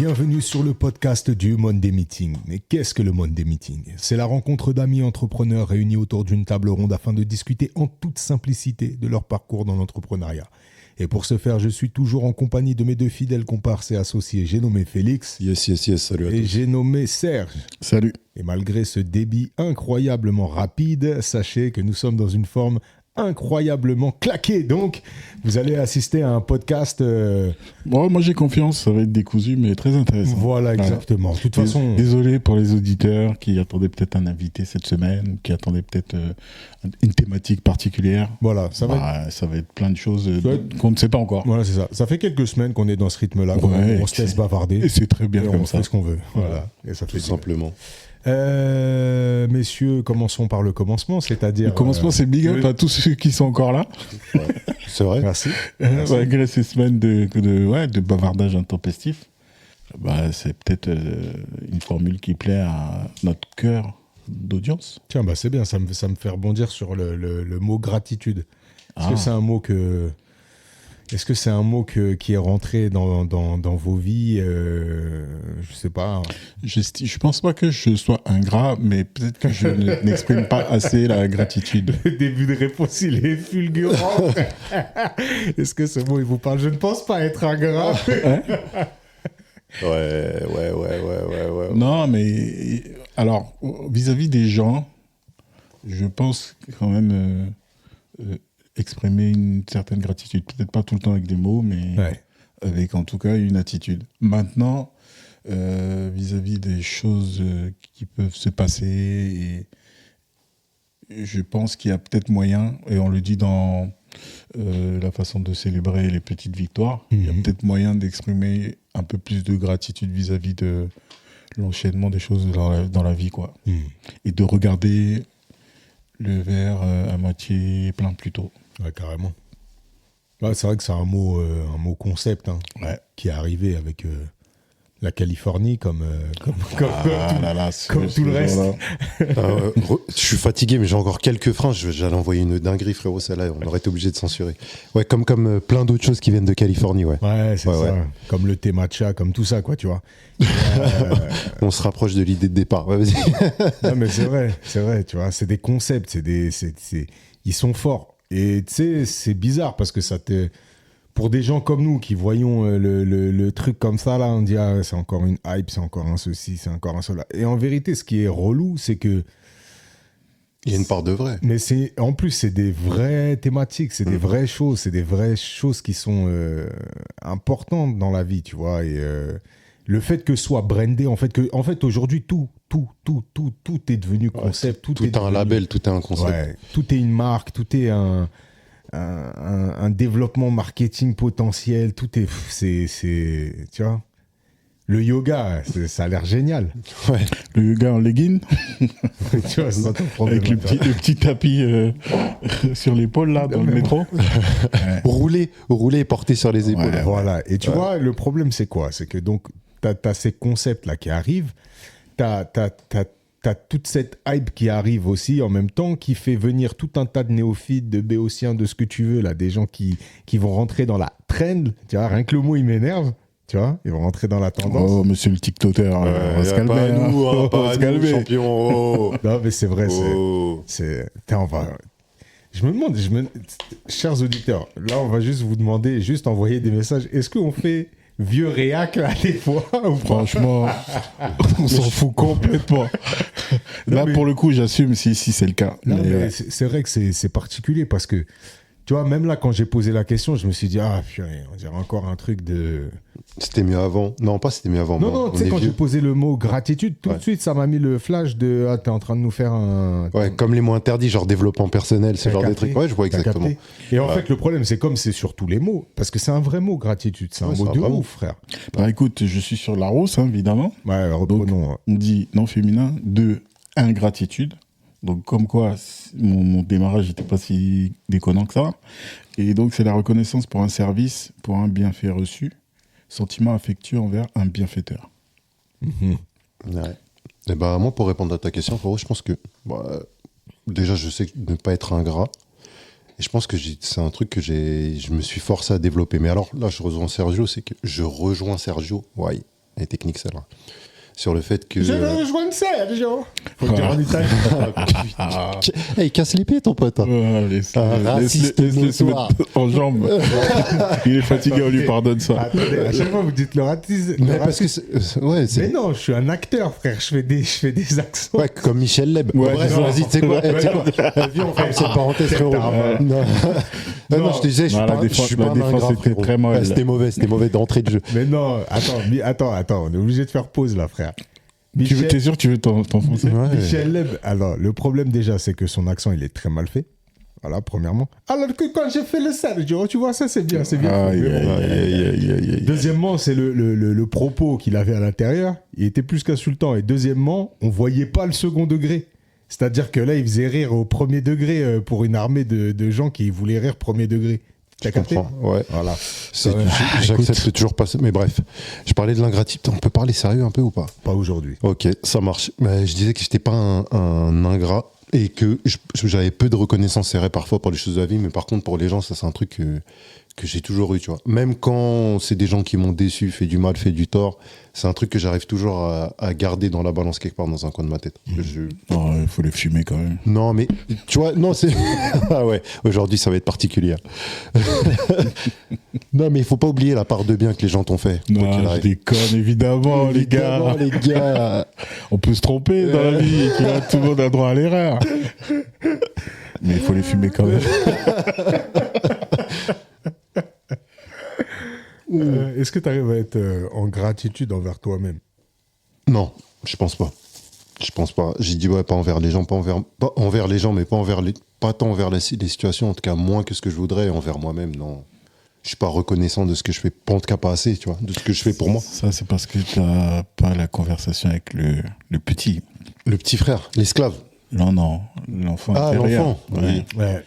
Bienvenue sur le podcast du Monday Meeting. Mais qu'est-ce que le Monday Meeting ? C'est la rencontre d'amis entrepreneurs réunis autour d'une table ronde afin de discuter en toute simplicité de leur parcours dans l'entrepreneuriat. Et pour ce faire, je suis toujours en compagnie de mes deux fidèles comparses et associés. J'ai nommé Félix. Yes, salut à tous. Et j'ai nommé Serge. Salut. Et malgré ce débit incroyablement rapide, sachez que nous sommes dans une forme incroyablement claquée. Donc, vous allez assister à un podcast... Bon, moi, j'ai confiance. Ça va être décousu, mais très intéressant. Voilà, exactement. De toute façon... Désolé pour les auditeurs qui attendaient peut-être un invité cette semaine, qui attendaient peut-être une thématique particulière. Voilà, ça va être plein de choses qu'on ne sait pas encore. Voilà, c'est ça. Ça fait quelques semaines qu'on est dans ce rythme-là, on se laisse bavarder. Et c'est très bien et comme on ça. fait ce qu'on veut. Voilà. Et ça fait tout simplement. Messieurs, commençons par le commencement, c'est-à-dire... Le commencement, c'est big up à tous ceux qui sont encore là. Ouais, c'est vrai. Merci. Malgré ces semaines de bavardage intempestif, c'est peut-être une formule qui plaît à notre cœur d'audience. Tiens, c'est bien, ça me fait rebondir sur le mot gratitude. Est-ce que c'est un mot Est-ce que c'est un mot qui est rentré dans vos vies Je sais pas. Je pense pas que je sois ingrat, mais peut-être que je n'exprime pas assez la gratitude. Le début de réponse, il est fulgurant. Est-ce que ce mot, il vous parle ? Je ne pense pas être ingrat. Ouais. Non, mais alors, vis-à-vis des gens, je pense quand même exprimer une certaine gratitude. Peut-être pas tout le temps avec des mots, mais avec en tout cas une attitude. Maintenant, vis-à-vis des choses qui peuvent se passer, et je pense qu'il y a peut-être moyen, et on le dit dans la façon de célébrer les petites victoires, il y a peut-être moyen d'exprimer un peu plus de gratitude vis-à-vis de l'enchaînement des choses dans la vie, quoi. Et de regarder le verre à moitié plein plutôt. Ouais, carrément. Ouais, c'est vrai que c'est un mot concept qui est arrivé avec la Californie comme tout le reste. Je suis fatigué, mais j'ai encore quelques freins. J'allais envoyer une dinguerie, frérot, celle-là. On aurait été obligé de censurer. Ouais, comme plein d'autres choses qui viennent de Californie, ouais. Ouais, c'est ça. Ouais. Comme le thé matcha, comme tout ça, quoi, tu vois. On se rapproche de l'idée de départ. Ouais, vas-y. Non, mais c'est vrai, tu vois. C'est des concepts, ils sont forts. Et tu sais, c'est bizarre parce que pour des gens comme nous qui voyons le truc comme ça, là, on dit c'est encore une hype, c'est encore un ceci, c'est encore un cela. Et en vérité, ce qui est relou, c'est que il y a une part de vrai. Mais en plus, c'est des vraies thématiques, c'est des vraies choses qui sont importantes dans la vie, tu vois. Et le fait que ce soit brandé, en fait aujourd'hui, tout est devenu concept. Tout est un label, tout est un concept. Ouais, tout est une marque, tout est un développement marketing potentiel, tout est... tu vois, le yoga, ça a l'air génial. Ouais. Le yoga en legging. Tu vois, ça avec le petit tapis sur l'épaule, là, dans le métro. Rouler et porter sur les épaules. Ouais, voilà. Et tu vois, le problème, c'est quoi ? C'est que donc, t'as ces concepts-là qui arrivent, t'as toute cette hype qui arrive aussi en même temps, qui fait venir tout un tas de néophytes, de béotiens, de ce que tu veux, là, des gens qui vont rentrer dans la trend. Tu vois, rien que le mot, il m'énerve. Tu vois, ils vont rentrer dans la tendance. Oh, monsieur le TikToker, on va se calmer. Pas nous, champion. Oh. Non, mais c'est vrai, Je me demande, chers auditeurs, là, on va juste vous demander, juste envoyer des messages. Est-ce qu'on fait vieux réac, là, des fois ou franchement, on s'en fout complètement. Là, pour le coup, j'assume si c'est le cas. Non, mais c'est vrai que c'est particulier parce que, tu vois, même là, quand j'ai posé la question, je me suis dit, purée, on dirait encore un truc de... C'était mieux avant. Non, pas c'était mieux avant. Non, tu sais, quand j'ai posé le mot gratitude, tout de suite, ça m'a mis le flash de t'es en train de nous faire un... Ouais, comme les mots interdits, genre développement personnel, ce genre de trucs. Ouais, je vois exactement. Et en fait, le problème, c'est comme c'est sur tous les mots, parce que c'est un vrai mot, gratitude. C'est un mot de ouf, frère. Écoute, je suis sur Larousse, évidemment. Ouais, reprenons. On dit non féminin, 2, ingratitude. Donc, comme quoi, mon démarrage n'était pas si déconnant que ça. Et donc, c'est la reconnaissance pour un service, pour un bienfait reçu, sentiment affectueux envers un bienfaiteur. Ouais. Et moi, pour répondre à ta question, frérot, je pense que déjà, je sais ne pas être ingrat. Et je pense que c'est un truc que je me suis forcé à développer. Mais alors, là, je rejoins Sergio, ouais. Elle est technique, celle-là. Sur le fait que... Je veux rejoindre Sergio. Faut le dire en italien. Hey, il casse les pieds, ton pote. Laisse-le se mettre en jambe. Il est fatigué, on lui pardonne ça. Attendez, à chaque fois, vous dites le racisme. Mais non, je suis un acteur, frère. Je fais des accents. Ouais, comme Michel Leb. Ouais, bref, vas-y, tu sais quoi, viens, on ferme cette parenthèse, frérot. Non, je te disais, je suis pas un ingrat, frérot. Très mauvais. C'était mauvais d'entrée de jeu. Mais non, attends, on est obligé de faire pause là, frère. T'es sûr que tu veux t'enfoncer? Michel Leb, alors le problème déjà, c'est que son accent, il est très mal fait. Voilà, premièrement. Alors que quand j'ai fait le Sergio, tu vois, ça c'est bien, c'est bien. Deuxièmement, c'est le propos qu'il avait à l'intérieur, il était plus qu'insultant. Et deuxièmement, on voyait pas le second degré. C'est-à-dire que là, il faisait rire au premier degré pour une armée de gens qui voulaient rire premier degré. Tu comprends, ouais. Voilà. J'accepte toujours pas ça. Mais bref, je parlais de l'ingratitude. On peut parler sérieux un peu ou pas? Pas aujourd'hui. Ok, ça marche. Mais je disais que j'étais pas un ingrat et que j'avais peu de reconnaissance, c'est vrai, parfois pour les choses de la vie, mais par contre, pour les gens, ça, c'est un truc que j'ai toujours eu, tu vois. Même quand c'est des gens qui m'ont déçu, fait du mal, fait du tort, c'est un truc que j'arrive toujours à garder dans la balance quelque part dans un coin de ma tête. Non, il faut les fumer quand même. Non, mais tu vois, non, c'est. Ah ouais, aujourd'hui, ça va être particulier. Non, mais il faut pas oublier la part de bien que les gens t'ont fait. Non, je déconne, évidemment, les gars. On peut se tromper dans la vie, tu vois, tout le monde a droit à l'erreur. Mais il faut les fumer quand même. Est-ce que tu arrives à être en gratitude envers toi-même? Non, je pense pas. Je pense pas. J'ai dit ouais, pas envers les gens, pas envers les gens, mais pas tant envers les situations, en tout cas moins que ce que je voudrais, et envers moi-même, non. Je suis pas reconnaissant de ce que je fais, pas en tout cas pas assez, tu vois, de ce que je fais pour moi. Ça, c'est parce que t'as pas la conversation avec le petit. Le petit frère, l'esclave. Non, l'enfant. Ah, l'enfant, ouais. Ouais.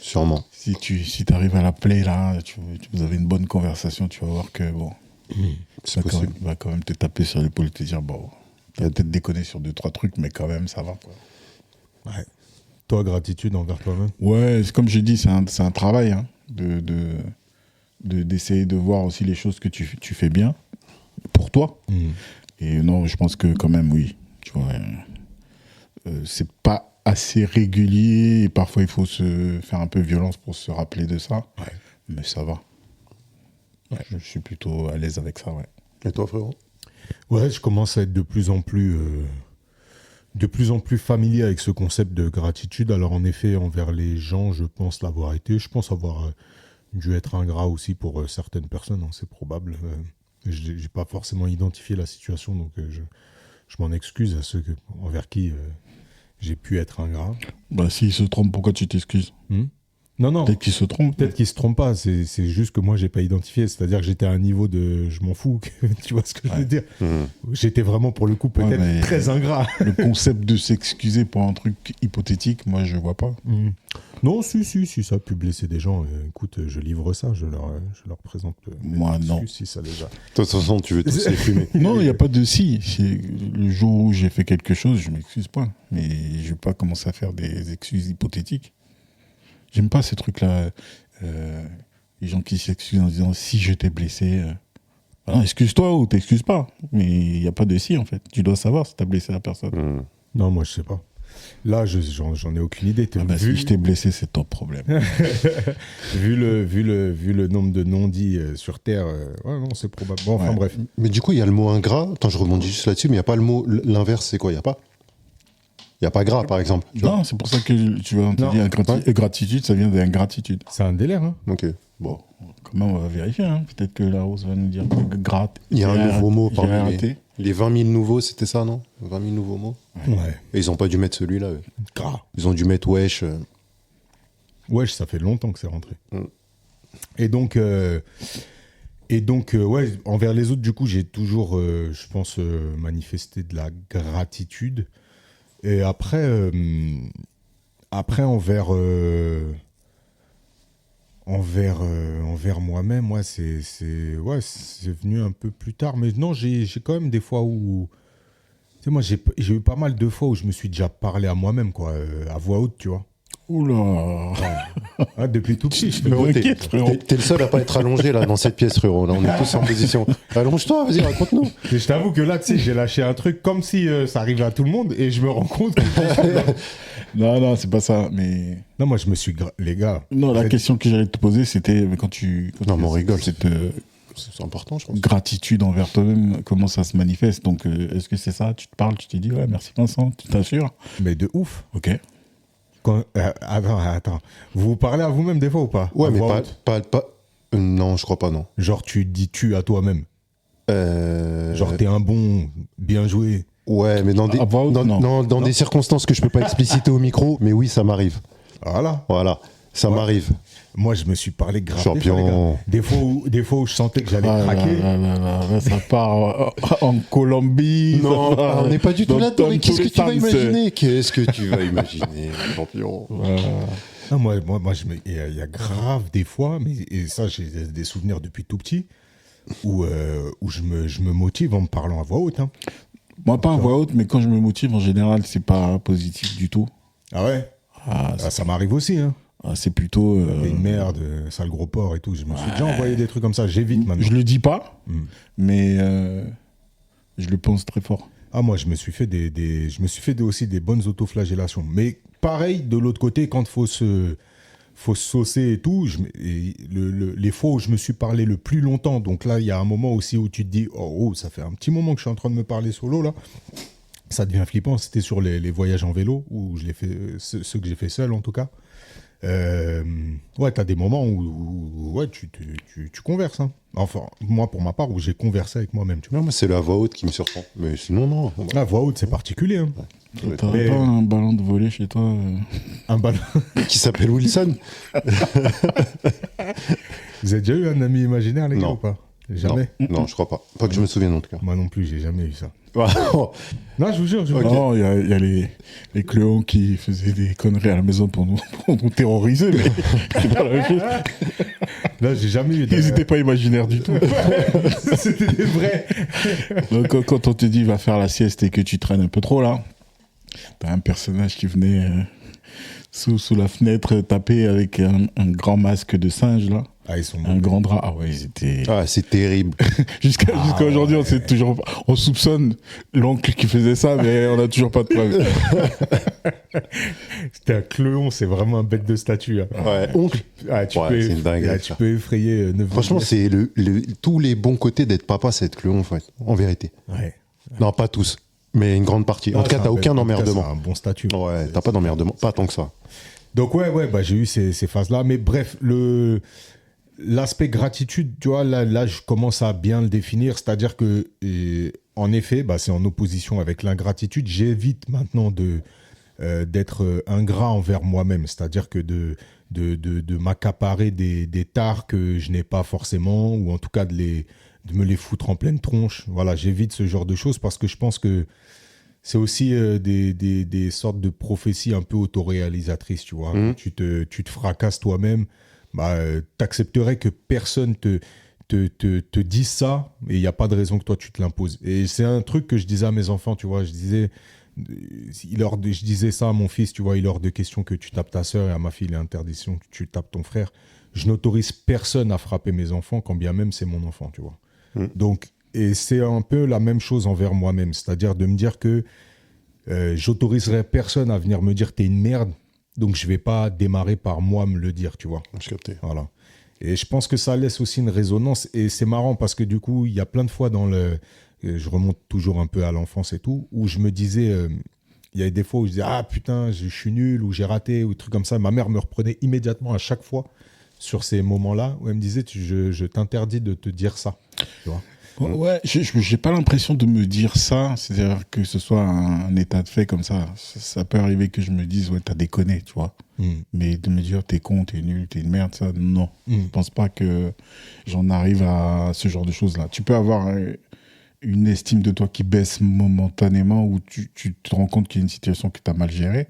Sûrement. Si t'arrives à l'appeler là, vous avez une bonne conversation, tu vas voir que bon, c'est possible. Va quand même te taper sur l'épaule et te dire bon, t'as peut-être déconné sur 2-3 trucs, mais quand même ça va quoi. Ouais. Toi, gratitude envers toi-même? Ouais, comme j'ai dit, c'est un travail hein, d'essayer de voir aussi les choses que tu fais bien pour toi. Et non, je pense que quand même oui, tu vois, c'est pas assez régulier et parfois il faut se faire un peu violence pour se rappeler de ça. Ouais. Mais ça va. Ouais. Je suis plutôt à l'aise avec ça, ouais. Et toi, frérot? Ouais, je commence à être de plus en plus familier avec ce concept de gratitude. Alors en effet, envers les gens, je pense l'avoir été. Je pense avoir dû être ingrat aussi pour certaines personnes, hein, c'est probable. J'ai pas forcément identifié la situation, donc je m'en excuse à ceux envers qui j'ai pu être ingrat. Bah s'il se trompe, pourquoi tu t'excuses? Non. Peut-être qu'il se trompe. Peut-être qu'il se trompe pas. C'est juste que moi, j'ai pas identifié. C'est-à-dire que j'étais à un niveau de je m'en fous. Tu vois ce que je veux dire? J'étais vraiment, pour le coup, peut-être très ingrat. Le concept de s'excuser pour un truc hypothétique, moi, je vois pas. Non, si, ça a pu blesser des gens. Écoute, je livre ça. Je leur présente. Moi, non. Si ça les a. De toute façon, tu veux tous les fumer. Non, il n'y a pas de si. Le jour où j'ai fait quelque chose, je m'excuse pas. Mais je vais pas commencer à faire des excuses hypothétiques. J'aime pas ces trucs-là. Les gens qui s'excusent en disant si je t'ai blessé. Non, excuse-toi ou t'excuses pas. Mais il n'y a pas de si en fait. Tu dois savoir si t'as blessé la personne. Non, moi je sais pas. Là, j'en ai aucune idée. Si je t'ai blessé, c'est ton problème. vu le nombre de non-dits sur Terre, ouais, non, c'est probable. Bon, enfin bref. Mais du coup, il y a le mot ingrat. Attends, je rebondis juste là-dessus, mais il n'y a pas le mot. L'inverse, c'est quoi? Il n'y a pas. Il n'y a pas gras, par exemple. Non, c'est pour ça que tu vas dire gratitude, ça vient d'ingratitude. C'est un délire, hein. Ok. Bon, comment on va vérifier, hein. Peut-être que la Rose va nous dire que gratte. Il y a un nouveau mot parmi les 20 000 nouveaux, c'était ça, non? 20 000 nouveaux mots. Ouais. Et ils n'ont pas dû mettre celui-là, eux. Gras. Ils ont dû mettre wesh. Wesh, ça fait longtemps que c'est rentré. Et donc, ouais, envers les autres, du coup, j'ai toujours, je pense, manifesté de la gratitude. Et après envers moi-même, ouais, c'est venu un peu plus tard. Mais non, j'ai quand même des fois où, tu sais, moi, j'ai eu pas mal de fois où je me suis déjà parlé à moi-même, quoi, à voix haute, tu vois. Oula. Ah, depuis tout petit, je Frérot, T'inquiète, frérot. t'es le seul à pas être allongé là dans cette pièce, frérot. Là, on est tous en position. Allonge-toi, vas-y, raconte-nous. Mais je t'avoue que là, tu sais, j'ai lâché un truc comme si ça arrivait à tout le monde et je me rends compte que... Non, c'est pas ça. Mais Non, moi, je me suis... Les gars... non, la question que j'allais te poser, c'était quand tu. Non, mais on rigole. Cette C'est important, je pense. gratitude envers toi-même, comment ça se manifeste. Donc, est-ce que c'est ça? Tu te parles, tu te dis, ouais, merci Vincent, tu t'assures? Mais de ouf. Ok. Attends. Vous parlez à vous-même des fois ou pas? Ouais, À mais voix pas, haute. non, je crois pas, non. Genre, tu dis tu à toi-même. Genre, t'es un bon, bien joué. Ouais, mais dans des, À voix haute, non. dans des circonstances que je peux pas expliciter au micro, mais oui, ça m'arrive. Voilà. Voilà, ça m'arrive. Moi, je me suis parlé grave. Champion. Des fois, des fois où je sentais que j'allais craquer. Là, ça part en Colombie. Non, ça part on n'est pas du tout dans là-dedans. Mais qu'est-ce que tu vas tous les imaginer? Qu'est-ce que tu vas imaginer, champion? Non, moi il y a grave des fois, mais et ça, j'ai des souvenirs depuis tout petit, où je me motive en me parlant à voix haute. Hein. Moi, pas à voix haute, mais quand je me motive, en général, c'est pas positif du tout. Ah ouais? Ça m'arrive aussi. Hein. C'est plutôt. T'es une merde, sale gros porc et tout. Je me suis déjà envoyé des trucs comme ça. J'évite maintenant. Je le dis pas, mais je le pense très fort. Ah, moi, je me suis fait aussi des bonnes autoflagellations. Mais pareil, de l'autre côté, quand faut se saucer et tout, les fois où je me suis parlé le plus longtemps, donc là, il y a un moment aussi où tu te dis, oh, ça fait un petit moment que je suis en train de me parler solo, là. Ça devient flippant. C'était sur les voyages en vélo, où je l'ai fait, ceux que j'ai fait seul, en tout cas. Ouais, t'as des moments où ouais, tu converses. Hein. Enfin, moi, pour ma part, où j'ai conversé avec moi-même. Tu vois. Non, mais c'est la voix haute qui me surprend. Mais sinon, non. La voix haute, c'est particulier. Hein. T'aurais pas un ballon de volley chez toi Un ballon Qui s'appelle Wilson. Vous avez déjà eu un ami imaginaire, les gars, Non. ou pas? Jamais. Non, je crois pas. Pas que je me souvienne, en tout cas. Moi non plus, j'ai jamais eu ça. Oh. Non, je vous jure. Non, il y a les cléons qui faisaient des conneries à la maison pour nous terroriser, mais c'est pas la même chose. Là, j'ai jamais eu. Ils n'étaient pas imaginaires du tout. C'était des vrais. Donc, quand on te dit va faire la sieste et que tu traînes un peu trop là, t'as un personnage qui venait sous la fenêtre taper avec un grand masque de singe là. Ah, ils sont Un grand drap. Ah ouais, ils étaient. Ah, c'est terrible. Jusqu'à aujourd'hui, on sait toujours pas. On soupçonne l'oncle qui faisait ça, mais on n'a toujours pas de preuves. C'était un cléon, c'est vraiment un bête de statue. Hein. Ouais, oncle. Ah, C'est une dinguerie, tu ça. peux effrayer 9 Franchement, c'est tous les bons côtés d'être papa, c'est être cléon, en fait. En vérité. Ouais. Non, pas tous. Mais une grande partie. En tout cas, t'as aucun emmerdement. C'est un bon statut. Ouais, t'as pas d'emmerdement. Pas tant que ça. Donc ouais, bah, j'ai eu ces phases-là. Mais bref, l'aspect gratitude, tu vois, là, je commence à bien le définir. C'est-à-dire que, en effet, bah, c'est en opposition avec l'ingratitude. J'évite maintenant d'être ingrat envers moi-même. C'est-à-dire que de m'accaparer des tares que je n'ai pas forcément, ou en tout cas de me les foutre en pleine tronche. Voilà, j'évite ce genre de choses parce que je pense que c'est aussi des sortes de prophéties un peu autoréalisatrices, tu vois. Tu te fracasses toi-même. Bah, t'accepterais que personne te dise ça et il n'y a pas de raison que toi tu te l'imposes. Et c'est un truc que je disais à mes enfants, tu vois, je disais ça à mon fils, tu vois, il est hors de question que tu tapes ta sœur, et à ma fille il est interdiction que tu tapes ton frère. Je n'autorise personne à frapper mes enfants, quand bien même c'est mon enfant, tu vois. Donc, et c'est un peu la même chose envers moi-même, c'est-à-dire de me dire que j'autoriserai personne à venir me dire t'es une merde. Donc, je ne vais pas démarrer par moi me le dire, tu vois. Je captais. Voilà. Et je pense que ça laisse aussi une résonance. Et c'est marrant parce que du coup, il y a plein de fois je remonte toujours un peu à l'enfance et tout, où je me disais, il y a des fois où je disais, ah putain, je suis nul, ou j'ai raté, ou des trucs comme ça. Ma mère me reprenait immédiatement à chaque fois sur ces moments-là, où elle me disait, je t'interdis de te dire ça. Tu vois. Ouais, j'ai pas l'impression de me dire ça, c'est-à-dire que ce soit un état de fait comme ça. Ça peut arriver que je me dise, ouais, t'as déconné, tu vois. Mais de me dire, t'es con, t'es nul, t'es une merde, ça, non. Je pense pas que j'en arrive à ce genre de choses-là. Tu peux avoir une estime de toi qui baisse momentanément, où tu te rends compte qu'il y a une situation que t'as mal gérée,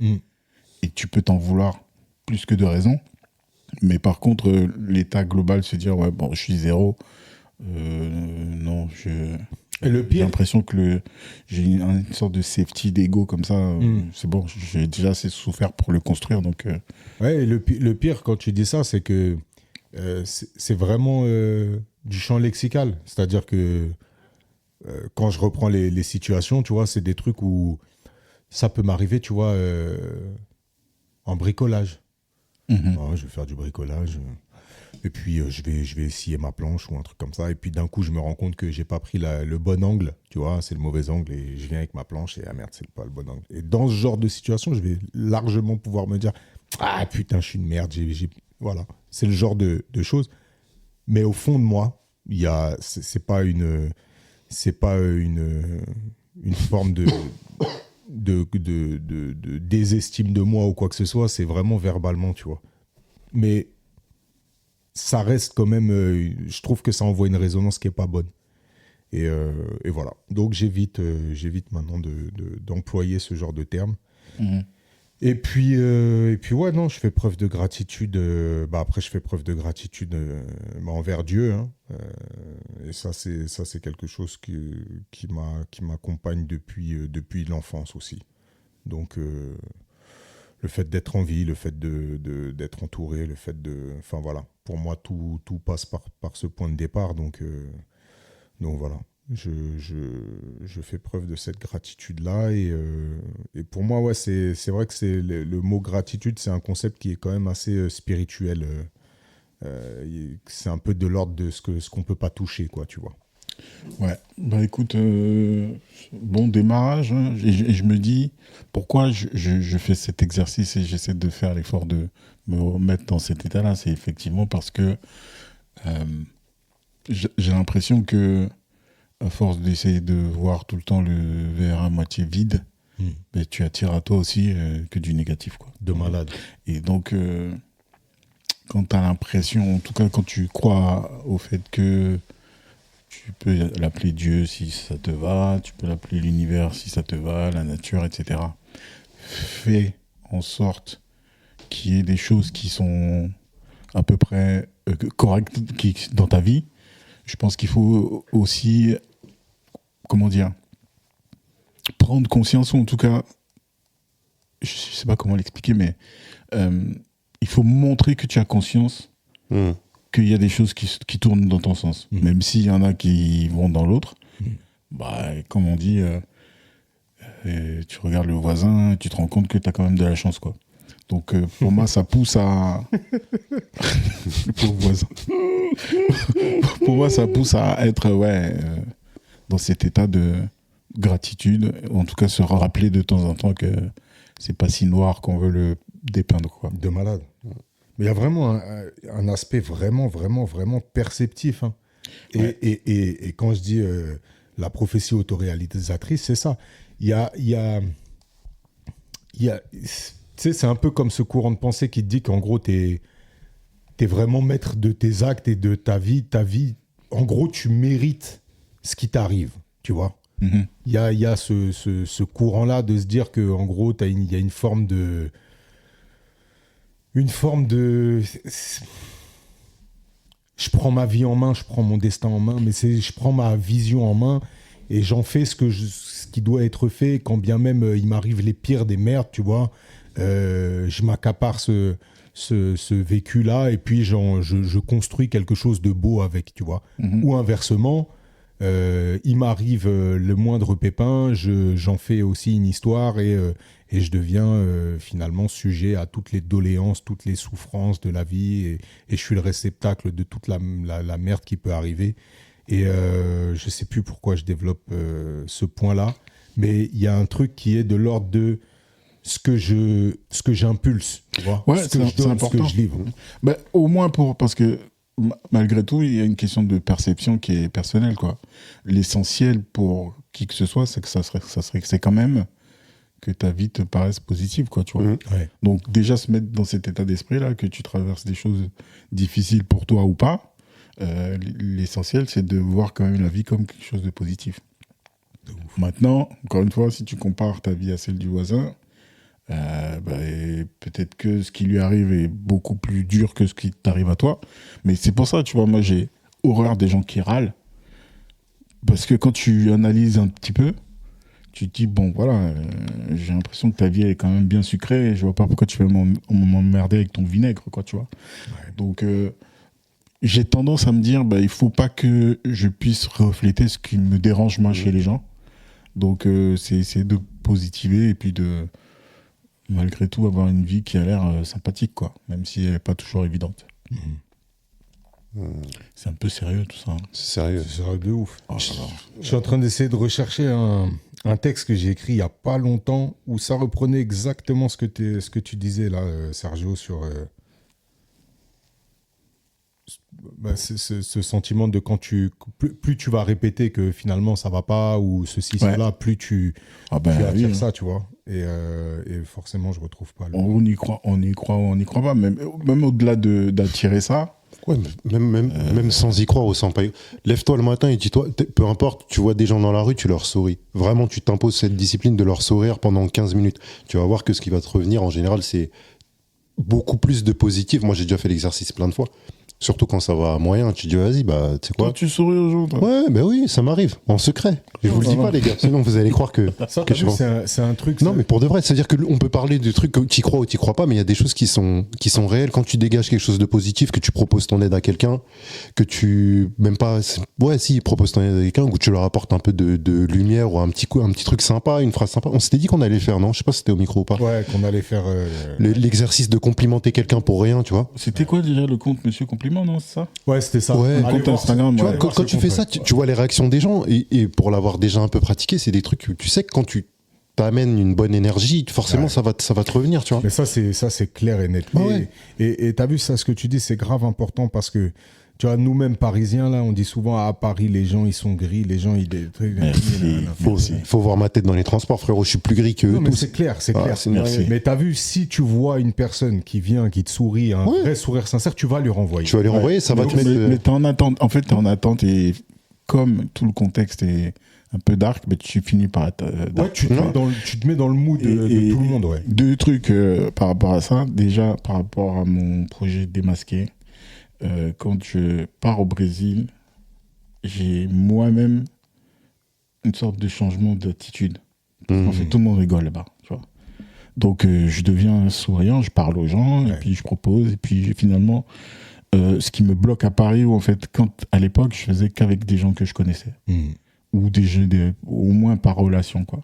et tu peux t'en vouloir plus que de raison. Mais par contre, l'état global, se dire, ouais, bon, je suis zéro. Non, Et le J'ai pire, l'impression que j'ai une sorte de safety d'ego comme ça. C'est bon, j'ai déjà assez souffert pour le construire. Donc, ouais, et le pire quand tu dis ça, c'est que c'est vraiment du champ lexical. C'est-à-dire que quand je reprends les situations, tu vois, c'est des trucs où ça peut m'arriver, tu vois, en bricolage. Ouais, je vais faire du bricolage. Et puis, je vais scier ma planche ou un truc comme ça. Et puis, d'un coup, je me rends compte que j'ai pas pris le bon angle. Tu vois, c'est le mauvais angle. Et je viens avec ma planche et ah merde, c'est pas le bon angle. Et dans ce genre de situation, je vais largement pouvoir me dire ah putain, je suis une merde. Voilà. C'est le genre de choses. Mais au fond de moi, c'est pas une forme de désestime de moi ou quoi que ce soit. C'est vraiment verbalement, tu vois. Mais ça reste quand même, je trouve que ça envoie une résonance qui est pas bonne. Et voilà. Donc j'évite maintenant d'employer ce genre de termes. Et puis ouais, non, je fais preuve de gratitude. Après, je fais preuve de gratitude envers Dieu. Hein. Et ça, c'est quelque chose qui m'accompagne depuis l'enfance aussi. Donc le fait d'être en vie, le fait d'être entouré, le fait de... Enfin voilà, pour moi, tout passe par ce point de départ. Donc voilà, je fais preuve de cette gratitude-là. Et pour moi, ouais, c'est vrai que le mot gratitude, c'est un concept qui est quand même assez spirituel. C'est un peu de l'ordre de ce qu'on peut pas toucher, quoi, tu vois. ouais, bah écoute, bon démarrage. Hein. Et je me dis, pourquoi je fais cet exercice et j'essaie de faire l'effort de me remettre dans cet état-là. C'est effectivement parce que j'ai l'impression que, à force d'essayer de voir tout le temps le verre à moitié vide, ben, tu attires à toi aussi que du négatif, quoi. De malade. Et donc, quand tu as l'impression, en tout cas quand tu crois au fait que tu peux l'appeler Dieu si ça te va, tu peux l'appeler l'univers si ça te va, la nature, etc. Fais en sorte qu'il y ait des choses qui sont à peu près correctes dans ta vie. Je pense qu'il faut aussi, comment dire, prendre conscience, ou en tout cas, je ne sais pas comment l'expliquer, mais il faut montrer que tu as conscience qu'il y a des choses qui tournent dans ton sens. Même s'il y en a qui vont dans l'autre, bah, comme on dit, tu regardes le voisin, tu te rends compte que tu as quand même de la chance, quoi. Donc, pour moi, ça pousse à... Le pauvre voisin. Pour moi, ça pousse à être dans cet état de gratitude, en tout cas se rappeler de temps en temps que c'est pas si noir qu'on veut le dépeindre, quoi. De malade. Mais il y a vraiment un aspect vraiment, vraiment, vraiment perceptif. Hein. Et quand je dis la prophétie autoréalisatrice, c'est ça. Il y a tu sais, c'est un peu comme ce courant de pensée qui te dit qu'en gros, t'es vraiment maître de tes actes et de ta vie. En gros, tu mérites ce qui t'arrive, tu vois. Il y a ce courant-là de se dire qu'en gros, il y a une forme de... Je prends ma vie en main, je prends mon destin en main, mais je prends ma vision en main et j'en fais ce qui doit être fait, quand bien même il m'arrive les pires des merdes, tu vois. Je m'accapare ce vécu-là et puis je construis quelque chose de beau avec, tu vois. Ou inversement, il m'arrive le moindre pépin, j'en fais aussi une histoire et je deviens finalement sujet à toutes les doléances, toutes les souffrances de la vie et je suis le réceptacle de toute la merde qui peut arriver. Et je sais plus pourquoi je développe ce point-là, mais il y a un truc qui est de l'ordre de ce que j'impulse, tu vois, ouais, ce que je donne, ce que je livre. Ben, au moins parce que malgré tout, il y a une question de perception qui est personnelle, quoi. L'essentiel pour qui que ce soit, c'est que c'est quand même que ta vie te paraisse positive, quoi, tu vois. Ouais. Donc déjà se mettre dans cet état d'esprit-là, que tu traverses des choses difficiles pour toi ou pas, l'essentiel, c'est de voir quand même la vie comme quelque chose de positif. Maintenant, encore une fois, si tu compares ta vie à celle du voisin, peut-être que ce qui lui arrive est beaucoup plus dur que ce qui t'arrive à toi. Mais c'est pour ça, tu vois, moi j'ai horreur des gens qui râlent. Parce que quand tu analyses un petit peu, tu te dis, bon, voilà, j'ai l'impression que ta vie est quand même bien sucrée et je vois pas pourquoi tu veux m'emmerder avec ton vinaigre, quoi, tu vois. Ouais. Donc, j'ai tendance à me dire, bah, il faut pas que je puisse refléter ce qui me dérange, moi, chez les gens. Donc, c'est de positiver et puis de, malgré tout, avoir une vie qui a l'air sympathique, quoi, même si elle n'est pas toujours évidente. C'est un peu sérieux, tout ça. C'est sérieux. C'est sérieux de ouf. Oh, je suis en train d'essayer de rechercher un texte que j'ai écrit il n'y a pas longtemps où ça reprenait exactement ce que tu disais là, Sergio, sur ce sentiment de quand plus tu vas répéter que finalement ça va pas ou ceci, cela, plus tu attires ça, tu vois. Et forcément, je retrouve pas. On y croit pas. Même au-delà d'attirer ça. Ouais, même sans y croire ou sans pas. Lève-toi le matin et dis-toi, peu importe, tu vois des gens dans la rue, tu leur souris. Vraiment, tu t'imposes cette discipline de leur sourire pendant 15 minutes. Tu vas voir que ce qui va te revenir, en général, c'est beaucoup plus de positif. Moi, j'ai déjà fait l'exercice plein de fois. Surtout quand ça va à moyen, tu te dis vas-y, bah tu sais quoi. Toi, tu souris aux gens, toi. Ouais, bah oui, ça m'arrive, en secret. Je vous le dis pas, les gars, sinon vous allez croire que. Ça, c'est un truc. Non, mais pour de vrai, c'est-à-dire qu'on peut parler de trucs que tu y crois ou tu y crois pas, mais il y a des choses qui sont réelles. Quand tu dégages quelque chose de positif, que tu proposes ton aide à quelqu'un, que tu. Même pas. Ouais, si, proposes ton aide à quelqu'un, ou tu leur apportes un peu de lumière ou un petit truc sympa, une phrase sympa. On s'était dit qu'on allait le faire, non? Je sais pas si c'était au micro ou pas. Ouais, qu'on allait faire. L'exercice de complimenter quelqu'un pour rien, tu vois. C'était quoi déjà le compte Monsieur Compliment? Non, c'est ça? Ouais, c'était ça. Ouais, compte Instagram. Tu vois, quand tu fais ça, tu vois les réactions des gens. Et pour l'avoir déjà un peu pratiqué, c'est des trucs que tu sais que quand tu t'amènes une bonne énergie, forcément, ça va te revenir, tu vois. Mais ça, c'est clair et net. Ouais. Et t'as vu ça, ce que tu dis, c'est grave important parce que, tu vois, nous-mêmes, Parisiens, là, on dit souvent, à Paris, les gens, ils sont gris, les gens, ils... Faut voir ma tête dans les transports, frérot, je suis plus gris que eux. Non, mais c'est clair, c'est clair. Mais t'as vu, si tu vois une personne qui vient, qui te sourit, un vrai sourire sincère, tu vas lui renvoyer. Tu vas lui renvoyer, ça va te mettre... Mais t'es en attente, en fait, t'es en attente et comme tout le contexte est un peu dark, mais tu finis par être dark. Ouais, tu te mets dans le mood de tout le monde, ouais. Deux trucs par rapport à ça. Déjà, par rapport à mon projet Démasqué, quand je pars au Brésil, j'ai moi-même une sorte de changement d'attitude. En fait, tout le monde rigole là-bas, tu vois. Donc, je deviens souriant, je parle aux gens, et puis je propose, et puis finalement, ce qui me bloque à Paris, où en fait, à l'époque, je faisais qu'avec des gens que je connaissais. Ou au moins par relation, quoi.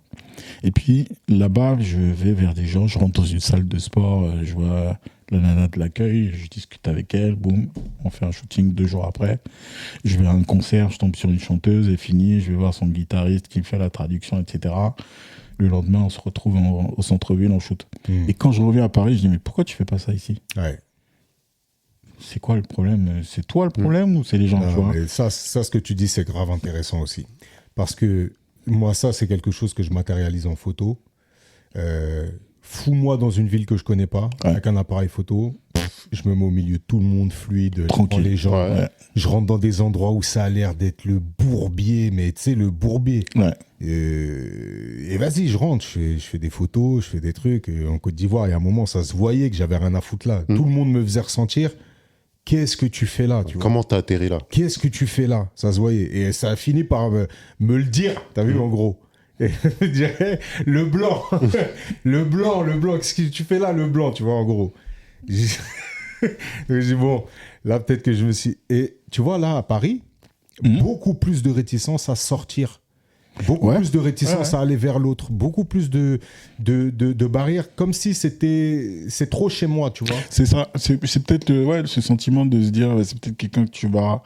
Et puis, là-bas, je vais vers des gens, je rentre dans une salle de sport, je vois la nana de l'accueil, je discute avec elle, boum, on fait un shooting 2 jours après. Je vais à un concert, je tombe sur une chanteuse, et fini, je vais voir son guitariste qui me fait la traduction, etc. Le lendemain, on se retrouve au centre-ville, on shoot. Et quand je reviens à Paris, je dis, mais pourquoi tu fais pas ça ici? Ouais. C'est quoi le problème? C'est toi le problème ou c'est les gens? Non, tu vois, mais ça, ce que tu dis, c'est grave intéressant aussi. Parce que moi, ça, c'est quelque chose que je matérialise en photo. Fous-moi dans une ville que je connais pas, avec un appareil photo. Je me mets au milieu de tout le monde, fluide, tranquille. Les gens. Ouais. Je rentre dans des endroits où ça a l'air d'être le bourbier, mais tu sais, le bourbier. Ouais. Et vas-y, je rentre, je fais des photos, je fais des trucs. En Côte d'Ivoire, il y a un moment, ça se voyait que j'avais rien à foutre là. Tout le monde me faisait ressentir. Qu'est-ce que tu fais là, tu vois? Comment t'as atterri là? Qu'est-ce que tu fais là? Ça se voyait. Et ça a fini par me le dire, t'as vu, en gros. Et je dirais, le blanc, le blanc, qu'est-ce que tu fais là, le blanc, tu vois, en gros. Je dis, bon, là, peut-être que je me suis... Et tu vois, là, à Paris, beaucoup plus de réticence à sortir. Beaucoup plus de réticence à aller vers l'autre, beaucoup plus de barrières, comme si c'est trop chez moi, tu vois. C'est ça, c'est peut-être ce sentiment de se dire, c'est peut-être quelqu'un que tu vas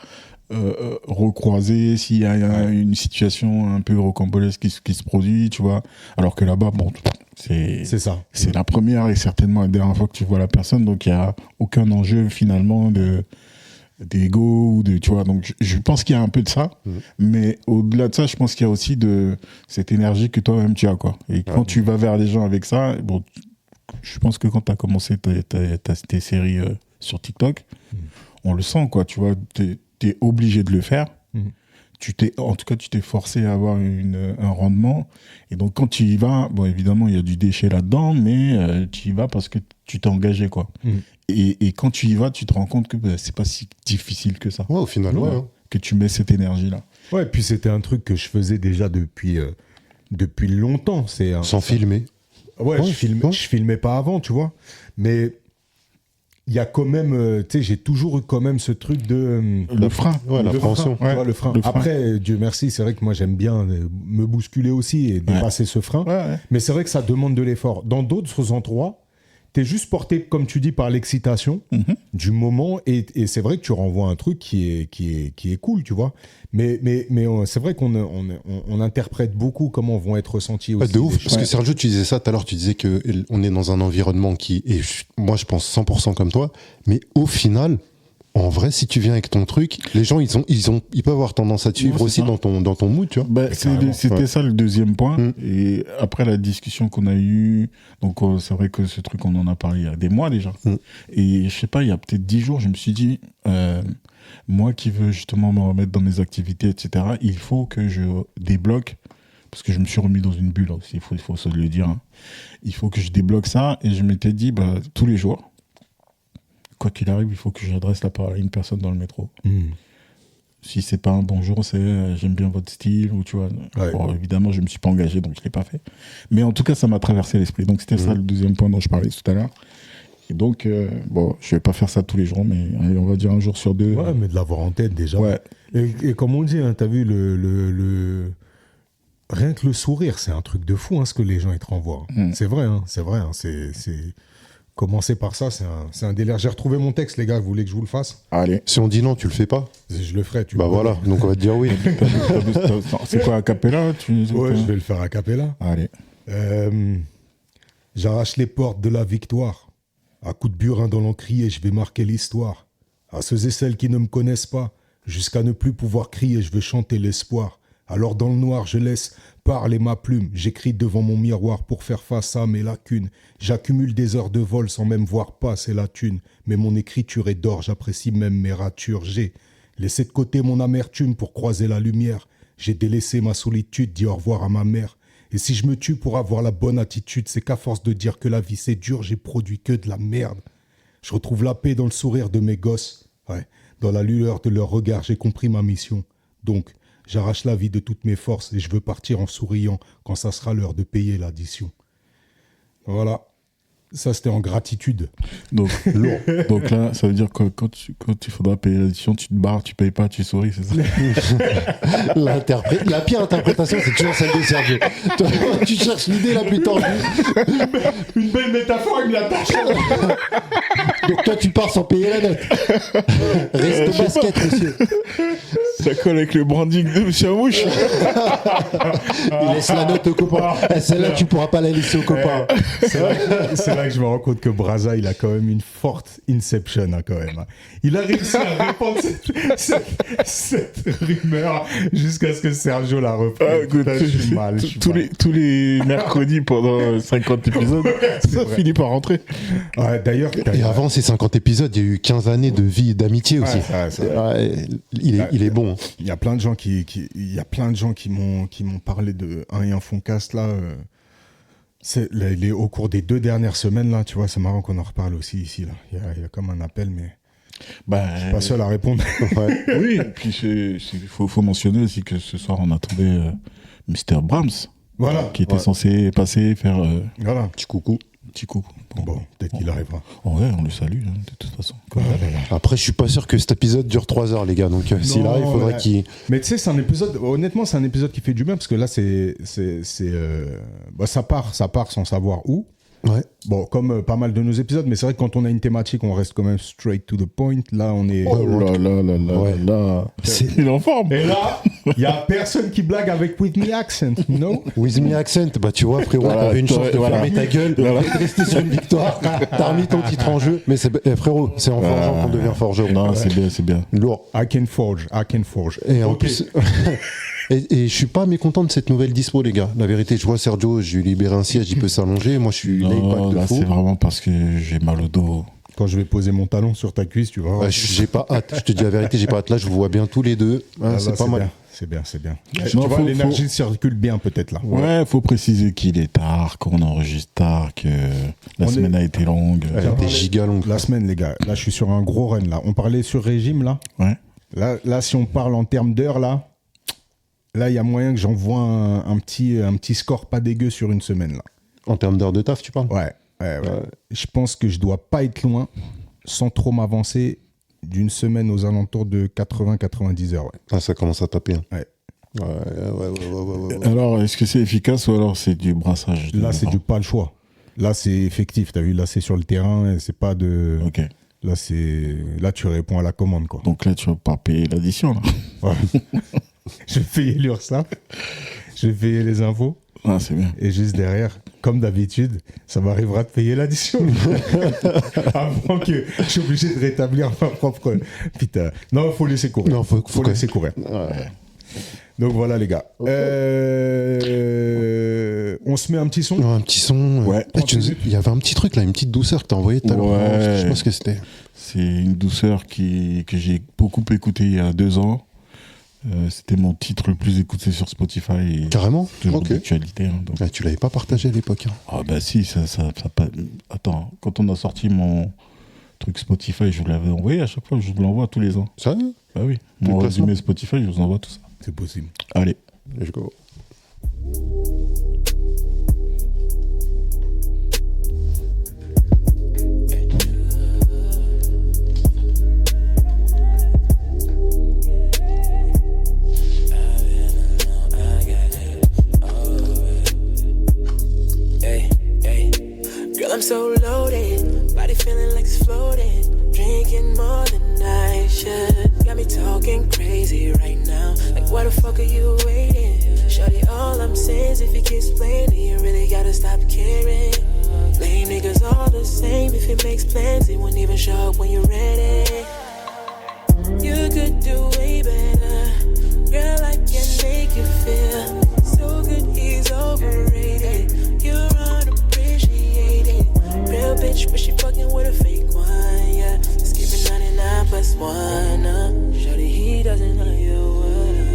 recroiser s'il y a une situation un peu rocambolesque qui se produit, tu vois. Alors que là-bas, bon, c'est ça. C'est la première et certainement la dernière fois que tu vois la personne, donc il n'y a aucun enjeu finalement d'ego ou tu vois, donc je pense qu'il y a un peu de ça, mais au-delà de ça, je pense qu'il y a aussi de cette énergie que toi-même tu as, quoi. Et quand tu vas vers les gens avec ça, bon, je pense que quand tu as commencé tes séries sur TikTok, on le sent, quoi, tu vois, t'es obligé de le faire. En tout cas, tu t'es forcé à avoir un rendement. Et donc, quand tu y vas, bon, évidemment, il y a du déchet là-dedans, mais tu y vas parce que tu t'es engagé, quoi. Et quand tu y vas, tu te rends compte que c'est pas si difficile que ça. Ouais, au final, que tu mets cette énergie-là. Ouais, puis c'était un truc que je faisais déjà depuis longtemps. Sans filmer. Ouais, je filmais pas avant, tu vois. Mais il y a quand même, tu sais, j'ai toujours eu quand même ce truc de... Le frein. Ouais, l'appréhension. Tu vois, le frein. Après, Dieu merci, c'est vrai que moi j'aime bien me bousculer aussi et dépasser ce frein. Ouais. Mais c'est vrai que ça demande de l'effort. Dans d'autres endroits, t'es juste porté, comme tu dis, par l'excitation du moment et c'est vrai que tu renvoies un truc qui est cool, tu vois. Mais c'est vrai qu'on interprète beaucoup comment vont être ressentis aussi. De ouf, parce que Sergio, tu disais ça tout à l'heure, tu disais qu'on est dans un environnement qui est, moi je pense 100% comme toi, mais au final, en vrai, si tu viens avec ton truc, les gens, ils peuvent avoir tendance à te suivre aussi dans ton mood, tu vois. C'était ça le deuxième point. Et après la discussion qu'on a eue, donc c'est vrai que ce truc, on en a parlé il y a des mois déjà. Et je sais pas, il y a peut-être 10 jours, je me suis dit, moi qui veux justement me remettre dans mes activités, etc., il faut que je débloque, parce que je me suis remis dans une bulle aussi, il faut se le dire. Hein. Il faut que je débloque ça. Et je m'étais dit, tous les jours, quoi qu'il arrive, il faut que j'adresse la parole à une personne dans le métro. Si c'est pas un bonjour, c'est j'aime bien votre style, ou tu vois. Ouais. Bon, évidemment, je me suis pas engagé, donc je l'ai pas fait. Mais en tout cas, ça m'a traversé l'esprit. Donc c'était ça le deuxième point dont je parlais tout à l'heure. Et donc, je vais pas faire ça tous les jours, mais allez, on va dire un jour sur deux. Ouais, mais de l'avoir en tête déjà. Ouais. Et comme on dit, hein, t'as vu rien que le sourire, c'est un truc de fou, hein, ce que les gens ils te renvoient. C'est vrai, hein, c'est vrai. Hein, c'est commencer par ça, c'est un délire. J'ai retrouvé mon texte, les gars. Vous voulez que je vous le fasse? Allez. Si on dit non, tu le fais pas. Je le ferai. Voilà, donc on va te dire oui. C'est quoi, a cappella Ouais, je vais le faire a cappella. Allez. J'arrache les portes de la victoire. À coups de burin dans l'encrier, je vais marquer l'histoire. À ceux et celles qui ne me connaissent pas, jusqu'à ne plus pouvoir crier, je veux chanter l'espoir. Alors dans le noir, je laisse parler ma plume. J'écris devant mon miroir pour faire face à mes lacunes. J'accumule des heures de vol sans même voir passer la thune. Mais mon écriture est d'or, j'apprécie même mes ratures. J'ai laissé de côté mon amertume pour croiser la lumière. J'ai délaissé ma solitude, dit au revoir à ma mère. Et si je me tue pour avoir la bonne attitude, c'est qu'à force de dire que la vie c'est dur, j'ai produit que de la merde. Je retrouve la paix dans le sourire de mes gosses. Ouais. Dans la lueur de leur regard, j'ai compris ma mission. Donc, j'arrache la vie de toutes mes forces et je veux partir en souriant quand ça sera l'heure de payer l'addition. Voilà. Ça, c'était en gratitude. Donc là, ça veut dire que quand il faudra payer l'addition, tu te barres, tu payes pas, tu souris, c'est ça? La pire interprétation, c'est toujours celle de Sergio. Toi, tu cherches l'idée la plus tendue. Une belle métaphore, il me l'attache. Donc toi, tu pars sans payer la note. Reste au basket, monsieur. Ça colle avec le branding de Monsieur Amouche. Il laisse la note au copain. Celle-là, tu pourras pas la laisser au copain. C'est là que je me rends compte que Braza, il a quand même une forte inception, hein, quand même. Il a réussi à répandre cette rumeur jusqu'à ce que Sergio la reprenne. Je suis mal. Tous les mercredis pendant 50 épisodes, ça finit par rentrer. Ouais, d'ailleurs. Et avant ces 50 épisodes, il y a eu 15 années de vie et d'amitié aussi. Il est bon. Il y a plein de gens qui m'ont parlé de Un et un Foncast là. Au cours des 2 dernières semaines là, tu vois, c'est marrant qu'on en reparle aussi ici là. Il y a comme un appel, mais je suis pas seul à répondre. Ouais. Oui, et puis il faut mentionner aussi que ce soir on attendait Mr. Brahms, qui était censé passer faire petit coucou. Bon, peut-être qu'il arrivera. Ouais, on le salue, hein, de toute façon. Après, je suis pas sûr que cet épisode dure 3 heures, les gars. Donc, s'il arrive, il faudrait qu'il. Mais tu sais, c'est un épisode. Honnêtement, c'est un épisode qui fait du bien parce que là, ça part sans savoir où. Ouais. Bon, comme pas mal de nos épisodes, mais c'est vrai que quand on a une thématique, on reste quand même straight to the point. Là, on est. Oh là là là là Ouais. là. Il est en forme. Et là, il y a personne qui blague avec With Me Accent, no? With Me Accent, bah tu vois, frérot, t'avais une chance de fermer ta gueule, de rester sur une victoire. T'as remis ton titre en jeu. Mais frérot, c'est en forgeant qu'on devient forgeron. Non, c'est bien. Lourd. I can forge. Et en plus. Et je suis pas mécontent de cette nouvelle dispo, les gars. La vérité, je vois Sergio, je lui libère un siège, il peut s'allonger. Moi, je suis non, là, c'est vraiment parce que j'ai mal au dos. Quand je vais poser mon talon sur ta cuisse, tu vas voir. J'ai pas hâte. Je te dis la vérité, j'ai pas hâte. Là, je vous vois bien tous les deux. C'est pas mal. C'est bien. Non, tu vois, l'énergie circule bien peut-être là. Ouais, faut préciser qu'il est tard, qu'on enregistre tard, que la semaine a été longue. Elle a été giga longue. La semaine, les gars. Là, je suis sur un gros run là. On parlait sur régime là. Ouais. Là, si on parle en termes d'heures là. là, il y a moyen que j'envoie un petit score pas dégueu sur une semaine, là. En termes d'heures de taf, tu parles? Ouais. Je pense que je dois pas être loin, sans trop m'avancer, d'une semaine aux alentours de 80-90 heures. Ouais. Ah, ça commence à taper. Hein. Ouais. Ouais. Alors, est-ce que c'est efficace ou alors c'est du brassage? Là, c'est pas le choix. Là, c'est effectif. T'as vu, là, c'est sur le terrain. C'est pas de. Ok. Là, tu réponds à la commande, quoi. Donc là, tu vas pas payer l'addition, là. Ouais. Je vais payer l'URSSAF. Je vais payer les infos. Ah, c'est bien. Et juste derrière, comme d'habitude, ça m'arrivera de payer l'addition. Avant que je suis obligé de rétablir ma propre. Putain. Non, il faut laisser courir. Non, faut laisser courir. Ouais. Donc voilà, les gars. Okay. On se met un petit son. Non, un petit son. Ouais. Il y avait un petit truc là, une petite douceur que t'as envoyé tout à l'heure. Ouais. Je sais pas ce que c'était. C'est une douceur que j'ai beaucoup écoutée il y a 2 ans. C'était mon titre le plus écouté sur Spotify. Carrément. Toujours Ok. d'actualité. Hein, donc. Ah, tu l'avais pas partagé à l'époque. Hein. Ah bah si, ça Attends, quand on a sorti mon truc Spotify, je vous l'avais envoyé à chaque fois, je vous l'envoie tous les ans. Ça? Bah oui, mon résumé Spotify, je vous envoie tout ça. C'est possible. Allez. Let's go. Girl, I'm so loaded, body feeling like it's floating, drinking more than I should. Got me talking crazy right now, like why the fuck are you waiting? Shorty, all I'm saying is if you keep explaining, you really gotta stop caring. Lame niggas all the same, if he makes plans, he won't even show up when you're ready. You could do way better, girl, I can make you feel so good, he's overrated. You're unappreciated. Real bitch, but she fucking with a fake one, yeah. Skipping 99 plus 1, shorty, he doesn't know your word.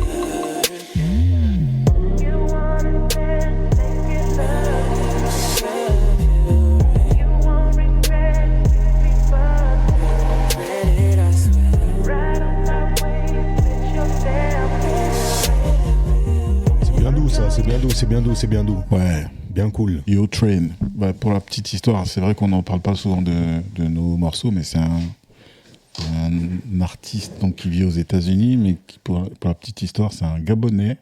You want a man, make it love you. You won't regret if you fuck me. Regret it, I swear. Right on my way, bitch, you're damn. C'est bien doux, ça. C'est bien doux. Ouais. Bien cool. Yo Train. Bah, pour la petite histoire, c'est vrai qu'on n'en parle pas souvent de nos morceaux, mais c'est un artiste donc, qui vit aux États-Unis, mais qui, pour la petite histoire, c'est un Gabonais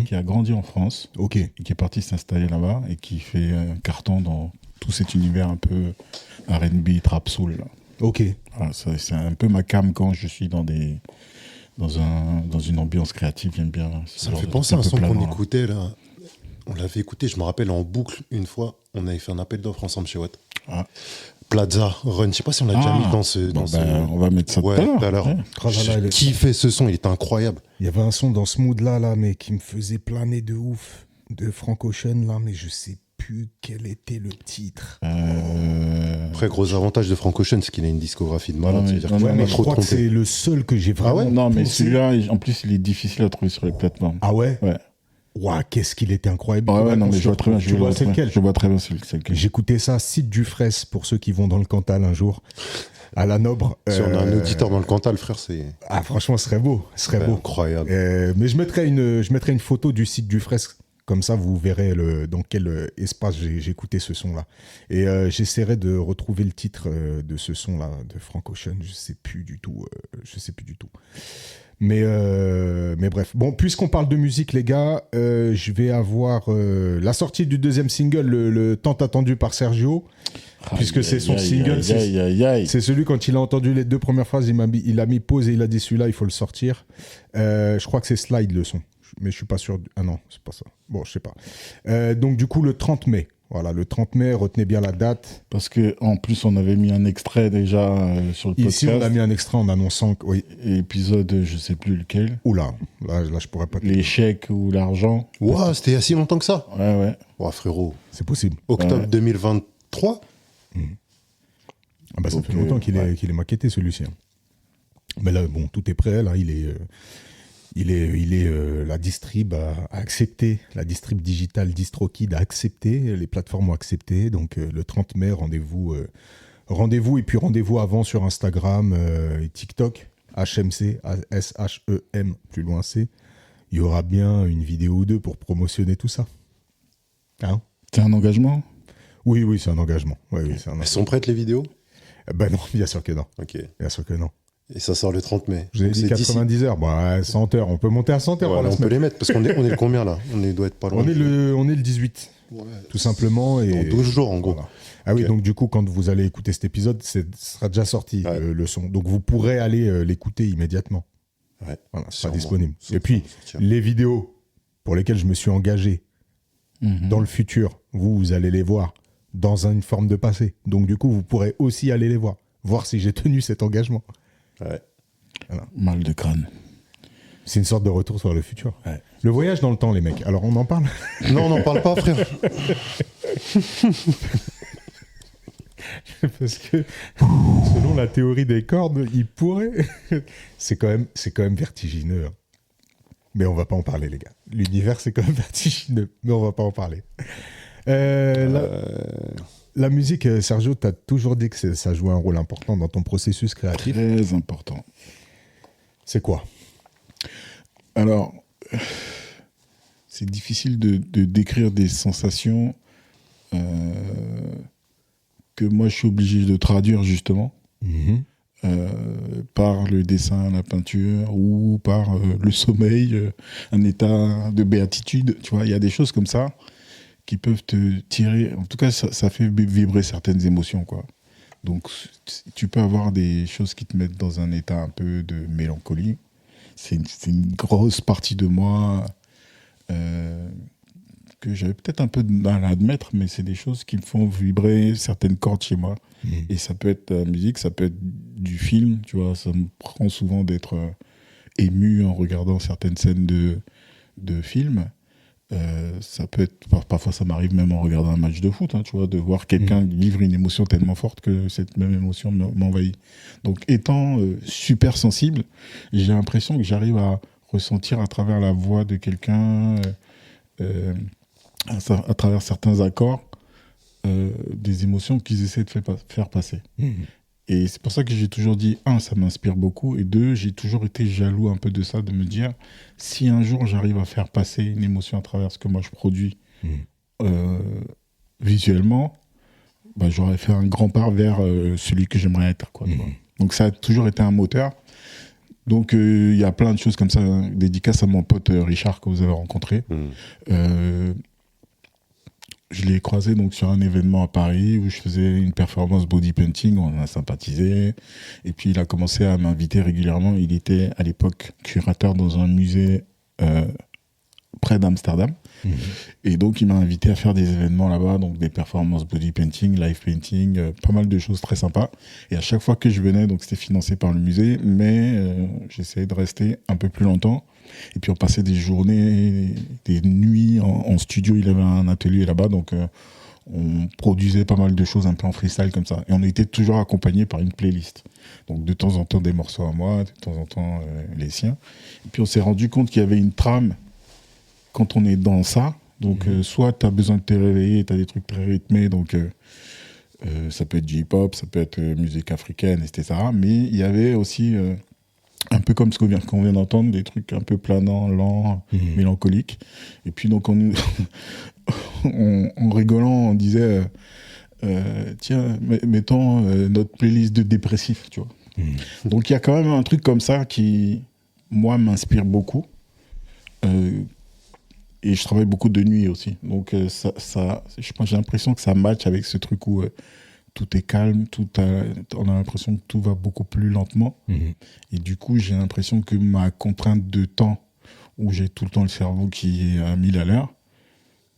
qui a grandi en France, Ok. et qui est parti s'installer là-bas et qui fait un carton dans tout cet univers un peu R&B, trap soul. Là. Ok. Voilà, c'est un peu ma cam quand je suis dans une ambiance créative, j'aime bien. Ça me fait penser à un son qu'on écoutait là. On l'avait écouté, je me rappelle, en boucle une fois. On avait fait un appel d'offres ensemble chez Watt. Ah. Plaza Run, je sais pas si on l'a déjà mis dans ce. On va mettre ça tout à l'heure. Ouais. J'ai kiffé ce son, il était incroyable. Il y avait un son dans ce mood-là, mais qui me faisait planer de ouf, de Frank Ocean, là, mais je sais plus quel était le titre. Après, gros avantage de Frank Ocean, c'est qu'il a une discographie de malade. Mais je crois que c'est le seul que j'ai vraiment. Ah ouais? Non, mais celui-là, en plus, il est difficile à trouver sur les plateformes. Ah ouais? Ouais. Ouah, qu'est-ce qu'il était incroyable. Ouais, non, mais je vois très bien. Tu vois c'est lequel? Je vois très bien c'est lequel. J'écoutais ça, Site du Fraisse, pour ceux qui vont dans le Cantal un jour, à la Nobre. Si on a un auditeur dans le Cantal, frère, c'est. Ah, franchement, ce serait beau. Beau. Incroyable. Mais je mettrai une photo du Site du Fraisse. Comme ça, vous verrez dans quel espace j'ai écouté ce son-là. Et j'essaierai de retrouver le titre de ce son-là, de Frank Ocean. Je sais plus du tout. Mais bref. Bon, puisqu'on parle de musique, les gars, je vais avoir la sortie du deuxième single, le tant attendu par Sergio. Puisque c'est son single. C'est celui, quand il a entendu les 2 premières phrases, il a mis pause et il a dit celui-là, il faut le sortir. Je crois que c'est Slide le son. Mais je suis pas sûr. Ah non, c'est pas ça. Bon, je sais pas. Donc du coup, le 30 mai. Voilà, le 30 mai, retenez bien la date. Parce qu'en plus, on avait mis un extrait déjà sur le podcast. Ici, on a mis un extrait en annonçant que, oui. Épisode, je sais plus lequel. Oula, là, je pourrais pas. Les chèques ou l'argent. Ouah, c'était il y a si longtemps que ça? Ouais. Ouah, frérot. C'est possible. Octobre 2023? Ah bah, ça fait longtemps qu'il est maquetté, celui-ci. Mais là, bon, tout est prêt. Là, la distrib a accepté, la distrib digitale DistroKid a accepté, les plateformes ont accepté, donc le 30 mai, rendez-vous, et puis rendez-vous avant sur Instagram et TikTok, HMC, SHEM, plus loin C, il y aura bien une vidéo ou deux pour promotionner tout ça. Hein? C'est un engagement? Oui, c'est un engagement. Oui, c'est un engagement. Elles sont prêtes les vidéos? Ben non, bien sûr que non. Ok. Bien sûr que non. Et ça sort le 30 mai. Je vous ai dit 90 heures, 100 heures. On peut monter à 100 heures pour la on semaine. peut les mettre, parce qu'on est le combien là? On doit être pas loin. On est le 18, tout simplement. Et... Dans 12 jours en gros. Voilà. Ah oui, donc du coup, quand vous allez écouter cet épisode, ce sera déjà sorti le son. Donc vous pourrez aller l'écouter immédiatement. Ouais, voilà, ce sera disponible. Et puis, les vidéos pour lesquelles je me suis engagé dans le futur, vous allez les voir dans une forme de passé. Donc du coup, vous pourrez aussi aller les voir si j'ai tenu cet engagement. Ouais. Voilà. Mal de crâne. C'est une sorte de retour sur le futur. Ouais. Le voyage dans le temps, les mecs. Alors, on en parle? Non, on n'en parle pas, frère. Parce que, selon la théorie des cordes, il pourrait... c'est quand même vertigineux. Hein. Mais on va pas en parler, les gars. L'univers, c'est quand même vertigineux. Mais on va pas en parler. La musique, Sergio, tu as toujours dit que ça jouait un rôle important dans ton processus créatif. Très important. C'est quoi? Alors, c'est difficile de décrire des sensations que moi je suis obligé de traduire justement par le dessin, la peinture ou par le sommeil, un état de béatitude. Tu vois, il y a des choses comme ça qui peuvent te tirer. En tout cas, ça fait vibrer certaines émotions, quoi. Donc, tu peux avoir des choses qui te mettent dans un état un peu de mélancolie. C'est une grosse partie de moi que j'avais peut-être un peu de mal à admettre, mais c'est des choses qui me font vibrer certaines cordes chez moi. Et ça peut être la musique, ça peut être du film, tu vois. Ça me prend souvent d'être ému en regardant certaines scènes de films. Ça peut être, parfois ça m'arrive même en regardant un match de foot, hein, tu vois, de voir quelqu'un vivre une émotion tellement forte que cette même émotion m'envahit. Donc étant super sensible, j'ai l'impression que j'arrive à ressentir à travers la voix de quelqu'un, à travers certains accords, des émotions qu'ils essaient de faire passer. Et c'est pour ça que j'ai toujours dit, ça m'inspire beaucoup, et deux, j'ai toujours été jaloux un peu de ça, de me dire, si un jour j'arrive à faire passer une émotion à travers ce que moi je produis visuellement, j'aurais fait un grand pas vers celui que j'aimerais être, quoi. Donc ça a toujours été un moteur. Donc il y a plein de choses comme ça, hein. Dédicace à mon pote Richard que vous avez rencontré. Je l'ai croisé donc sur un événement à Paris où je faisais une performance body painting, on a sympathisé, et puis il a commencé à m'inviter régulièrement. Il était à l'époque curateur dans un musée près d'Amsterdam, et donc il m'a invité à faire des événements là-bas, donc des performances body painting, live painting, pas mal de choses très sympas. Et à chaque fois que je venais, donc c'était financé par le musée, mais j'essayais de rester un peu plus longtemps. Et puis on passait des journées, des nuits en studio. Il avait un atelier là-bas, donc on produisait pas mal de choses un peu en freestyle comme ça. Et on était toujours accompagné par une playlist. Donc de temps en temps des morceaux à moi, de temps en temps les siens. Et puis on s'est rendu compte qu'il y avait une trame quand on est dans ça. Donc soit tu as besoin de te réveiller, tu as des trucs très rythmés, donc ça peut être du hip-hop, ça peut être musique africaine, etc. Mais il y avait aussi... un peu comme ce qu'on vient d'entendre, des trucs un peu planants, lents, mélancoliques. Et puis donc en rigolant, on disait tiens, mettons notre playlist de dépressifs, tu vois. Donc il y a quand même un truc comme ça qui, moi, m'inspire beaucoup. Et je travaille beaucoup de nuit aussi. Donc j'ai l'impression que ça match avec ce truc où tout est calme, on a l'impression que tout va beaucoup plus lentement. Et du coup, j'ai l'impression que ma contrainte de temps, où j'ai tout le temps le cerveau qui est à 1000 à l'heure,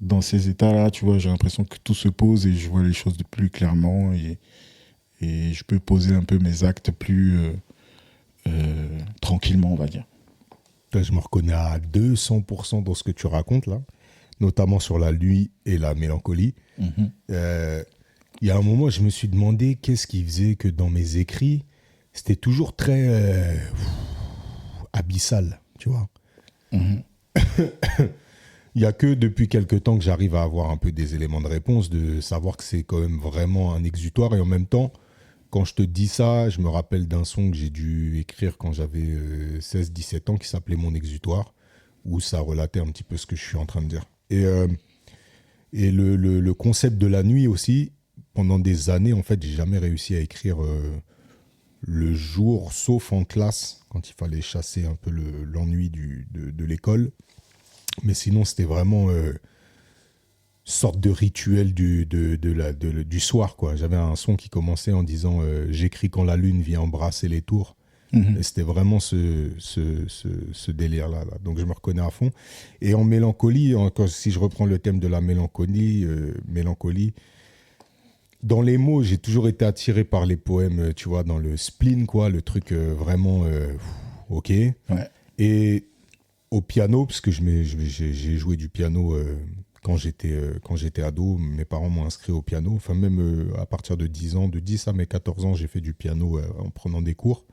dans ces états-là, tu vois, j'ai l'impression que tout se pose et je vois les choses de plus clairement et je peux poser un peu mes actes plus tranquillement, on va dire. Je me reconnais à 200% dans ce que tu racontes là, notamment sur la nuit et la mélancolie. Il y a un moment, je me suis demandé qu'est-ce qui faisait que dans mes écrits, c'était toujours très abyssal, tu vois. Il n'y a que depuis quelques temps que j'arrive à avoir un peu des éléments de réponse, de savoir que c'est quand même vraiment un exutoire. Et en même temps, quand je te dis ça, je me rappelle d'un son que j'ai dû écrire quand j'avais 16-17 ans qui s'appelait Mon Exutoire, où ça relatait un petit peu ce que je suis en train de dire. Et le concept de la nuit aussi, pendant des années, en fait, j'ai jamais réussi à écrire le jour, sauf en classe, quand il fallait chasser un peu l'ennui de l'école. Mais sinon, c'était vraiment sorte de rituel du soir, quoi. J'avais un son qui commençait en disant « J'écris quand la lune vient embrasser les tours ». Et c'était vraiment ce délire-là. Là. Donc, je me reconnais à fond. Et en mélancolie, si je reprends le thème de la mélancolie, dans les mots, j'ai toujours été attiré par les poèmes, tu vois, dans le spleen, quoi, le truc vraiment OK. Ouais. Et au piano, parce que j'ai joué du piano quand j'étais ado. Mes parents m'ont inscrit au piano. Enfin, même à partir de 10 ans, de 10 à mes 14 ans, j'ai fait du piano en prenant des cours.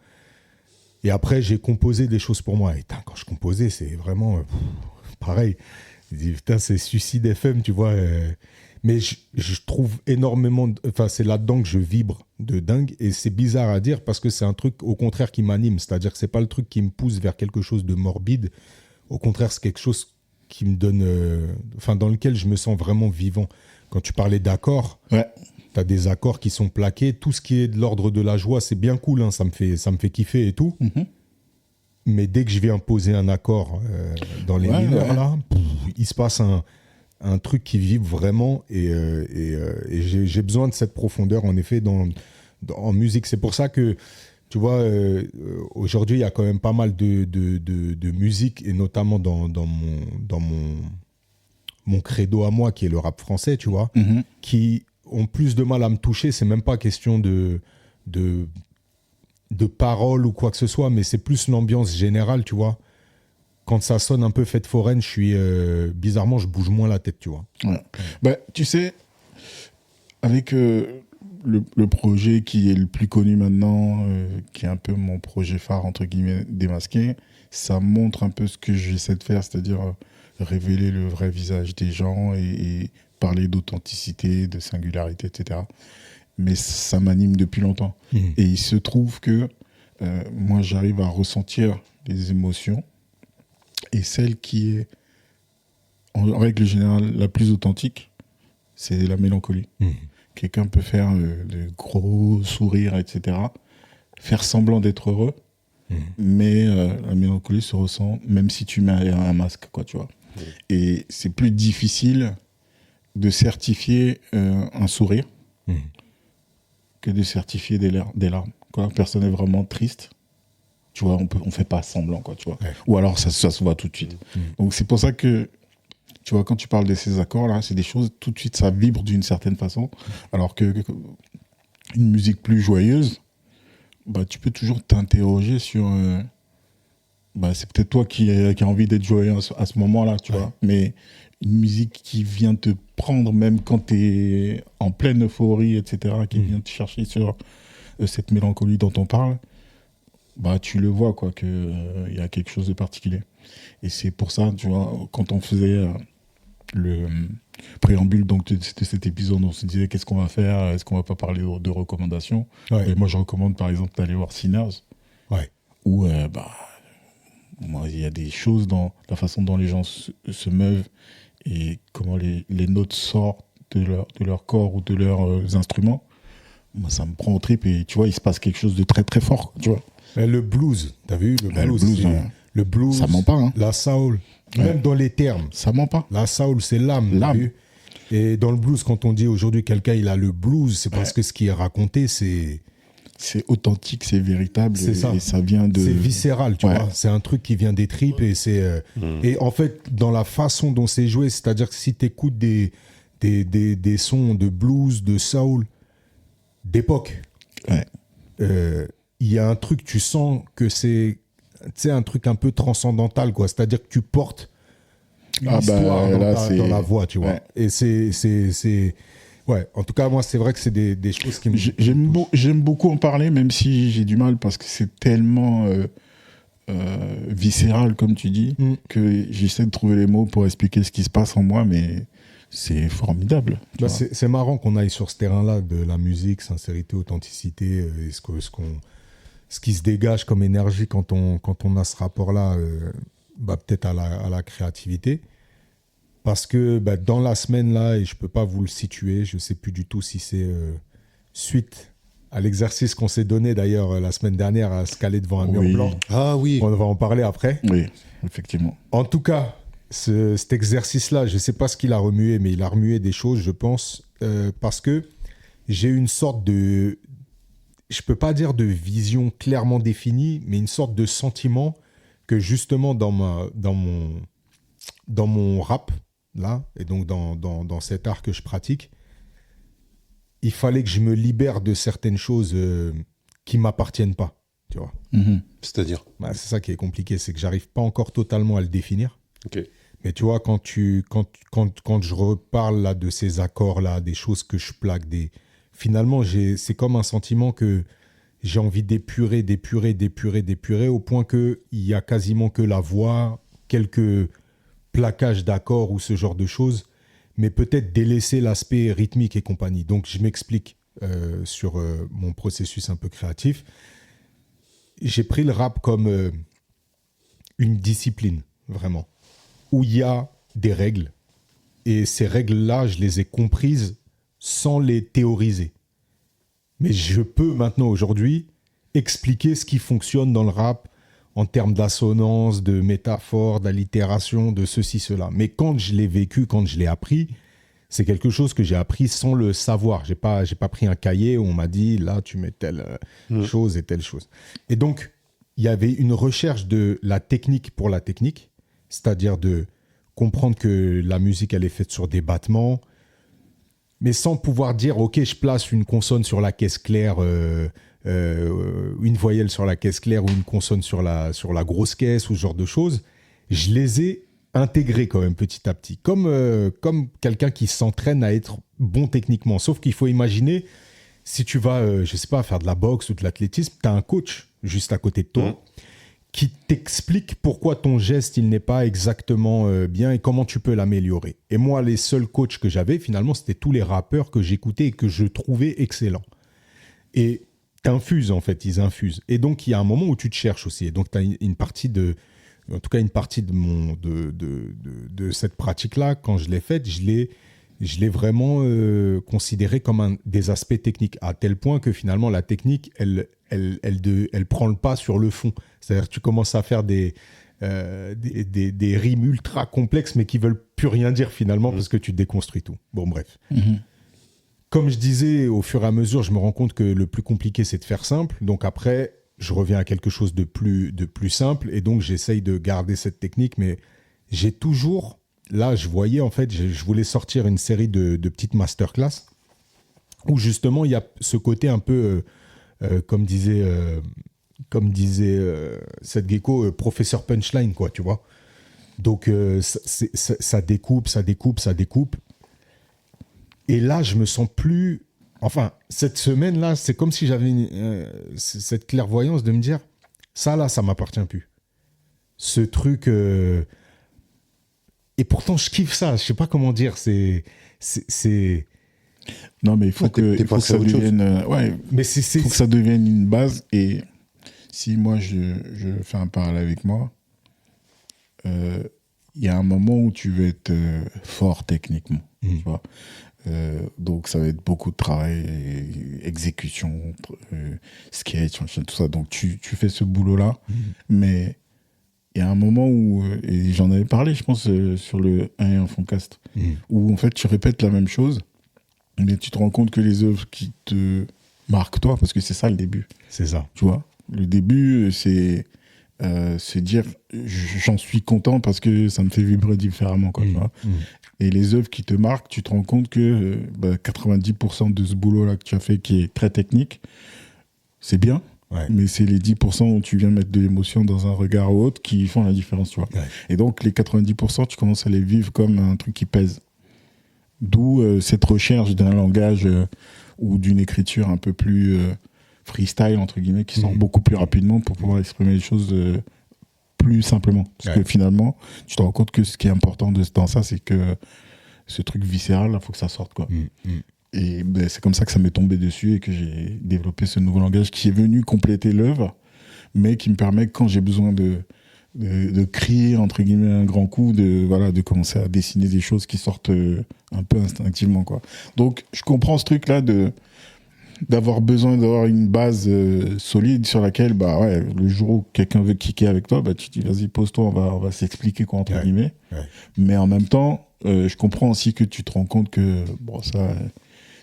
Et après, j'ai composé des choses pour moi. Et quand je composais, c'est vraiment pareil. Je dis, putain, c'est Suicide FM, tu vois. Mais je trouve énormément... Enfin, c'est là-dedans que je vibre de dingue. Et c'est bizarre à dire parce que c'est un truc, au contraire, qui m'anime. C'est-à-dire que c'est pas le truc qui me pousse vers quelque chose de morbide. Au contraire, c'est quelque chose qui me donne... dans lequel je me sens vraiment vivant. Quand tu parlais d'accords... Ouais. T'as des accords qui sont plaqués. Tout ce qui est de l'ordre de la joie, c'est bien cool. Hein, ça me fait kiffer et tout. Mm-hmm. Mais dès que je viens poser un accord dans les mineurs, là, il se passe un truc qui vibre vraiment. Et j'ai besoin de cette profondeur, en effet, en musique. C'est pour ça que, tu vois, aujourd'hui, il y a quand même pas mal de musique, et notamment dans mon credo à moi, qui est le rap français, tu vois, qui ont plus de mal à me toucher. C'est même pas question de paroles ou quoi que ce soit, mais c'est plus l'ambiance générale, tu vois. Quand ça sonne un peu fête foraine, bizarrement, je bouge moins la tête, tu vois. Ouais. Bah, tu sais, avec le projet qui est le plus connu maintenant, qui est un peu mon projet phare, entre guillemets, Démasqué, ça montre un peu ce que j'essaie de faire, c'est-à-dire révéler le vrai visage des gens et parler d'authenticité, de singularité, etc. Mais ça m'anime depuis longtemps. Et il se trouve que moi, j'arrive à ressentir les émotions, et celle qui est, en règle générale, la plus authentique, c'est la mélancolie. Quelqu'un peut faire de gros sourires, etc., faire semblant d'être heureux, mais la mélancolie se ressent même si tu mets un masque, quoi, tu vois. Et c'est plus difficile de certifier un sourire que de certifier des larmes. Quand la personne est vraiment triste, tu vois, on fait pas semblant, quoi, tu vois. Ouais. Ou alors ça se voit tout de suite. Donc c'est pour ça que, tu vois, quand tu parles de ces accords-là, c'est des choses, tout de suite, ça vibre d'une certaine façon. Alors que une musique plus joyeuse, bah, tu peux toujours t'interroger sur... c'est peut-être toi qui as envie d'être joyeux à ce moment-là, tu vois. Mais une musique qui vient te prendre même quand tu es en pleine euphorie, etc., qui vient te chercher sur cette mélancolie dont on parle, bah, tu le vois, quoi, qu'il y a quelque chose de particulier. Et c'est pour ça, tu vois, quand on faisait le préambule donc, de cet épisode, on se disait qu'est-ce qu'on va faire, est-ce qu'on va pas parler de recommandations. Et moi, je recommande par exemple d'aller voir Sinners, où moi, il y a des choses dans la façon dont les gens se meuvent et comment les notes sortent de leur corps ou de leurs instruments. Moi, ça me prend au trip et tu vois, il se passe quelque chose de très très fort, tu vois. Le blues, t'as vu le blues, ça ment pas, hein. La soul, même dans les termes, ça ment pas. La soul, c'est l'âme. Et dans le blues, quand on dit aujourd'hui quelqu'un il a le blues, c'est parce que ce qui est raconté, c'est authentique, c'est véritable, c'est ça. Et ça vient de... C'est viscéral, tu vois. C'est un truc qui vient des tripes et c'est... Et en fait, dans la façon dont c'est joué, c'est-à-dire que si tu écoutes des sons de blues, de soul, d'époque, y a un truc, tu sens que c'est un truc un peu transcendantal, quoi. C'est-à-dire que tu portes une histoire dans la voix, tu vois. Et c'est... Ouais, en tout cas, moi, c'est vrai que c'est des choses qui me... J'aime beaucoup en parler, même si j'ai du mal, parce que c'est tellement viscéral, comme tu dis, que j'essaie de trouver les mots pour expliquer ce qui se passe en moi, mais c'est formidable. C'est marrant qu'on aille sur ce terrain-là de la musique, sincérité, authenticité, et ce qui se dégage comme énergie quand on a ce rapport-là. peut-être à la créativité. Parce que dans la semaine, là, et je ne peux pas vous le situer, je ne sais plus du tout si c'est suite à l'exercice qu'on s'est donné d'ailleurs la semaine dernière à se caler devant un mur blanc. Ah oui. On va en parler après. Oui, effectivement. En tout cas, cet exercice-là, je ne sais pas ce qu'il a remué, mais il a remué des choses, je pense, parce que j'ai une sorte de... Je ne peux pas dire de vision clairement définie, mais une sorte de sentiment que justement dans mon rap, là, et donc dans cet art que je pratique, il fallait que je me libère de certaines choses qui ne m'appartiennent pas, tu vois. Mm-hmm. C'est-à-dire c'est ça qui est compliqué, c'est que je n'arrive pas encore totalement à le définir. Ok. Mais tu vois, quand je reparle là, de ces accords-là, des choses que je plaque, finalement, c'est comme un sentiment que j'ai envie d'épurer au point qu'il n'y a quasiment que la voix, quelques plaquages d'accords ou ce genre de choses, mais peut-être délaisser l'aspect rythmique et compagnie. Donc, je m'explique sur mon processus un peu créatif. J'ai pris le rap comme une discipline, vraiment, où il y a des règles. Et ces règles-là, je les ai comprises sans les théoriser. Mais je peux maintenant, aujourd'hui, expliquer ce qui fonctionne dans le rap en termes d'assonance, de métaphore, d'allitération, de ceci, cela. Mais quand je l'ai vécu, quand je l'ai appris, c'est quelque chose que j'ai appris sans le savoir. J'ai pas pris un cahier où on m'a dit, là, tu mets telle chose et telle chose. Et donc, il y avait une recherche de la technique pour la technique, c'est-à-dire de comprendre que la musique, elle est faite sur des battements, mais sans pouvoir dire, OK, je place une consonne sur la caisse claire, une voyelle sur la caisse claire ou une consonne sur la grosse caisse ou ce genre de choses. Je les ai intégrés quand même petit à petit, comme quelqu'un qui s'entraîne à être bon techniquement. Sauf qu'il faut imaginer, si tu vas, je sais pas, faire de la boxe ou de l'athlétisme, tu as un coach juste à côté de toi qui t'explique pourquoi ton geste il n'est pas exactement bien et comment tu peux l'améliorer. Et moi, les seuls coachs que j'avais, finalement, c'était tous les rappeurs que j'écoutais et que je trouvais excellents. Et t'infuses, en fait, ils infusent. Et donc, il y a un moment où tu te cherches aussi. Et donc, tu as une partie de cette pratique-là, quand je l'ai faite, je l'ai vraiment considéré comme des aspects techniques, à tel point que finalement, la technique, elle prend le pas sur le fond. C'est-à-dire que tu commences à faire des rimes ultra complexes, mais qui veulent plus rien dire finalement, parce que tu déconstruis tout. Bon, bref. Comme je disais, au fur et à mesure, je me rends compte que le plus compliqué, c'est de faire simple. Donc après, je reviens à quelque chose de plus simple. Et donc, j'essaye de garder cette technique. Mais j'ai toujours... Là, je voyais, en fait, je voulais sortir une série de petites masterclass où justement, il y a ce côté un peu, comme disait Seth Gecko, professeur punchline, quoi, tu vois. Donc, ça découpe. Et là, je me sens plus... Enfin, cette semaine-là, c'est comme si j'avais cette clairvoyance de me dire, ça, là, ça m'appartient plus. Ce truc... Et pourtant, je kiffe ça. Je sais pas comment dire. C'est... Non, mais il faut que ça devienne... mais faut que ça devienne une base. Et si moi, je fais un parallèle avec moi, il y a un moment où tu veux être fort techniquement. Tu vois. Donc ça va être beaucoup de travail, exécution, sketch, tout ça. Donc tu fais ce boulot-là, mais il y a un moment où, et j'en avais parlé, je pense, sur le 1 et 1 Foncast, où en fait tu répètes la même chose, mais tu te rends compte que les œuvres qui te marquent toi, parce que c'est ça le début. C'est ça. Tu vois, le début, c'est dire j'en suis content parce que ça me fait vibrer différemment, quoi, tu vois. Et les œuvres qui te marquent, tu te rends compte que 90% de ce boulot-là que tu as fait, qui est très technique, c'est bien, mais c'est les 10% où tu viens mettre de l'émotion dans un regard ou autre qui font la différence, tu vois. Et donc, les 90%, tu commences à les vivre comme un truc qui pèse. D'où cette recherche d'un langage ou d'une écriture un peu plus freestyle, entre guillemets, qui sort beaucoup plus rapidement pour pouvoir exprimer les choses plus simplement. Parce que finalement, tu te rends compte que ce qui est important dans ça, c'est que ce truc viscéral, il faut que ça sorte, quoi. Et c'est comme ça que ça m'est tombé dessus et que j'ai développé ce nouveau langage qui est venu compléter l'œuvre, mais qui me permet, quand j'ai besoin de de crier, entre guillemets, un grand coup, de commencer à dessiner des choses qui sortent un peu instinctivement, quoi. Donc, je comprends ce truc-là d'avoir besoin d'avoir une base solide sur laquelle, le jour où quelqu'un veut kicker avec toi, tu te dis, vas-y, pose-toi, on va s'expliquer, quoi, entre guillemets. Ouais. Mais en même temps, je comprends aussi que tu te rends compte que, ça,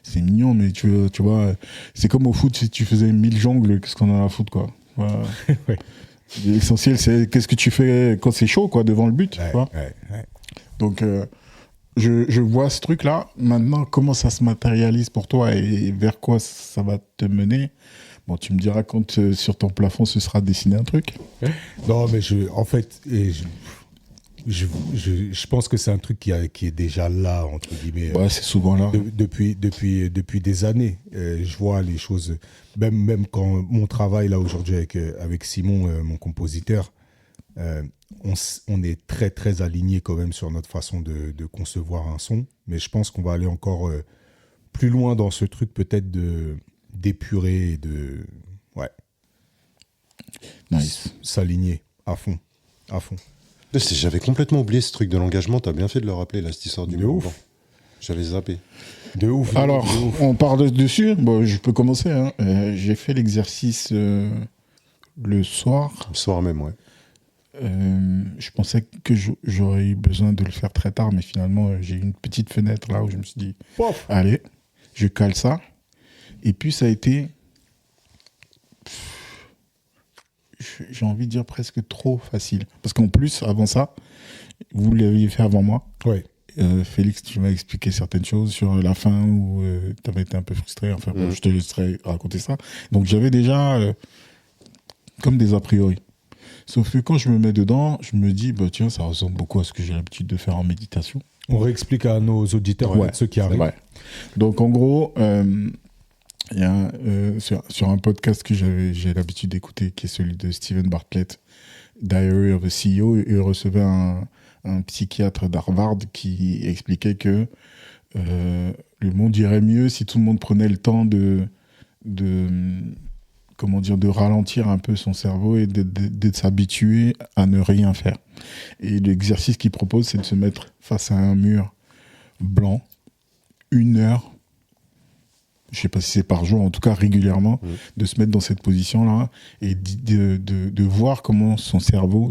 c'est mignon, mais tu vois, c'est comme au foot, si tu faisais 1000 jongles, qu'est-ce qu'on a à foutre, quoi. Voilà. Ouais. L'essentiel, c'est qu'est-ce que tu fais quand c'est chaud, quoi, devant le but. Tu vois. Donc, je vois ce truc-là. Maintenant, comment ça se matérialise pour toi et vers quoi ça va te mener? Bon, tu me diras quand sur ton plafond, ce sera dessiné un truc. Non, mais je pense que c'est un truc qui est déjà là, entre guillemets. Ouais, c'est souvent là. Depuis des années. Je vois les choses, même quand mon travail là aujourd'hui avec Simon, mon compositeur, on est très très alignés quand même sur notre façon de concevoir un son. Mais je pense qu'on va aller encore plus loin dans ce truc peut-être d'épurer et de s'aligner à fond. J'avais complètement oublié ce truc de l'engagement. T'as bien fait de le rappeler, là, cette histoire du mouvement. J'avais zappé. De ouf. Alors, on parle dessus. Bon, je peux commencer. Hein. J'ai fait l'exercice le soir. Le soir même, ouais. Je pensais que j'aurais eu besoin de le faire très tard, mais finalement, j'ai eu une petite fenêtre là où je me suis dit, allez, je cale ça. Et puis, ça a été... j'ai envie de dire presque trop facile. Parce qu'en plus, avant ça, vous l'aviez fait avant moi. Ouais. Félix, tu m'as expliqué certaines choses sur la fin où tu avais été un peu frustré. Enfin, je te laisserai raconter ça. Donc, j'avais déjà comme des a priori. Sauf que quand je me mets dedans, je me dis, tiens, ça ressemble beaucoup à ce que j'ai l'habitude de faire en méditation. On réexplique à nos auditeurs, ceux qui arrivent. Donc, en gros... il y a sur un podcast que j'ai l'habitude d'écouter, qui est celui de Steven Bartlett, Diary of a CEO, il recevait un psychiatre d'Harvard qui expliquait que le monde irait mieux si tout le monde prenait le temps de ralentir un peu son cerveau et de s'habituer à ne rien faire. Et l'exercice qu'il propose, c'est de se mettre face à un mur blanc, 1 heure, je ne sais pas si c'est par jour, en tout cas régulièrement, de se mettre dans cette position-là et de voir comment son cerveau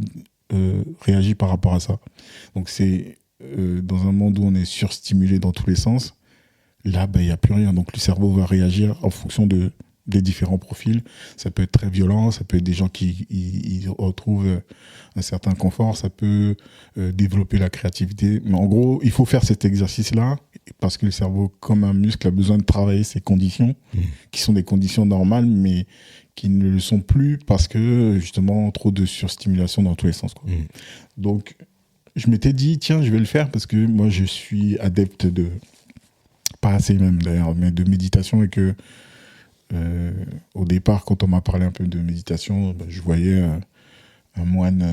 réagit par rapport à ça. Donc c'est dans un monde où on est surstimulé dans tous les sens, là, il n'y a plus rien. Donc le cerveau va réagir en fonction des différents profils. Ça peut être très violent, ça peut être des gens qui y retrouvent un certain confort, ça peut développer la créativité. Mais en gros, il faut faire cet exercice-là parce que le cerveau, comme un muscle, a besoin de travailler ces conditions, qui sont des conditions normales, mais qui ne le sont plus parce que, justement, trop de surstimulation dans tous les sens, quoi. Donc, je m'étais dit, tiens, je vais le faire parce que moi, je suis adepte pas assez même d'ailleurs, mais de méditation et que au départ, quand on m'a parlé un peu de méditation, je voyais un moine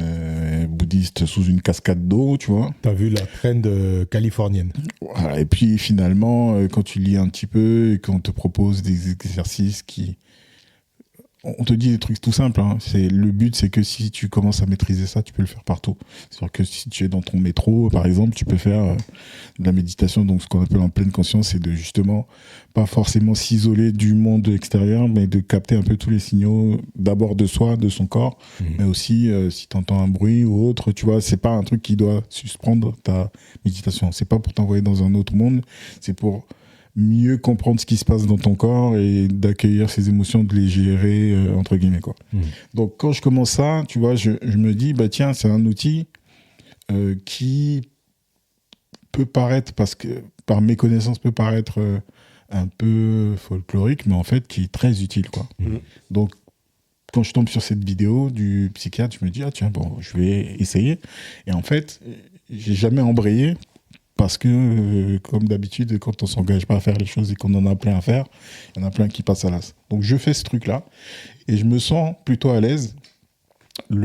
bouddhiste sous une cascade d'eau, tu vois. T'as vu la trend californienne. Voilà, et puis finalement, quand tu lis un petit peu et qu'on te propose des exercices on te dit des trucs tout simples. Hein. Le but, c'est que si tu commences à maîtriser ça, tu peux le faire partout. C'est-à-dire que si tu es dans ton métro, par exemple, tu peux faire de la méditation. Donc, ce qu'on appelle en pleine conscience, c'est de justement pas forcément s'isoler du monde extérieur, mais de capter un peu tous les signaux, d'abord de soi, de son corps, mais aussi si tu entends un bruit ou autre, tu vois, c'est pas un truc qui doit suspendre ta méditation. C'est pas pour t'envoyer dans un autre monde, c'est pour mieux comprendre ce qui se passe dans ton corps et d'accueillir ces émotions, de les gérer, entre guillemets, quoi. Donc, quand je commence ça, tu vois, je me dis, tiens, c'est un outil qui peut paraître, parce que par méconnaissance, peut paraître un peu folklorique, mais en fait, qui est très utile, quoi. Donc, quand je tombe sur cette vidéo du psychiatre, je me dis, tiens, je vais essayer. Et en fait, j'ai jamais embrayé. Parce que, comme d'habitude, quand on ne s'engage pas à faire les choses et qu'on en a plein à faire, il y en a plein qui passent à l'as. Donc, je fais ce truc-là et je me sens plutôt à l'aise. Tout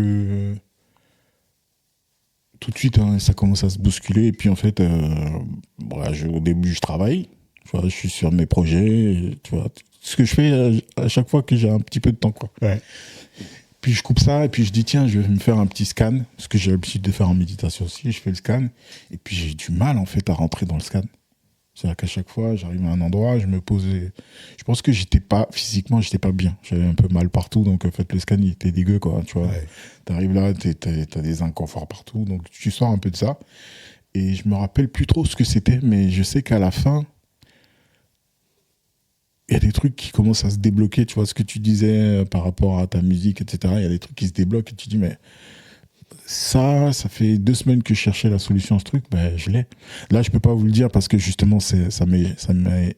de suite, ça commence à se bousculer. Et puis, en fait, au début, je travaille. Tu vois, je suis sur mes projets. Tu vois, ce que je fais à chaque fois que j'ai un petit peu de temps, quoi. Ouais. puis je coupe ça, et puis je dis, tiens, je vais me faire un petit scan, parce que j'ai l'habitude de faire en méditation aussi, je fais le scan, et puis j'ai du mal, en fait, à rentrer dans le scan. C'est-à-dire qu'à chaque fois, j'arrive à un endroit, je me pose... Je pense que physiquement, j'étais pas bien. J'avais un peu mal partout, donc en fait, le scan, il était dégueu, quoi, tu vois. Ouais. T'arrives là, t'as des inconforts partout, donc tu sors un peu de ça. Et je me rappelle plus trop ce que c'était, mais je sais qu'à la fin, il y a des trucs qui commencent à se débloquer, tu vois, ce que tu disais par rapport à ta musique, etc. Il y a des trucs qui se débloquent et tu dis, mais ça fait 2 semaines que je cherchais la solution à ce truc, ben je l'ai. Là, je peux pas vous le dire parce que justement, ça m'est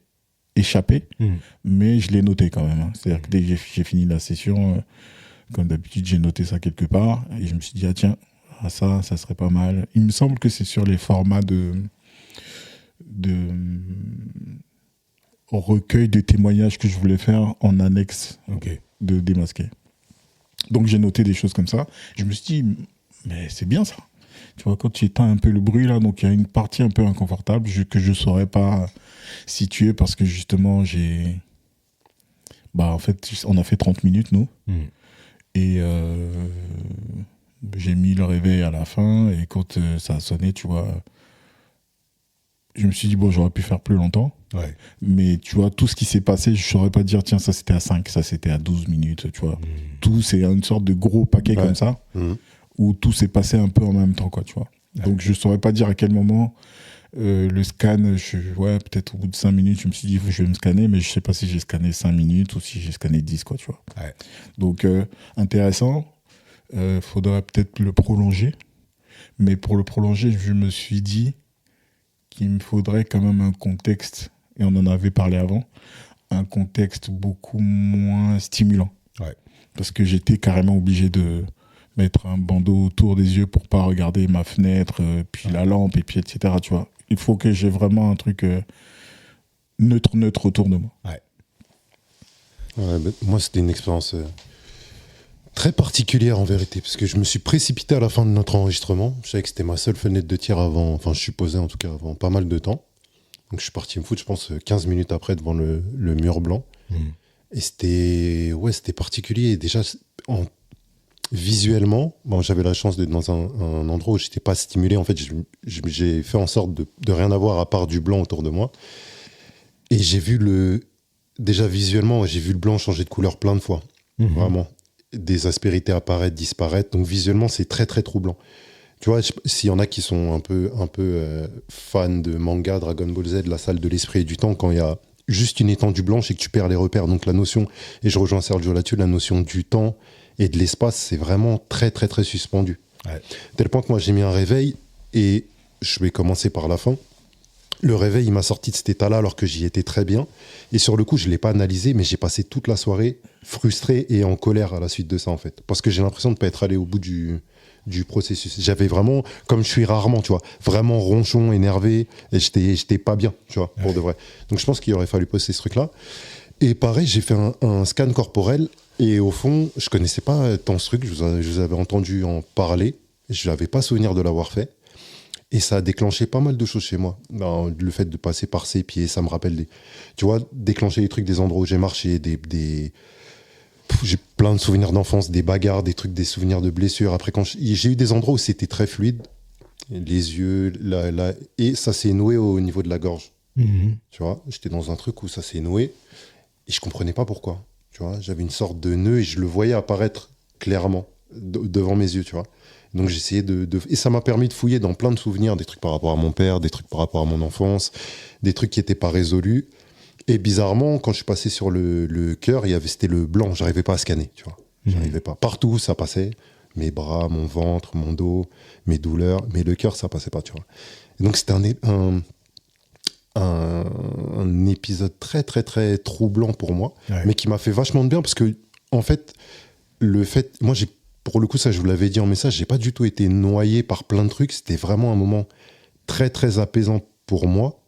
échappé, mais je l'ai noté quand même. Hein. C'est-à-dire que dès que j'ai fini la session, comme d'habitude, j'ai noté ça quelque part et je me suis dit, ah tiens, ça serait pas mal. Il me semble que c'est sur les formats de recueil de témoignages que je voulais faire en annexe de Démasqué. Donc j'ai noté des choses comme ça. Je me suis dit, mais c'est bien ça. Tu vois, quand tu éteins un peu le bruit là, donc il y a une partie un peu inconfortable que je ne saurais pas situer parce que justement en fait, on a fait 30 minutes nous. Et j'ai mis le réveil à la fin et quand ça a sonné, tu vois, je me suis dit, bon, j'aurais pu faire plus longtemps. Ouais. Mais tu vois, tout ce qui s'est passé, je ne saurais pas dire, tiens, ça c'était à 5, ça c'était à 12 minutes, tu vois. Tout, c'est une sorte de gros paquet comme ça, où tout s'est passé un peu en même temps, quoi, tu vois. Ouais. Donc je ne saurais pas dire à quel moment le scan, peut-être au bout de 5 minutes, je me suis dit, je vais me scanner, mais je ne sais pas si j'ai scanné 5 minutes ou si j'ai scanné 10, quoi, tu vois. Ouais. Donc intéressant, faudrait peut-être le prolonger. Mais pour le prolonger, je me suis dit qu'il me faudrait quand même un contexte, et on en avait parlé avant, un contexte beaucoup moins stimulant. Ouais. Parce que j'étais carrément obligé de mettre un bandeau autour des yeux pour pas regarder ma fenêtre, puis la lampe, et puis etc. Tu vois. Il faut que j'ai vraiment un truc neutre autour de moi. Ouais. Ouais, moi, c'était une expérience très particulière en vérité, parce que je me suis précipité à la fin de notre enregistrement. Je savais que c'était ma seule fenêtre de tir avant, enfin je supposais en tout cas avant pas mal de temps. Donc je suis parti me foutre, je pense 15 minutes après devant le mur blanc. Et c'était particulier. Et déjà, visuellement, j'avais la chance d'être dans un endroit où j'étais pas stimulé. En fait, j'ai fait en sorte de rien avoir à part du blanc autour de moi. Et j'ai vu déjà visuellement, j'ai vu le blanc changer de couleur plein de fois. Vraiment. Des aspérités apparaître, disparaître. Donc visuellement, c'est très très troublant. Tu vois, s'il y en a qui sont un peu fans de manga, Dragon Ball Z, la salle de l'esprit et du temps, quand il y a juste une étendue blanche et que tu perds les repères, donc la notion, et je rejoins Sergio là-dessus, la notion du temps et de l'espace, c'est vraiment très très très suspendu. Ouais. Tel point que moi j'ai mis un réveil, et je vais commencer par la fin. Le réveil, il m'a sorti de cet état-là alors que j'y étais très bien. Et sur le coup, je ne l'ai pas analysé, mais j'ai passé toute la soirée frustré et en colère à la suite de ça, en fait. Parce que j'ai l'impression de ne pas être allé au bout du processus. J'avais vraiment, comme je suis rarement, tu vois, vraiment ronchon, énervé, et j'étais pas bien, tu vois, pour de vrai. Donc je pense qu'il aurait fallu poster ce truc-là. Et pareil, j'ai fait un scan corporel, et au fond, je ne connaissais pas tant ce truc, je vous avais entendu en parler, je n'avais pas souvenir de l'avoir fait. Et ça a déclenché pas mal de choses chez moi. Le fait de passer par ses pieds, ça me rappelle tu vois, déclencher des trucs, des endroits où j'ai marché, j'ai plein de souvenirs d'enfance, des bagarres, des trucs, des souvenirs de blessures. Après, j'ai eu des endroits où c'était très fluide, les yeux, et ça s'est noué au niveau de la gorge. Tu vois, j'étais dans un truc où ça s'est noué et je comprenais pas pourquoi. Tu vois, j'avais une sorte de nœud et je le voyais apparaître clairement devant mes yeux, tu vois. Donc j'essayais et ça m'a permis de fouiller dans plein de souvenirs, des trucs par rapport à mon père, des trucs par rapport à mon enfance, des trucs qui n'étaient pas résolus. Et bizarrement, quand je suis passé sur le cœur, c'était le blanc, j'arrivais pas à scanner, tu vois. J'arrivais pas. Partout, ça passait. Mes bras, mon ventre, mon dos, mes douleurs, mais le cœur, ça passait pas, tu vois. Et donc c'était un épisode très, très, très troublant pour moi, mais qui m'a fait vachement de bien parce que, en fait, moi, pour le coup, ça, je vous l'avais dit en message, j'ai pas du tout été noyé par plein de trucs. C'était vraiment un moment très, très apaisant pour moi,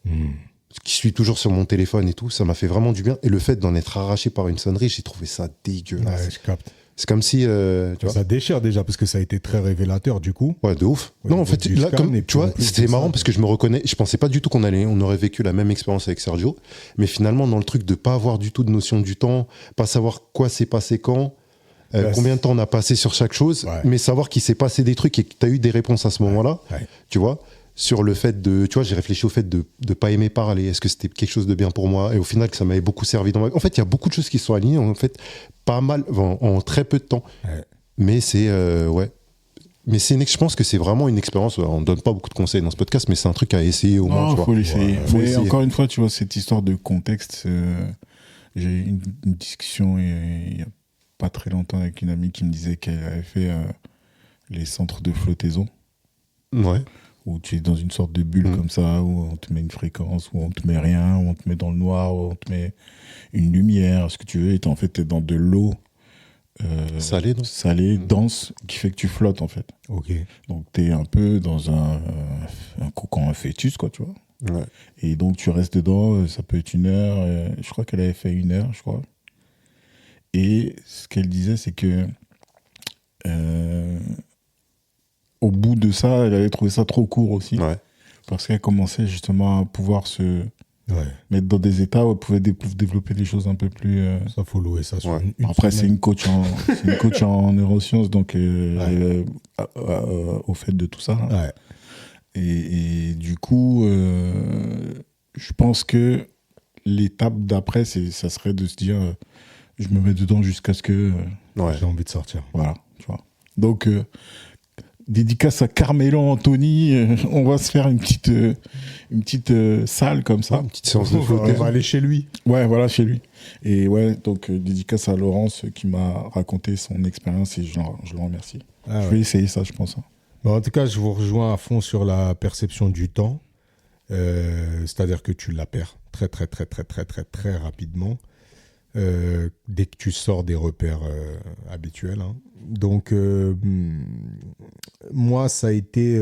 qui suis toujours sur mon téléphone et tout. Ça m'a fait vraiment du bien. Et le fait d'en être arraché par une sonnerie, j'ai trouvé ça dégueulasse. Ouais, je capte. C'est comme si... tu vois, ça déchire déjà, parce que ça a été très révélateur, du coup. Ouais, de ouf. Non, en fait, là, tu vois, c'était marrant parce que je me reconnais. Je pensais pas du tout on aurait vécu la même expérience avec Sergio. Mais finalement, dans le truc de pas avoir du tout de notion du temps, pas savoir quoi s'est passé quand, combien de temps on a passé sur chaque chose, mais savoir qu'il s'est passé des trucs et que tu as eu des réponses à ce moment-là, tu vois, sur le fait de... Tu vois, j'ai réfléchi au fait de ne pas aimer parler. Est-ce que c'était quelque chose de bien pour moi? Et au final, que ça m'avait beaucoup servi dans ma vie. En fait, il y a beaucoup de choses qui sont alignées, en fait, pas mal, en très peu de temps. Mais c'est... Mais je pense que c'est vraiment une expérience. On ne donne pas beaucoup de conseils dans ce podcast, mais c'est un truc à essayer au moins. Il faut l'essayer. Mais encore une fois, tu vois, cette histoire de contexte, j'ai eu une discussion il n'y a pas très longtemps avec une amie qui me disait qu'elle avait fait les centres de flottaison. Ouais. Où tu es dans une sorte de bulle comme ça, où on te met une fréquence, où on te met rien, où on te met dans le noir, où on te met une lumière, ce que tu veux, et en fait, tu es dans de l'eau. Salée, dense, qui fait que tu flottes en fait. Donc t'es un peu dans un cocon, un fœtus, quoi, tu vois. Ouais. Et donc tu restes dedans, ça peut être 1 heure, je crois qu'elle avait fait 1 heure, je crois. Et ce qu'elle disait, c'est que au bout de ça, elle avait trouvé ça trop court aussi. Parce qu'elle commençait justement à pouvoir se mettre dans des états où elle pouvait développer des choses un peu plus... Ça, faut louer ça sur une Après, c'est une coach en neurosciences, donc au fait de tout ça. Hein. Et du coup, je pense que l'étape d'après, ça serait de se dire, je me mets dedans jusqu'à ce que... j'ai envie de sortir. Voilà, tu vois. Donc... dédicace à Carmelo Anthony, on va se faire une petite salle comme ça. Une petite séance de flottaison. On va aller chez lui. Ouais, voilà, chez lui. Et ouais, donc dédicace à Laurence qui m'a raconté son expérience et je le remercie. Je vais essayer ça, je pense. Bon, en tout cas, je vous rejoins à fond sur la perception du temps. C'est-à-dire que tu la perds très, très, très, très, très, très, très rapidement. Dès que tu sors des repères habituels. Hein. Donc, moi, ça a été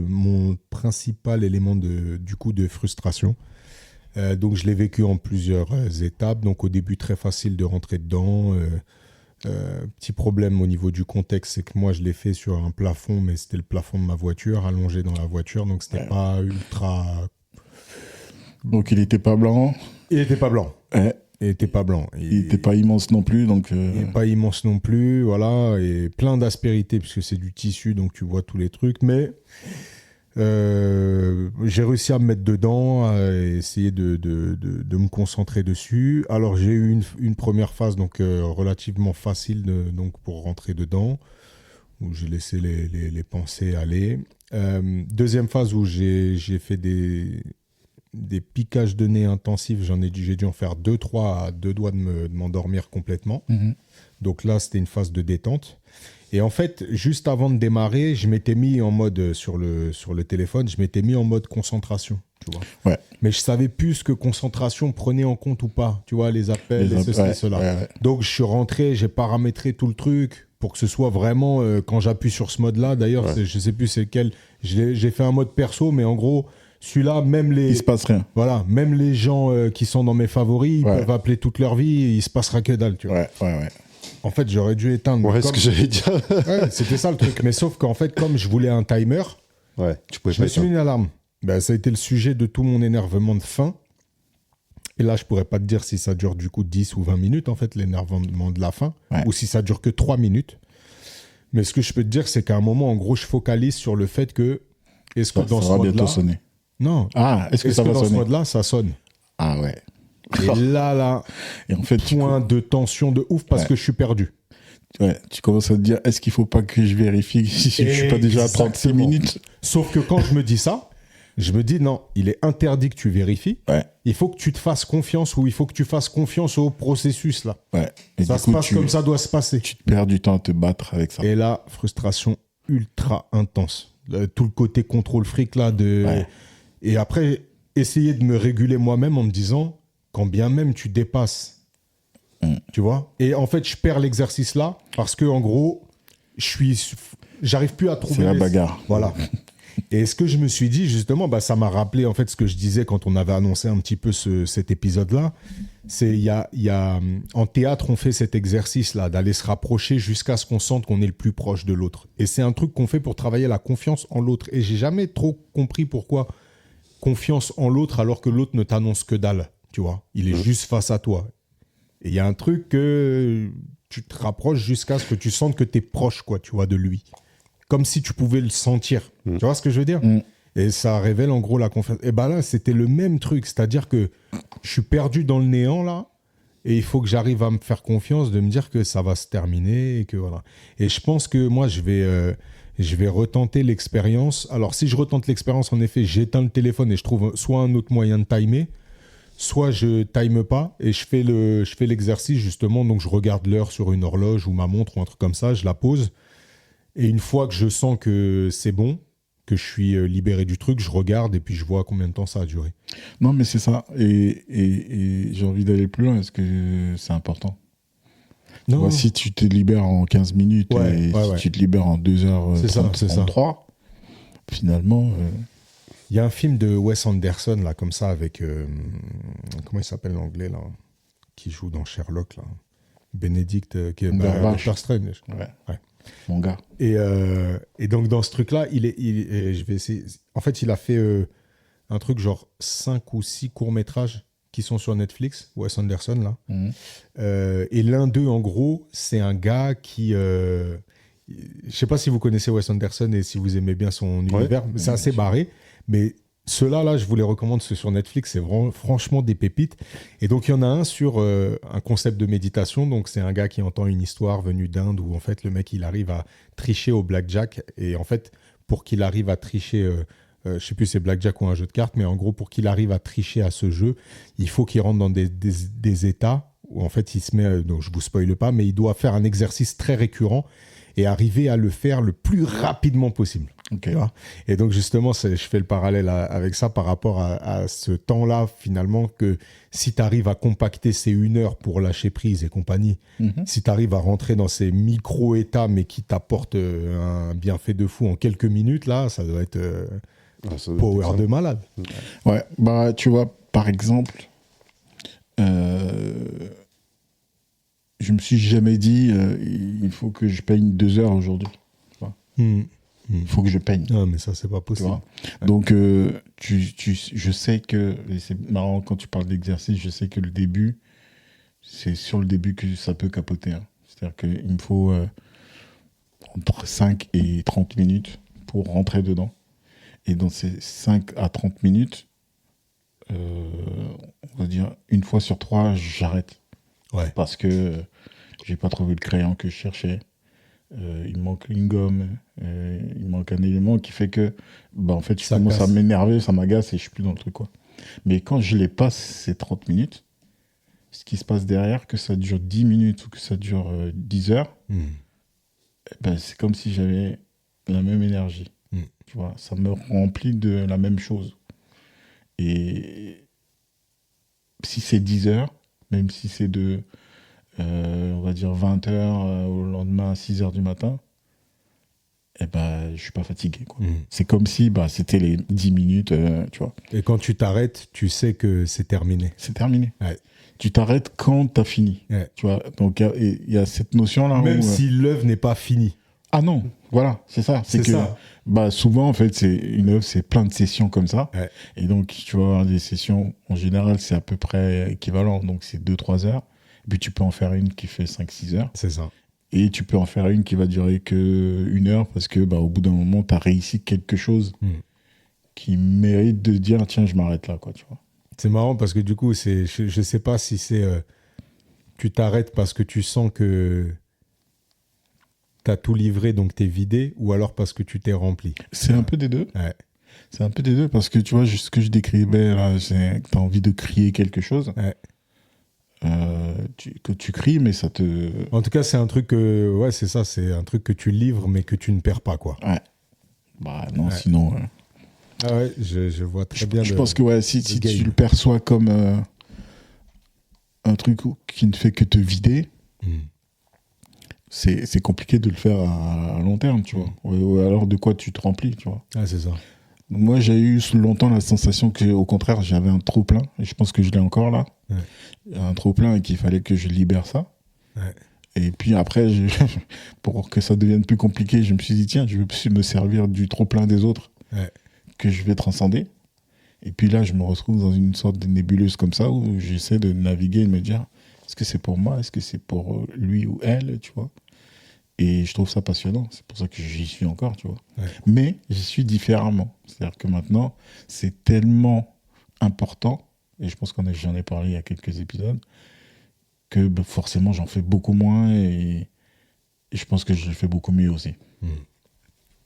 mon principal élément de frustration. Donc, je l'ai vécu en plusieurs étapes. Donc, au début, très facile de rentrer dedans. Petit problème au niveau du contexte, c'est que moi, je l'ai fait sur un plafond, mais c'était le plafond de ma voiture, allongé dans la voiture. Donc, c'était pas ultra... Donc, il n'était pas blanc. Il n'était pas blanc. Il n'était pas blanc. Il n'était pas immense non plus. Donc Il n'est pas immense non plus, voilà. Et plein d'aspérité, puisque c'est du tissu, donc tu vois tous les trucs. Mais j'ai réussi à me mettre dedans, à essayer de me concentrer dessus. Alors, j'ai eu une première phase donc, relativement facile donc, pour rentrer dedans, où j'ai laissé les pensées aller. Deuxième phase où j'ai fait des piquages de nez intensifs, j'ai dû en faire 2-3 à 2 doigts de m'endormir complètement. Donc là, c'était une phase de détente. Et en fait, juste avant de démarrer, je m'étais mis en mode, sur le téléphone, je m'étais mis en mode concentration, tu vois. Ouais. Mais je savais plus ce que concentration prenait en compte ou pas, tu vois, les appels, cela. Ouais. Donc je suis rentré, j'ai paramétré tout le truc pour que ce soit vraiment, quand j'appuie sur ce mode-là, d'ailleurs, je sais plus c'est lequel, j'ai fait un mode perso, mais en gros... Celui-là, même il se passe rien. Voilà, même les gens qui sont dans mes favoris, ils peuvent appeler toute leur vie, il se passera que dalle, tu vois. Ouais. En fait, j'aurais dû éteindre. Ouais, ce que j'allais dire. C'était ça le truc. Mais sauf qu'en fait, comme je voulais un timer, je me suis mis une alarme. Ben, ça a été le sujet de tout mon énervement de faim. Et là, je pourrais pas te dire si ça dure du coup 10 ou 20 minutes, en fait, l'énervement de la faim, ou si ça dure que 3 minutes. Mais ce que je peux te dire, c'est qu'à un moment, en gros, je focalise sur le fait que est-ce que dans ce mode-là... bientôt sonner. Non. Est-ce que ça va dans sonner? Ce mode-là, ça sonne. Ah ouais. Et là, et en fait, point de tension de ouf parce que je suis perdu. Ouais, tu commences à te dire, est-ce qu'il faut pas que je vérifie si je suis pas déjà à 36 minutes? Sauf que quand je me dis ça, je me dis non, il est interdit que tu vérifies. Il faut que tu te fasses confiance ou il faut que tu fasses confiance au processus là. Et ça se passe comme ça doit se passer. Tu te perds du temps à te battre avec ça. Et là, frustration ultra intense. Tout le côté contrôle fric là Et après, essayer de me réguler moi-même en me disant, quand bien même tu dépasses, tu vois. Et en fait, je perds l'exercice là parce que en gros, j'arrive plus à trouver. C'est la bagarre. Voilà. Et ce que je me suis dit, justement, ça m'a rappelé en fait ce que je disais quand on avait annoncé un petit peu cet épisode-là. C'est en théâtre, on fait cet exercice-là d'aller se rapprocher jusqu'à ce qu'on sente qu'on est le plus proche de l'autre. Et c'est un truc qu'on fait pour travailler la confiance en l'autre. Et j'ai jamais trop compris pourquoi confiance en l'autre alors que l'autre ne t'annonce que dalle, tu vois. Il est juste face à toi. Et il y a un truc que tu te rapproches jusqu'à ce que tu sentes que tu es proche, quoi, tu vois, de lui. Comme si tu pouvais le sentir. Tu vois ce que je veux dire ? Et ça révèle en gros la confiance. Et là, c'était le même truc. C'est-à-dire que je suis perdu dans le néant, là. Et il faut que j'arrive à me faire confiance, de me dire que ça va se terminer. Et que voilà. Et je pense que moi, je vais retenter l'expérience. Alors, si je retente l'expérience, en effet, j'éteins le téléphone et je trouve soit un autre moyen de timer, soit je time pas et je fais l'exercice, justement. Donc, je regarde l'heure sur une horloge ou ma montre ou un truc comme ça. Je la pose. Et une fois que je sens que c'est bon, que je suis libéré du truc, je regarde et puis je vois combien de temps ça a duré. Non, mais c'est ça. Et j'ai envie d'aller plus loin. Est-ce que c'est important ? Non. Vois, si tu te libères en 15 minutes et si tu te libères en 2h33, finalement... Il y a un film de Wes Anderson, là, comme ça, avec... comment il s'appelle l'anglais, là, qui joue dans Sherlock, là. Benedict, qui est Doctor Strange. Ouais. Mon gars. Et donc, dans ce truc-là, je vais essayer... En fait, il a fait un truc genre 5 ou 6 courts-métrages qui sont sur Netflix, Wes Anderson, là. Et l'un d'eux, en gros, c'est un gars qui... je sais pas si vous connaissez Wes Anderson et si vous aimez bien son univers. C'est assez barré. Mais ceux-là, là, je vous les recommande, ceux sur Netflix, c'est franchement des pépites. Et donc, il y en a un sur un concept de méditation. Donc, c'est un gars qui entend une histoire venue d'Inde où, en fait, le mec, il arrive à tricher au blackjack. Et en fait, pour qu'il arrive à tricher, je sais plus si c'est blackjack ou un jeu de cartes, mais en gros, pour qu'il arrive à tricher à ce jeu, il faut qu'il rentre dans des états où, en fait, il se met, donc je vous spoile pas, mais il doit faire un exercice très récurrent et arriver à le faire le plus rapidement possible. Okay. Et donc justement, je fais le parallèle avec ça par rapport à ce temps-là, finalement, que si tu arrives à compacter ces 1 heure pour lâcher prise et compagnie, si tu arrives à rentrer dans ces micro-états, mais qui t'apportent un bienfait de fou en quelques minutes, là, ça doit être power de malade. Ouais, bah tu vois, par exemple, je me suis jamais dit il faut que je paye 2 heures aujourd'hui. Il faut que je paye. Non, mais ça, c'est pas possible. Donc, je sais que, et c'est marrant quand tu parles d'exercice, je sais que le début, c'est sur le début que ça peut capoter. Hein. C'est-à-dire qu'il me faut entre 5 et 30 minutes pour rentrer dedans. Et dans ces 5 à 30 minutes, on va dire 1 fois sur 3, j'arrête. Ouais. Parce que j'ai pas trouvé le crayon que je cherchais. Il manque une gomme, il manque un élément qui fait que en fait, je commence à m'énerver, ça m'agace et je suis plus dans le truc, quoi. Mais quand je les passe, ces 30 minutes, ce qui se passe derrière, que ça dure 10 minutes ou que ça dure 10 heures, c'est comme si j'avais la même énergie. Tu vois, ça me remplit de la même chose. Et si c'est 10 heures, même si c'est de... on va dire 20h au lendemain à 6h du matin, je suis pas fatigué, quoi. C'est comme si c'était les 10 minutes, tu vois. Et quand tu t'arrêtes, tu sais que c'est terminé. C'est terminé. Ouais. Tu t'arrêtes quand t'as fini. Ouais. Tu vois. Donc il y a cette notion-là. Même si l'œuvre n'est pas finie. Ah non, voilà, c'est ça. C'est que ça. Souvent, en fait, une œuvre, c'est plein de sessions comme ça. Ouais. Et donc, tu vas avoir des sessions, en général, c'est à peu près équivalent. Donc, c'est 2-3 heures. Et puis tu peux en faire une qui fait 5-6 heures. C'est ça. Et tu peux en faire une qui va durer que 1 heure parce que au bout d'un moment, tu as réussi quelque chose qui mérite de dire tiens, je m'arrête là, quoi, tu vois. C'est marrant parce que du coup, je sais pas si c'est tu t'arrêtes parce que tu sens que tu as tout livré donc tu es vidé ou alors parce que tu t'es rempli. C'est un peu des deux. Ouais. C'est un peu des deux parce que tu vois, ce que je décrivais là, c'est que tu as envie de crier quelque chose. Ouais. Que tu cries, mais ça te... En tout cas, c'est un truc que... Ouais, c'est ça, c'est un truc que tu livres, mais que tu ne perds pas, quoi. Ouais. Non, sinon... Ah ouais, je vois très bien. Je pense que si tu le perçois comme un truc qui ne fait que te vider, c'est compliqué de le faire à long terme, tu vois. Ou alors de quoi tu te remplis, tu vois. Ah, c'est ça. Moi, j'ai eu longtemps la sensation qu'au contraire, j'avais un trop-plein, et je pense que je l'ai encore là. Ouais. Un trop-plein et qu'il fallait que je libère ça. Ouais. Et puis après, pour que ça devienne plus compliqué, je me suis dit, tiens, je vais me servir du trop-plein des autres que je vais transcender. Et puis là, je me retrouve dans une sorte de nébuleuse comme ça où j'essaie de naviguer et de me dire, Est-ce que c'est pour moi? Est-ce que c'est pour lui ou elle, tu vois? Et je trouve ça passionnant. C'est pour ça que j'y suis encore, tu vois. Ouais. Mais j'y suis différemment. C'est-à-dire que maintenant, c'est tellement important, et je pense j'en ai parlé il y a quelques épisodes, que forcément, j'en fais beaucoup moins et je pense que je le fais beaucoup mieux aussi.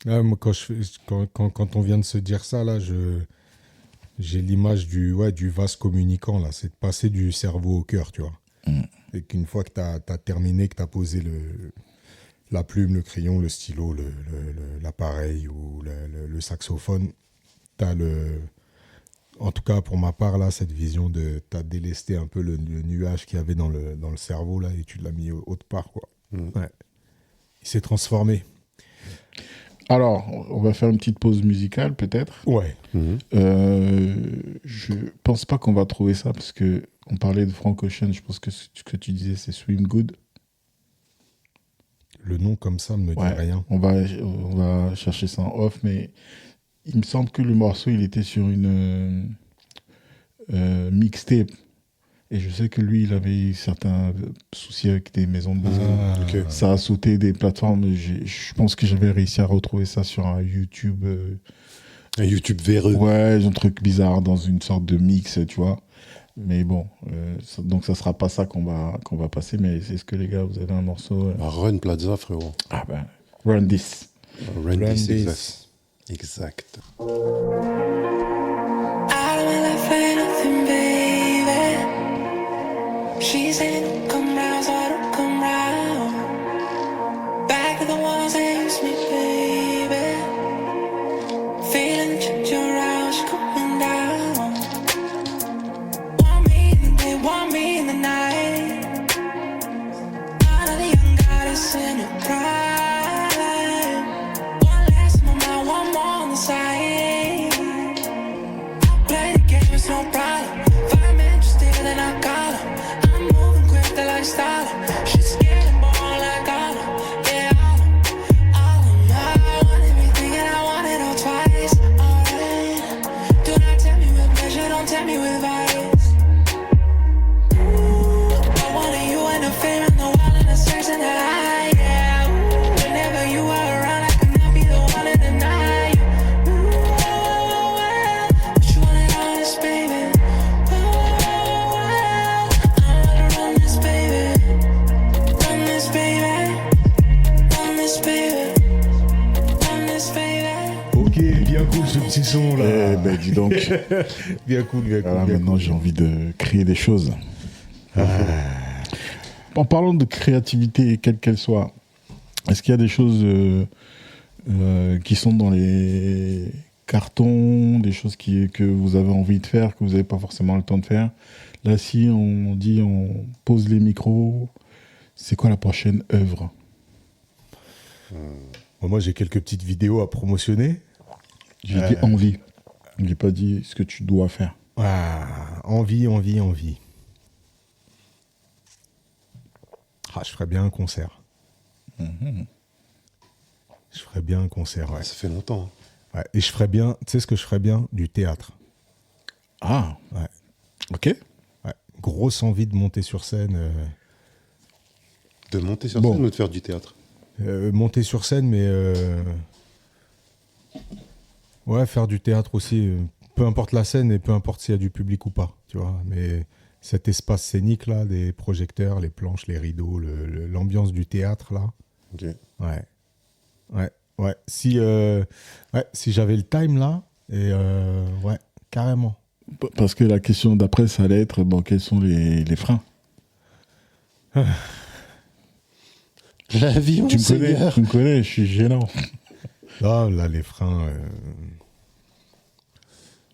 Ouais, moi, quand on vient de se dire ça, là, j'ai l'image du vase communicant, là. C'est de passer du cerveau au cœur, tu vois. Et qu'une fois que tu as terminé, que tu as posé la plume, le crayon, le stylo, l'appareil ou le saxophone, tu as en tout cas pour ma part, là, cette vision de tu as délesté un peu le nuage qu'il y avait dans le cerveau, là, et tu l'as mis autre part, quoi. Ouais. Il s'est transformé. Alors, on va faire une petite pause musicale, peut-être. Ouais. Je pense pas qu'on va trouver ça, parce que on parlait de Frank Ocean, je pense que ce que tu disais, c'est Swim Good. Le nom comme ça me dit rien. On va chercher ça en off, mais il me semble que le morceau, il était sur une mixtape. Et je sais que lui, il avait eu certains soucis avec des maisons de disques. Okay. Ça a sauté des plateformes. Je pense que j'avais réussi à retrouver ça sur un YouTube. Un YouTube véreux. Ouais, un truc bizarre dans une sorte de mix, tu vois. Mais bon, donc ça sera pas ça qu'on va passer. Mais c'est ce que les gars, vous avez un morceau. Run Plaza, frérot. Ah ben, Run This. Run This, exact. Exact. She said, don't come round, so I don't come round. Back to the ones that used me, baby. Feeling change around, she coming down. Want me in the day, want me in the night. Out of the young goddess in her prime. One less in my mind, one more on the side. I play the game, it's no problem. If I'm interested, then I got her. The lifestyle, she's getting born like all yeah, all I want everything and I want it all twice. Alright, do not tell me with pleasure, don't tell me with vice. I wanted you and the fame and the wild and the sex and the high, yeah. Whenever you are around, I cannot be the one to deny you. But you want it honest, baby. Ok, bien cool ce petit son là. Eh ben dis donc. Bien cool, bien cool. Alors bien maintenant cool. j'ai envie de créer des choses. En parlant de créativité, quelle qu'elle soit, est-ce qu'il y a des choses qui sont dans les cartons, des choses que vous avez envie de faire, que vous n'avez pas forcément le temps de faire? Là, si on dit on pose les micros, c'est quoi la prochaine œuvre? Moi, j'ai quelques petites vidéos à promotionner. J'ai dit envie. Je n'ai pas dit ce que tu dois faire. Envie. Je ferais bien un concert. Je ferais bien un concert, ouais. Ça fait longtemps. Ouais. Et je ferais bien, tu sais ce que je ferais bien? Du théâtre. Ah, Ouais. ok. Ouais. Grosse envie de monter sur scène. De monter sur scène ou de faire du théâtre? Monter sur scène, mais ouais, faire du théâtre aussi. Peu importe la scène et peu importe s'il y a du public ou pas, tu vois. Mais cet espace scénique là, des projecteurs, les planches, les rideaux, l'ambiance du théâtre là. Ok. Ouais. Si j'avais le time là, et ouais, carrément. Parce que la question d'après, ça allait être quels sont les freins? La vie, mon Seigneur. Tu me connais, je suis gênant. Là, les freins.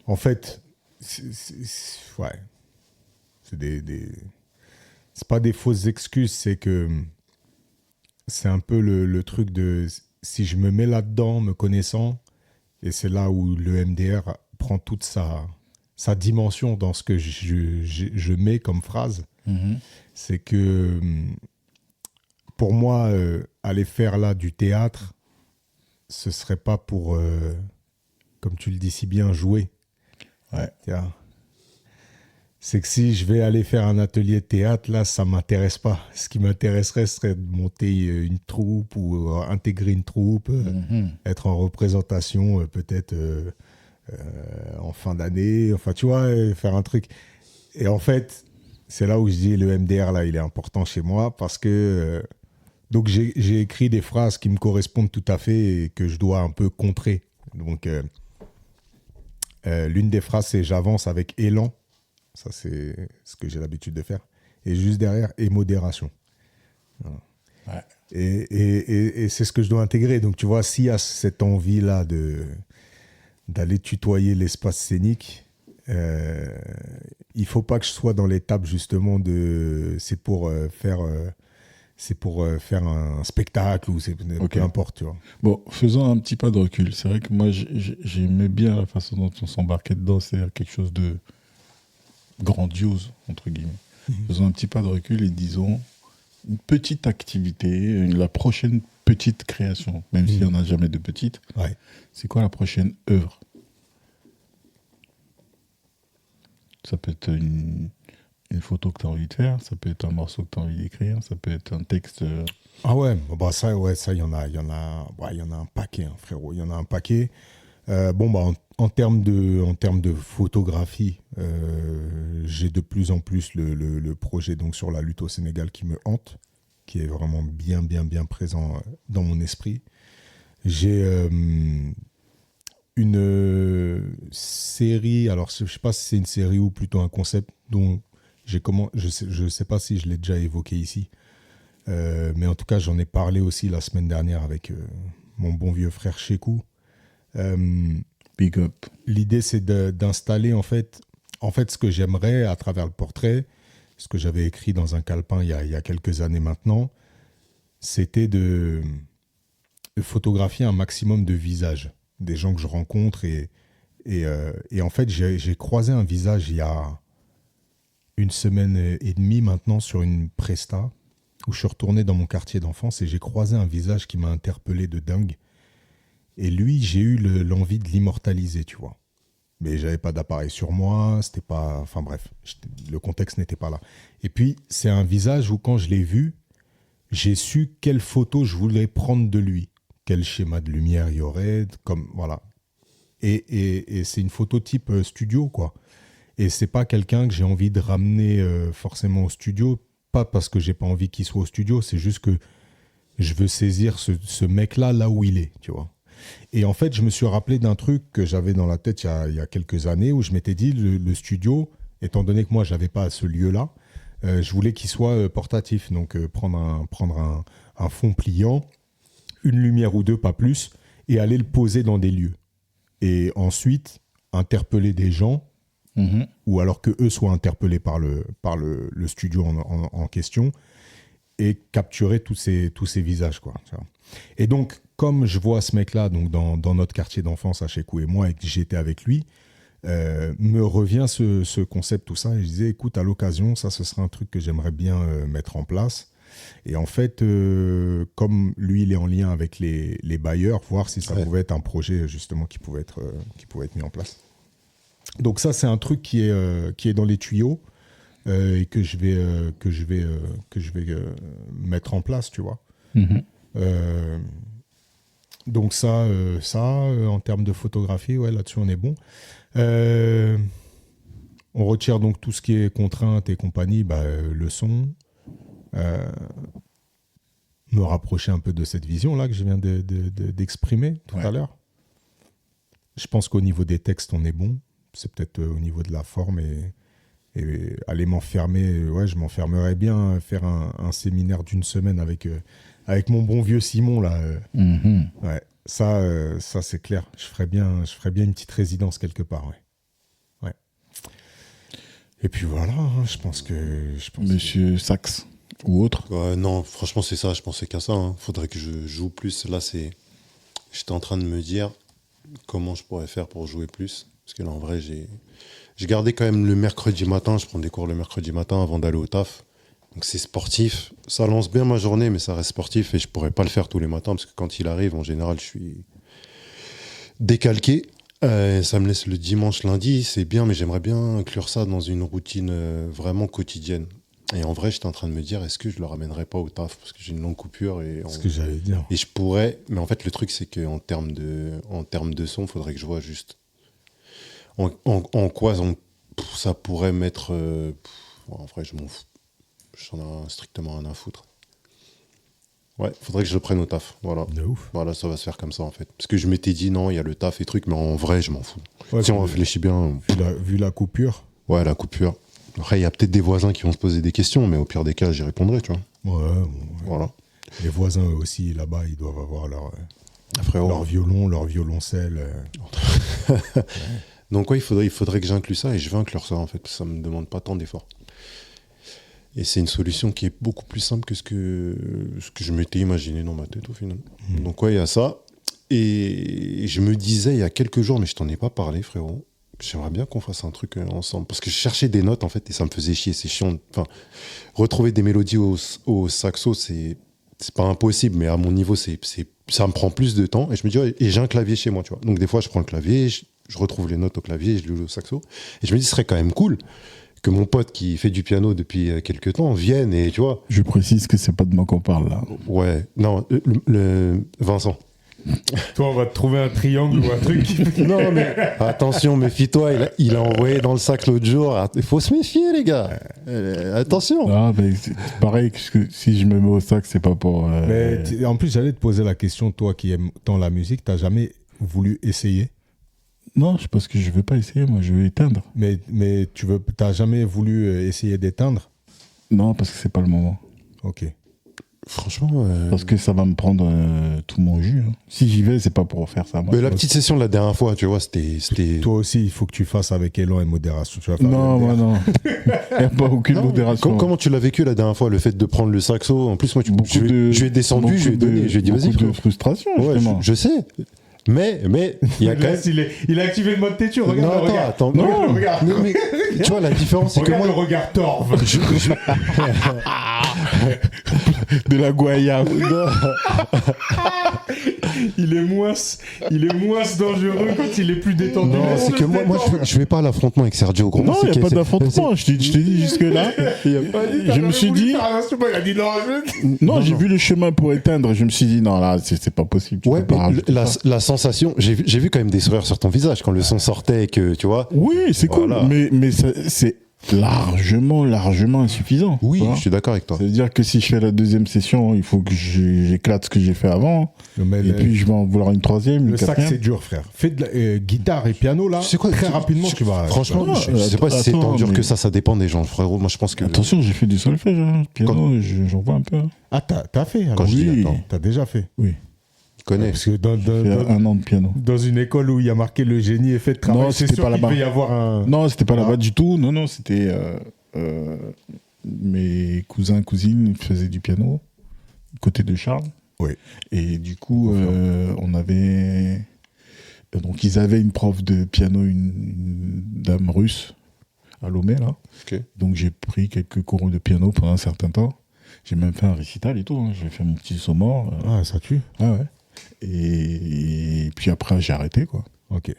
En fait, ouais. C'est c'est pas des fausses excuses, c'est que c'est un peu le truc de si je me mets là-dedans, me connaissant, et c'est là où le MDR prend toute sa dimension dans ce que je mets comme phrase, c'est que pour moi, aller faire là du théâtre, ce serait pas pour, comme tu le dis si bien, jouer. Ouais. Tiens. c'est que si je vais aller faire un atelier de théâtre, là, ça ne m'intéresse pas. Ce qui m'intéresserait serait de monter une troupe ou intégrer une troupe, être en représentation peut-être en fin d'année, enfin, tu vois, faire un truc. Et en fait, c'est là où je dis le MDR, là, il est important chez moi parce que... donc, j'ai écrit des phrases qui me correspondent tout à fait et que je dois un peu contrer. Donc, l'une des phrases, c'est « j'avance avec élan ». Ça, c'est ce que j'ai l'habitude de faire. Et juste derrière, et modération. Voilà. Ouais. Et c'est ce que je dois intégrer. Donc, tu vois, s'il y a cette envie-là d'aller tutoyer l'espace scénique, il ne faut pas que je sois dans l'étape, justement, de c'est pour faire un spectacle ou peu importe, tu vois. Bon, faisons un petit pas de recul. C'est vrai que moi, j'aimais bien la façon dont on s'embarquait dedans. C'est quelque chose de grandiose, entre guillemets. Faisons un petit pas de recul et disons une petite activité, la prochaine petite création, même s'il n'y en a jamais de petite. Ouais. C'est quoi la prochaine œuvre? Ça peut être une photo que tu as envie de faire, ça peut être un morceau que tu as envie d'écrire, ça peut être un texte. Ah ouais, bah ça, il y en a un paquet, hein, frérot. Il y en a un paquet. En termes de photographie, j'ai de plus en plus le projet donc sur la lutte au Sénégal qui me hante, qui est vraiment bien présent dans mon esprit. J'ai une série, alors je ne sais pas si c'est une série ou plutôt un concept dont je sais pas si je l'ai déjà évoqué ici, mais en tout cas j'en ai parlé aussi la semaine dernière avec mon bon vieux frère Chekou. Big up. L'idée, c'est d'installer en fait ce que j'aimerais à travers le portrait, ce que j'avais écrit dans un calepin il y a quelques années maintenant, c'était de photographier un maximum de visages, des gens que je rencontre et en fait j'ai croisé un visage il y a une semaine et demie maintenant sur une presta où je suis retourné dans mon quartier d'enfance et j'ai croisé un visage qui m'a interpellé de dingue. Et lui, j'ai eu l'envie de l'immortaliser, tu vois. Mais j'avais pas d'appareil sur moi, c'était pas... Enfin bref, le contexte n'était pas là. Et puis, c'est un visage où quand je l'ai vu, j'ai su quelle photo je voulais prendre de lui. Quel schéma de lumière il y aurait, comme... Voilà. Et c'est une photo type studio, quoi. Et c'est pas quelqu'un que j'ai envie de ramener forcément au studio, pas parce que j'ai pas envie qu'il soit au studio, c'est juste que je veux saisir ce mec-là, là où il est, tu vois. Et en fait, je me suis rappelé d'un truc que j'avais dans la tête il y a quelques années où je m'étais dit, le studio, étant donné que moi, je n'avais pas ce lieu-là, je voulais qu'il soit portatif. Donc, prendre un fond pliant, une lumière ou deux, pas plus, et aller le poser dans des lieux. Et ensuite, interpeller des gens, ou alors qu'eux soient interpellés par le studio en question, et capturer tous ces visages, quoi. Et donc, comme je vois ce mec-là donc dans notre quartier d'enfance à Chekou et moi, et que j'étais avec lui, me revient ce concept, tout ça, et je disais, écoute, à l'occasion, ça, ce serait un truc que j'aimerais bien mettre en place. Et en fait, comme lui, il est en lien avec les bailleurs, voir si ça pouvait être un projet, justement, qui pouvait être mis en place. Donc ça, c'est un truc qui est dans les tuyaux, et que je vais mettre en place, tu vois. Donc ça, en termes de photographie, ouais, là-dessus on est bon. On retire donc tout ce qui est contraintes et compagnie, le son, me rapprocher un peu de cette vision-là que je viens d'exprimer tout à l'heure. Je pense qu'au niveau des textes, on est bon. C'est peut-être au niveau de la forme et aller m'enfermer, je m'enfermerais bien, faire un séminaire d'une semaine avec mon bon vieux Simon là. Ouais, ça c'est clair. Je ferais bien une petite résidence quelque part, ouais. Et puis voilà, je pense Monsieur Sax ou autre. Non, franchement c'est ça. Je pensais qu'à ça. Faudrait que je joue plus. Là j'étais en train de me dire comment je pourrais faire pour jouer plus, parce que là en vrai j'ai gardé quand même le mercredi matin. Je prends des cours le mercredi matin avant d'aller au taf. Donc c'est sportif, ça lance bien ma journée, mais ça reste sportif et je pourrais pas le faire tous les matins parce que quand il arrive, en général, je suis décalqué. Ça me laisse le dimanche, lundi, c'est bien, mais j'aimerais bien inclure ça dans une routine vraiment quotidienne. Et en vrai, j'étais en train de me dire, est-ce que je le ramènerais pas au taf parce que j'ai une longue coupure ce que j'allais dire. Et je pourrais, mais en fait, le truc, c'est qu'en termes de son, il faudrait que je vois juste en quoi ça pourrait mettre. En vrai, je m'en fous. J'en ai strictement rien à foutre. Ouais, faudrait que je le prenne au taf. Voilà. De ouf. Voilà, ça va se faire comme ça en fait. Parce que je m'étais dit non, il y a le taf et trucs, mais en vrai, je m'en fous. Ouais, si on réfléchit bien. Vu la coupure. Ouais, la coupure. Après, il y a peut-être des voisins qui vont se poser des questions, mais au pire des cas, j'y répondrai, tu vois. Ouais. Voilà. Les voisins eux aussi, là-bas, ils doivent avoir leur Frérot. violon, leur violoncelle. Donc ouais, il faudrait que j'inclue ça, et je vais inclure ça en fait. Ça me demande pas tant d'efforts. Et c'est une solution qui est beaucoup plus simple que ce que je m'étais imaginé dans ma tête au final. Donc ouais, il y a ça. Et je me disais il y a quelques jours, mais je t'en ai pas parlé, frérot. J'aimerais bien qu'on fasse un truc ensemble. Parce que je cherchais des notes, en fait, et ça me faisait chier. C'est chiant. Enfin, retrouver des mélodies au saxo, c'est pas impossible, mais à mon niveau, ça me prend plus de temps. Et je me dis, ouais, et j'ai un clavier chez moi, tu vois. Donc des fois, je prends le clavier, je retrouve les notes au clavier, et je le joue au saxo. Et je me dis, ce serait quand même cool que mon pote qui fait du piano depuis quelques temps vienne et tu vois. Je précise que c'est pas de moi qu'on parle là. Ouais, non, Vincent. Toi, on va te trouver un triangle ou un truc. Non, mais attention, méfie-toi, il a envoyé dans le sac l'autre jour. Il faut se méfier, les gars. Attention. Ah, mais c'est pareil, que si je me mets au sac, c'est pas pour. Mais en plus, j'allais te poser la question, toi qui aimes tant la musique, t'as jamais voulu essayer? Non, c'est parce que je veux pas essayer, moi, je veux éteindre. Mais t'as jamais voulu essayer d'éteindre? Non, parce que c'est pas le moment. Ok. Franchement. Parce que ça va me prendre tout mon jus. Hein. Si j'y vais, c'est pas pour faire ça. Moi. Mais la petite session de la dernière fois, tu vois, c'était. Toi aussi, il faut que tu fasses avec élan et modération. Tu vas faire non, moi non. Il n'y a pas aucune modération. Comment tu l'as vécu la dernière fois, le fait de prendre le saxo? En plus, moi, je lui ai descendu, je lui ai donné, je lui ai dit, vas-y. Beaucoup de frustration, justement. Ouais, je sais. Mais il y a quand même. Il a activé le mode têtu, regarde. Non, attends. Non, regarde. Mais, tu vois, la différence, c'est que moi. Le regard torve. De la goyave. Il est moins dangereux quand il est plus détendu. Non, c'est que moi je vais pas à l'affrontement avec Sergio. Gros. Non, il n'y a pas d'affrontement. Je t'ai dit jusque-là. Je me suis dit. Il a dit non, j'ai vu le chemin pour éteindre. Je me suis dit, non, là, c'est pas possible. Ouais, la sensation. J'ai vu quand même des sourires sur ton visage quand le son sortait et que, tu vois. Oui, c'est cool. Mais c'est largement insuffisant. Oui, je suis d'accord avec toi. Ça veut dire que si je fais la deuxième session, il faut que j'éclate ce que j'ai fait avant. Puis je vais en vouloir une troisième. Le sax, c'est dur, frère. Fais de la guitare et piano, là. C'est quoi, très rapidement, tu vas. Franchement, je sais pas si c'est tant dur que ça dépend des gens, frérot. Moi, je pense que. Attention, j'ai fait du solfège. Piano, j'en vois un peu. Ah, t'as fait alors. Quand je dis, attends. T'as déjà fait. Oui. Connais. Parce que dans un an de piano. Dans une école où il y a marqué le génie est fait de travail, c'est sûr qu'il va y avoir un. Non, c'était pas là-bas du tout. Non, c'était mes cousins, cousines faisaient du piano, côté de Charles. Oui. Et du coup, on avait. Donc, ils avaient une prof de piano, une dame russe, à Lomé, là. Okay. Donc, j'ai pris quelques cours de piano pendant un certain temps. J'ai même fait un récital et tout. Hein. J'ai fait mon petit saut mort. Ah, ça tue. Ah ouais. Et puis après, j'ai arrêté, quoi. Ok.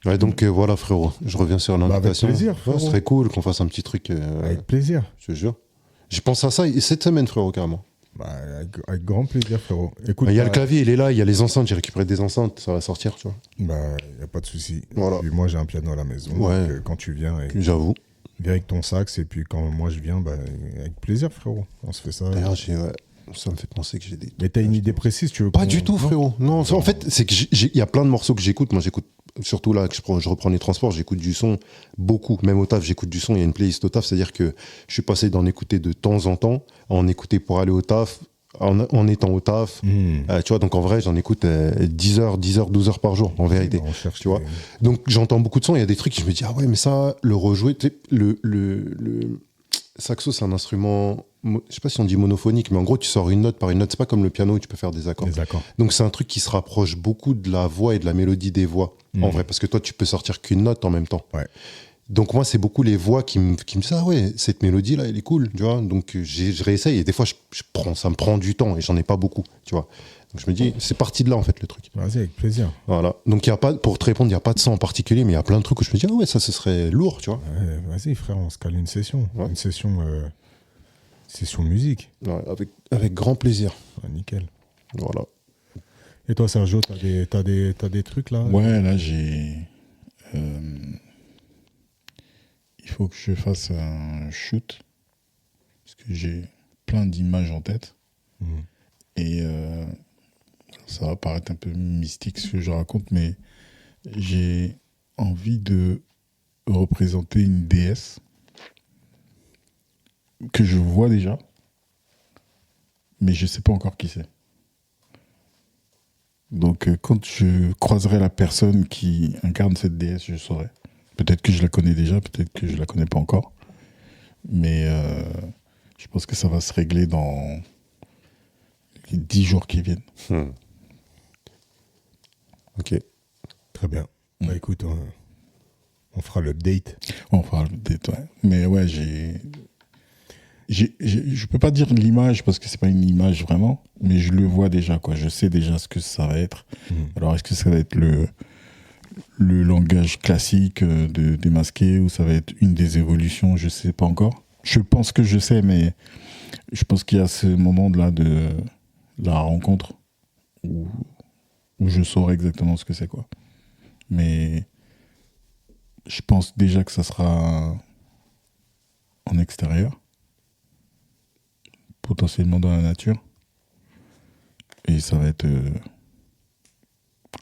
Ouais, donc voilà, frérot. Je reviens sur l'invitation. Avec plaisir, frérot. Ce serait cool qu'on fasse un petit truc. Avec plaisir. Je te jure. J'ai pensé à ça cette semaine, frérot, carrément. Avec grand plaisir, frérot. Écoute, il y a le clavier, il est là. Il y a les enceintes. J'ai récupéré des enceintes. Ça va sortir, tu vois. Il n'y a pas de souci. Voilà. Puis moi, j'ai un piano à la maison. Ouais. Donc, quand tu viens. J'avoue. Viens avec ton sax. Et puis quand moi, je viens, avec plaisir, frérot. On se fait ça. D'ailleurs, ça me fait penser que j'ai des. Mais t'as une idée précise, tu veux pas du tout, frérot. Non, en fait, c'est que il y a plein de morceaux que j'écoute. Moi, j'écoute surtout là que je reprends les transports. J'écoute du son beaucoup. Même au taf, j'écoute du son. Il y a une playlist au taf, c'est-à-dire que je suis passé d'en écouter de temps en temps à en écouter pour aller au taf, en étant au taf. Tu vois, donc en vrai, j'en écoute 10 heures, 12 heures par jour, en vérité. Tu vois. Donc j'entends beaucoup de sons. Il y a des trucs que je me dis, ah ouais, mais ça, le rejouer, tu sais, le saxo, c'est un instrument, je sais pas si on dit monophonique, mais en gros, tu sors une note par une note. C'est pas comme le piano où tu peux faire des accords. Donc, c'est un truc qui se rapproche beaucoup de la voix et de la mélodie des voix, en vrai, parce que toi, tu peux sortir qu'une note en même temps. Ouais. Donc moi, c'est beaucoup les voix qui me disent ah ouais, cette mélodie là, elle est cool, tu vois. Donc je réessaye et des fois ça me prend du temps et j'en ai pas beaucoup, tu vois. Donc je me dis c'est parti de là en fait le truc. Vas-y, avec plaisir. Voilà. Donc il y a pas, pour te répondre, il y a pas de ça en particulier, mais il y a plein de trucs où je me dis ah ouais, ça ce serait lourd, tu vois. Ouais, vas-y frère, on se cale une session, une session musique. Ouais, avec grand plaisir. Ouais, nickel. Voilà. Et toi Sergio, t'as des trucs là? Ouais, là j'ai. Il faut que je fasse un shoot parce que j'ai plein d'images en tête et ça va paraître un peu mystique ce que je raconte, mais j'ai envie de représenter une déesse que je vois déjà, mais je sais pas encore qui c'est. Donc quand je croiserai la personne qui incarne cette déesse, je saurai. Peut-être que je la connais déjà, peut-être que je la connais pas encore. Mais je pense que ça va se régler dans les 10 jours qui viennent. Ok. Très bien. Bah écoute, on fera l'update. On fera l'update, ouais. Mais ouais, je peux pas dire l'image parce que c'est pas une image vraiment, mais je le vois déjà, quoi. Je sais déjà ce que ça va être. Alors est-ce que ça va être le langage classique de démasquer ou ça va être une des évolutions, je sais pas encore. Je pense que je sais, mais je pense qu'il y a ce moment-là de la rencontre où je saurai exactement ce que c'est, quoi. Mais je pense déjà que ça sera en extérieur, potentiellement dans la nature, et ça va être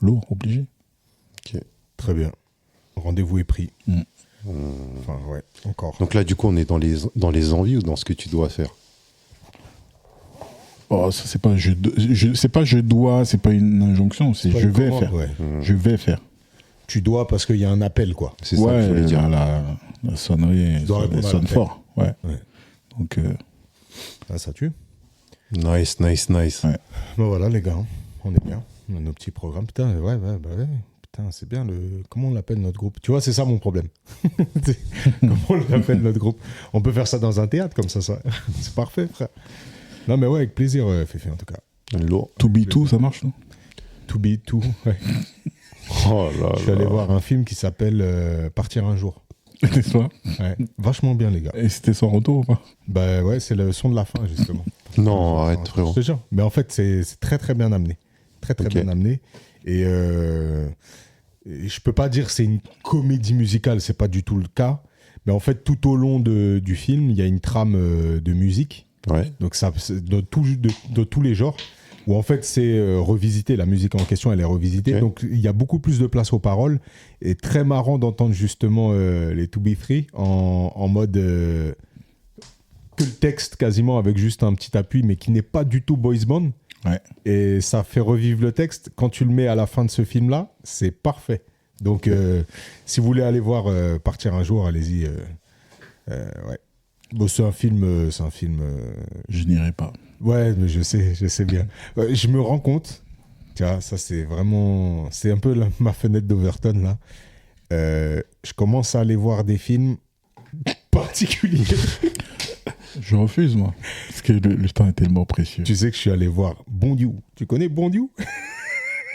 lourd, obligé. Ok. Très bien. Rendez-vous est pris. Enfin, ouais, encore. Donc là, du coup, on est dans les envies ou dans ce que tu dois faire? Oh, ça, c'est pas je dois, c'est pas une injonction, c'est je vais faire. Ouais. Je vais faire. Tu dois parce qu'il y a un appel, quoi. C'est ça que je voulais dire. La sonnerie sonne fort. Ouais. Donc, Ah, ça tue. Nice. Ouais. Ben voilà, les gars, on est bien. On a nos petits programmes. Putain, ouais. Putain, c'est bien le. Comment on l'appelle notre groupe? Tu vois, c'est ça mon problème. Comment on l'appelle notre groupe? On peut faire ça dans un théâtre comme ça. C'est parfait, frère. Non, mais ouais, avec plaisir, Féfé, en tout cas. Lourd. To be two, ça marche, non? To be two, ouais. Oh là là. Je suis allé voir un film qui s'appelle Partir un jour. N'est-ce pas? Ouais. Vachement bien, les gars. Et c'était sans retour ou pas? Bah ouais, c'est le son de la fin, justement. Non, arrête, frérot. Je te jure. Mais en fait, c'est très très bien amené. Très bien amené. Et je peux pas dire que c'est une comédie musicale, c'est pas du tout le cas. Mais en fait, tout au long du film, il y a une trame de musique. Ouais. Donc ça, de tous les genres. Où en fait, c'est revisité. La musique en question, elle est revisitée. Okay. Donc il y a beaucoup plus de place aux paroles. Et très marrant d'entendre justement les To Be Free en mode que le texte quasiment avec juste un petit appui, mais qui n'est pas du tout boys band. Ouais. Et ça fait revivre le texte. Quand tu le mets à la fin de ce film-là, c'est parfait. Donc, si vous voulez aller voir Partir un jour, allez-y. Ouais. Bon, c'est un film. Je n'irai pas. Ouais, mais je sais bien. Je me rends compte. Tu vois, ça c'est vraiment. C'est un peu ma fenêtre d'Overton là. Je commence à aller voir des films particuliers. Je refuse, moi. Parce que le temps est tellement précieux. Tu sais que je suis allé voir Bondiou. Tu connais Bondiou?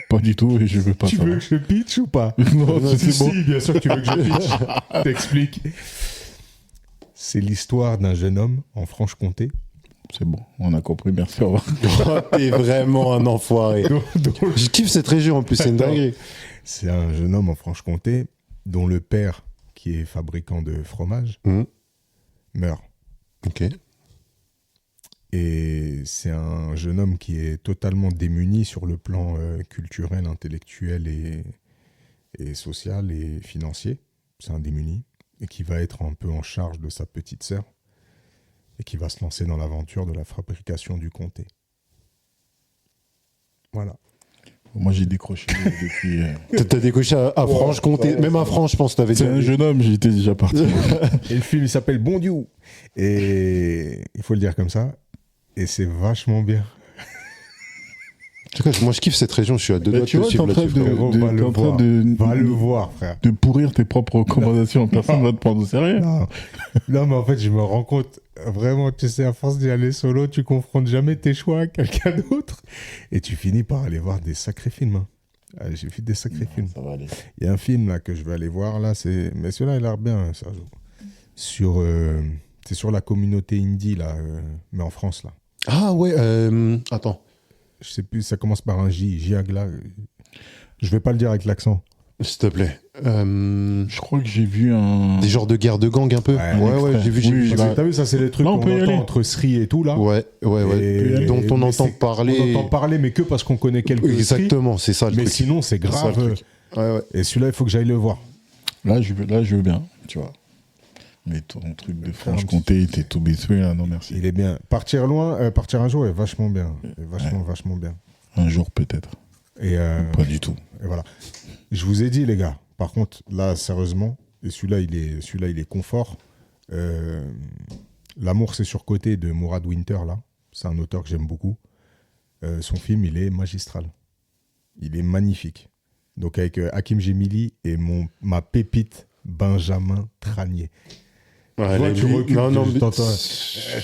Pas du tout, et je veux pas Tu savoir. veux que je pitch ou pas? Non, c'est bon. Si, bien sûr que tu veux que je pitch. T'explique. C'est l'histoire d'un jeune homme en Franche-Comté. C'est bon, on a compris, merci, au revoir. Oh, t'es vraiment un enfoiré. Je kiffe cette région en plus, c'est une dinguerie. C'est un jeune homme en Franche-Comté dont le père, qui est fabricant de fromage, meurt. Ok. Et c'est un jeune homme qui est totalement démuni sur le plan culturel, intellectuel et social et financier. C'est un démuni. Et qui va être un peu en charge de sa petite sœur. Et qui va se lancer dans l'aventure de la fabrication du comté. Voilà. Moi, j'ai décroché depuis... T'as décoché à Franche-Comté. Même à France, je pense que t'avais C'est un jeune homme, j'étais déjà parti. Et le film, il s'appelle Bondiou. Et il faut le dire comme ça. Et c'est vachement bien. En tout cas, moi je kiffe cette région, je suis à deux doigts de Tu vois, t'es en train Va le voir, frère. de pourrir tes propres recommandations. Personne va te prendre au sérieux. Non, mais en fait, je me rends compte, vraiment, tu sais, à force d'y aller solo, tu confrontes jamais tes choix à quelqu'un d'autre. Et tu finis par aller voir des sacrés films. Hein. J'ai vu des sacrés films. Ça va aller. Il y a un film là que je vais aller voir, là, mais celui-là, il a l'air bien, hein, Sergio. C'est sur la communauté indie, là, mais en France, là. Ah ouais, attends. Je sais plus, ça commence par un J, Jiagla. Je vais pas le dire avec l'accent. S'il te plaît. Je crois que j'ai vu un... Des genres de guerre de gang un peu. Ouais, j'ai vu. T'as vu, ça, c'est les trucs Là, on qu'on peut y entend aller. entre Sri et tout, là. Ouais. Dont on entend parler. On entend parler, mais que parce qu'on connaît quelques Sri. Exactement, c'est ça le Mais truc. sinon, c'est C'est ça, le grave. truc. Ouais. Et celui-là, il faut que j'aille le voir. Là, je veux bien, tu vois. Mais ton truc de Franche-Comté, t'es tout bétoué, là, non merci. Il est bien. Partir loin, partir un jour est vachement bien. Vachement bien. Un jour, peut-être. Et Pas du tout. et voilà. Je vous ai dit, les gars, par contre, là, sérieusement, et celui-là, il est confort. L'amour, c'est surcoté de Mourad Winter, là. C'est un auteur que j'aime beaucoup. Son film, il est magistral. Il est magnifique. Donc, avec Hakim Gemili et ma pépite, Benjamin Tranier. Ouais, Toi, là, tu lui- recules, non, mais-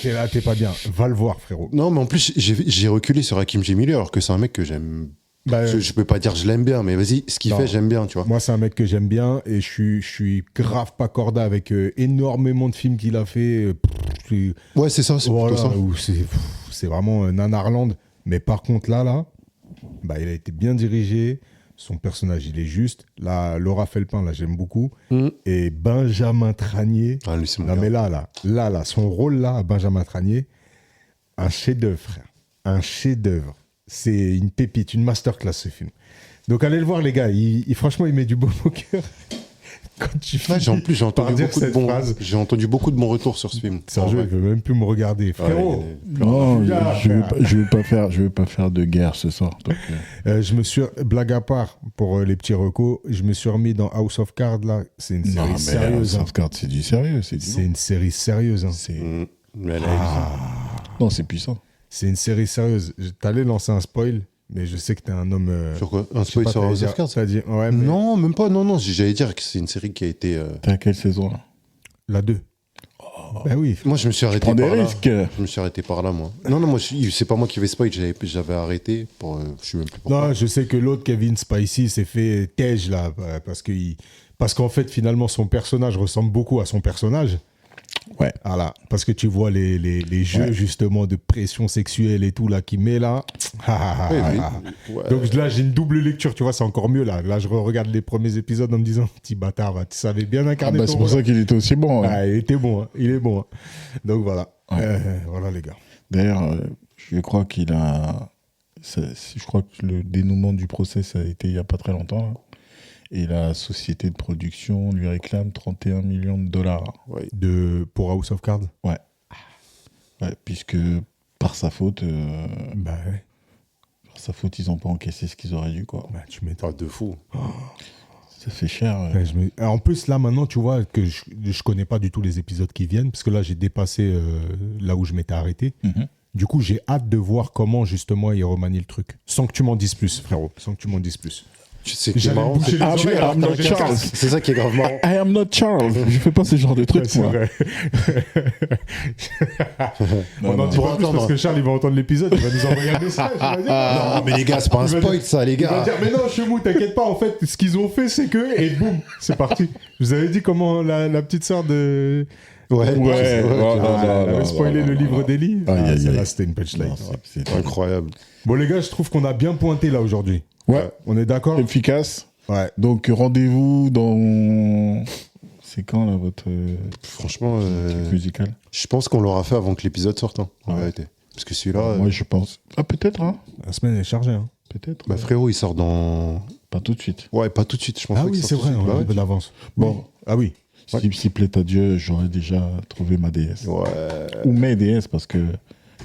t'es là, t'es pas bien. Va le voir, frérot. Non, mais en plus, j'ai reculé sur Hakim Gemili alors que c'est un mec que j'aime. Bah, Je peux pas dire que je l'aime bien, mais vas-y, ce qu'il Non. fait, j'aime bien, tu vois. Moi, c'est un mec que j'aime bien et je suis grave pas corda avec énormément de films qu'il a fait. Ouais, c'est ça, c'est Voilà, plutôt ça. où c'est vraiment Nanarland. Mais par contre, là, bah, il a été bien dirigé. Son personnage, il est juste. Là, Laura Felpin, là, j'aime beaucoup. Et Benjamin Tranier. Ah, lui, c'est mon Non, gars. mais là, son rôle, là, Benjamin Tranier, un chef-d'œuvre, frère. Un chef-d'œuvre. C'est une pépite, une masterclass, ce film. Donc, allez le voir, les gars. Franchement, il met du baume au cœur. Quand tu Ouais, j'ai par dire cette phrase. j'ai entendu beaucoup de bons retours sur ce film. Sergio, il veut même plus me regarder. Frérot, Non, Gars, je veux pas faire de guerre ce soir. Donc, je me suis... Blague à part, pour les petits recos, je me suis remis dans House of Cards, là. C'est une série sérieuse. hein. Sauvegarde, c'est du sérieux. C'est une série sérieuse. hein. Mais là, Non, c'est puissant. C'est une série sérieuse. T'allais lancer un spoil, mais je sais que t'es un homme... sur quoi Un je sais spoil pas, sur t'allais House dire- of Cards t'as dit, ouais, mais Non, même pas. Non, j'allais dire que c'est une série qui a été. T'es à quelle saison, là? La 2. Ben oui. Moi, je me suis arrêté Prends des par là. risques. Je me suis arrêté par là, moi. Non, moi, c'est pas moi qui vais spoil. J'avais arrêté. Je suis même plus pourquoi. Non, je sais que l'autre, Kevin Spacey, s'est fait tège, là, parce qu'en fait, finalement, son personnage ressemble beaucoup à son personnage. Ouais. Voilà, parce que tu vois les jeux, justement, de pression sexuelle et tout, là, qu'il met là. Ouais. Donc là, j'ai une double lecture, tu vois, c'est encore mieux, là. Là, je regarde les premiers épisodes en me disant, petit bâtard, va, tu savais bien incarner ton C'est pour rôle. ça qu'il était aussi bon. hein. Ah, il était bon, hein. Il est bon. hein. Donc voilà. Voilà, les gars. D'ailleurs, je crois qu'il a... Je crois que le dénouement du procès, ça a été il n'y a pas très longtemps. Là. Et la société de production lui réclame 31 millions de dollars. Ouais. Pour House of Cards. Ouais, puisque par sa faute, Bah ouais. ils n'ont pas encaissé ce qu'ils auraient dû, quoi. Bah, tu m'étonnes. De fou. Ça fait cher. Ouais, en plus, là, maintenant, tu vois que je connais pas du tout les épisodes qui viennent, parce que là, j'ai dépassé là où je m'étais arrêté. Mhm. Du coup, j'ai hâte de voir comment, justement, ils remanient le truc. Sans que tu m'en dises plus, frérot. Sans que tu m'en dises plus. C'est J'allais marrant. boucher les oreilles, I'm not Charles. C'est ça qui est grave marrant. I am not Charles. Je fais pas ce genre de trucs, Ouais, c'est moi. vrai. On Non, en dit Pour pas plus attendre. parce que Charles, il va entendre l'épisode, il va nous envoyer un message. Il va dire, Non, mais les gars, c'est pas un Il va spoil, dire- ça, les il va gars. dire, mais non, Chemou, t'inquiète pas, en fait, ce qu'ils ont fait, c'est que, et boum, c'est parti. Je vous avais dit comment la petite sœur de... Ouais, Ouais, non, elle avait spoilé le livre d'Eli. Aïe, aïe, Celle-là, aïe. c'était une punchline. Non, c'est incroyable. Bon, les gars, je trouve qu'on a bien pointé là aujourd'hui. Ouais, On est d'accord? efficace. Ouais. Donc, rendez-vous dans... C'est quand, là, votre Franchement, truc musical? je pense qu'on l'aura fait avant que l'épisode sorte, hein, en Ouais. vérité. Parce que celui-là, Moi, je pense... Ah, peut-être, hein. La semaine est chargée. Hein. Peut-être. bah, frérot, il sort dans. Pas tout de suite. Ouais, pas tout de suite, je pense. Ah pas oui, qu'il c'est sorte vrai, tout de on suite. a un Bah peu d'avance. Bon, Ah oui. s'il plaît à Dieu, j'aurais déjà trouvé ma déesse. Ouais. Ou mes déesses, parce que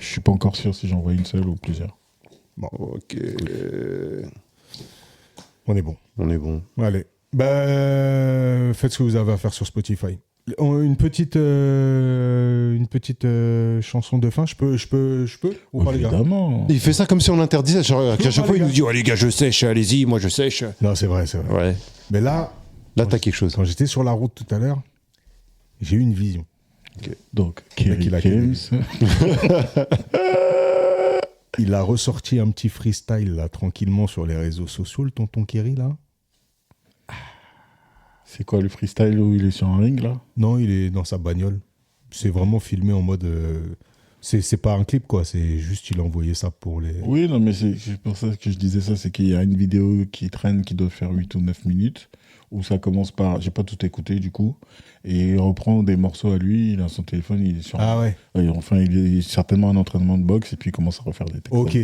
je suis pas encore sûr si j'en vois une seule ou plusieurs. Ok. On est bon. On est bon. Allez. Bah, faites ce que vous avez à faire sur Spotify. Une petite chanson de fin, je peux ou pas, les gars? Évidemment. Il fait ça comme si on l'interdisait. Genre, à chaque fois, il nous dit, oh les gars, je sèche, allez-y, moi je sèche. Non, c'est vrai. Ouais. Mais là, Là, t'as quelque chose. quand j'étais sur la route tout à l'heure, j'ai eu une vision. Donc, mec, Kerry James. Il a ressorti un petit freestyle là, tranquillement sur les réseaux sociaux, le tonton Kerry là. C'est quoi le freestyle où il est sur un ring là? Non, il est dans sa bagnole. C'est vraiment filmé en mode. C'est pas un clip quoi, c'est juste il a envoyé ça pour les. Oui, non, mais c'est pour ça que je disais ça, c'est qu'il y a une vidéo qui traîne qui doit faire 8 ou 9 minutes, où ça commence par. J'ai pas tout écouté du coup, et il reprend des morceaux à lui, il a son téléphone, il est sur. Ah ouais. Enfin, il est certainement un entraînement de boxe, et puis il commence à refaire des textes. Ok.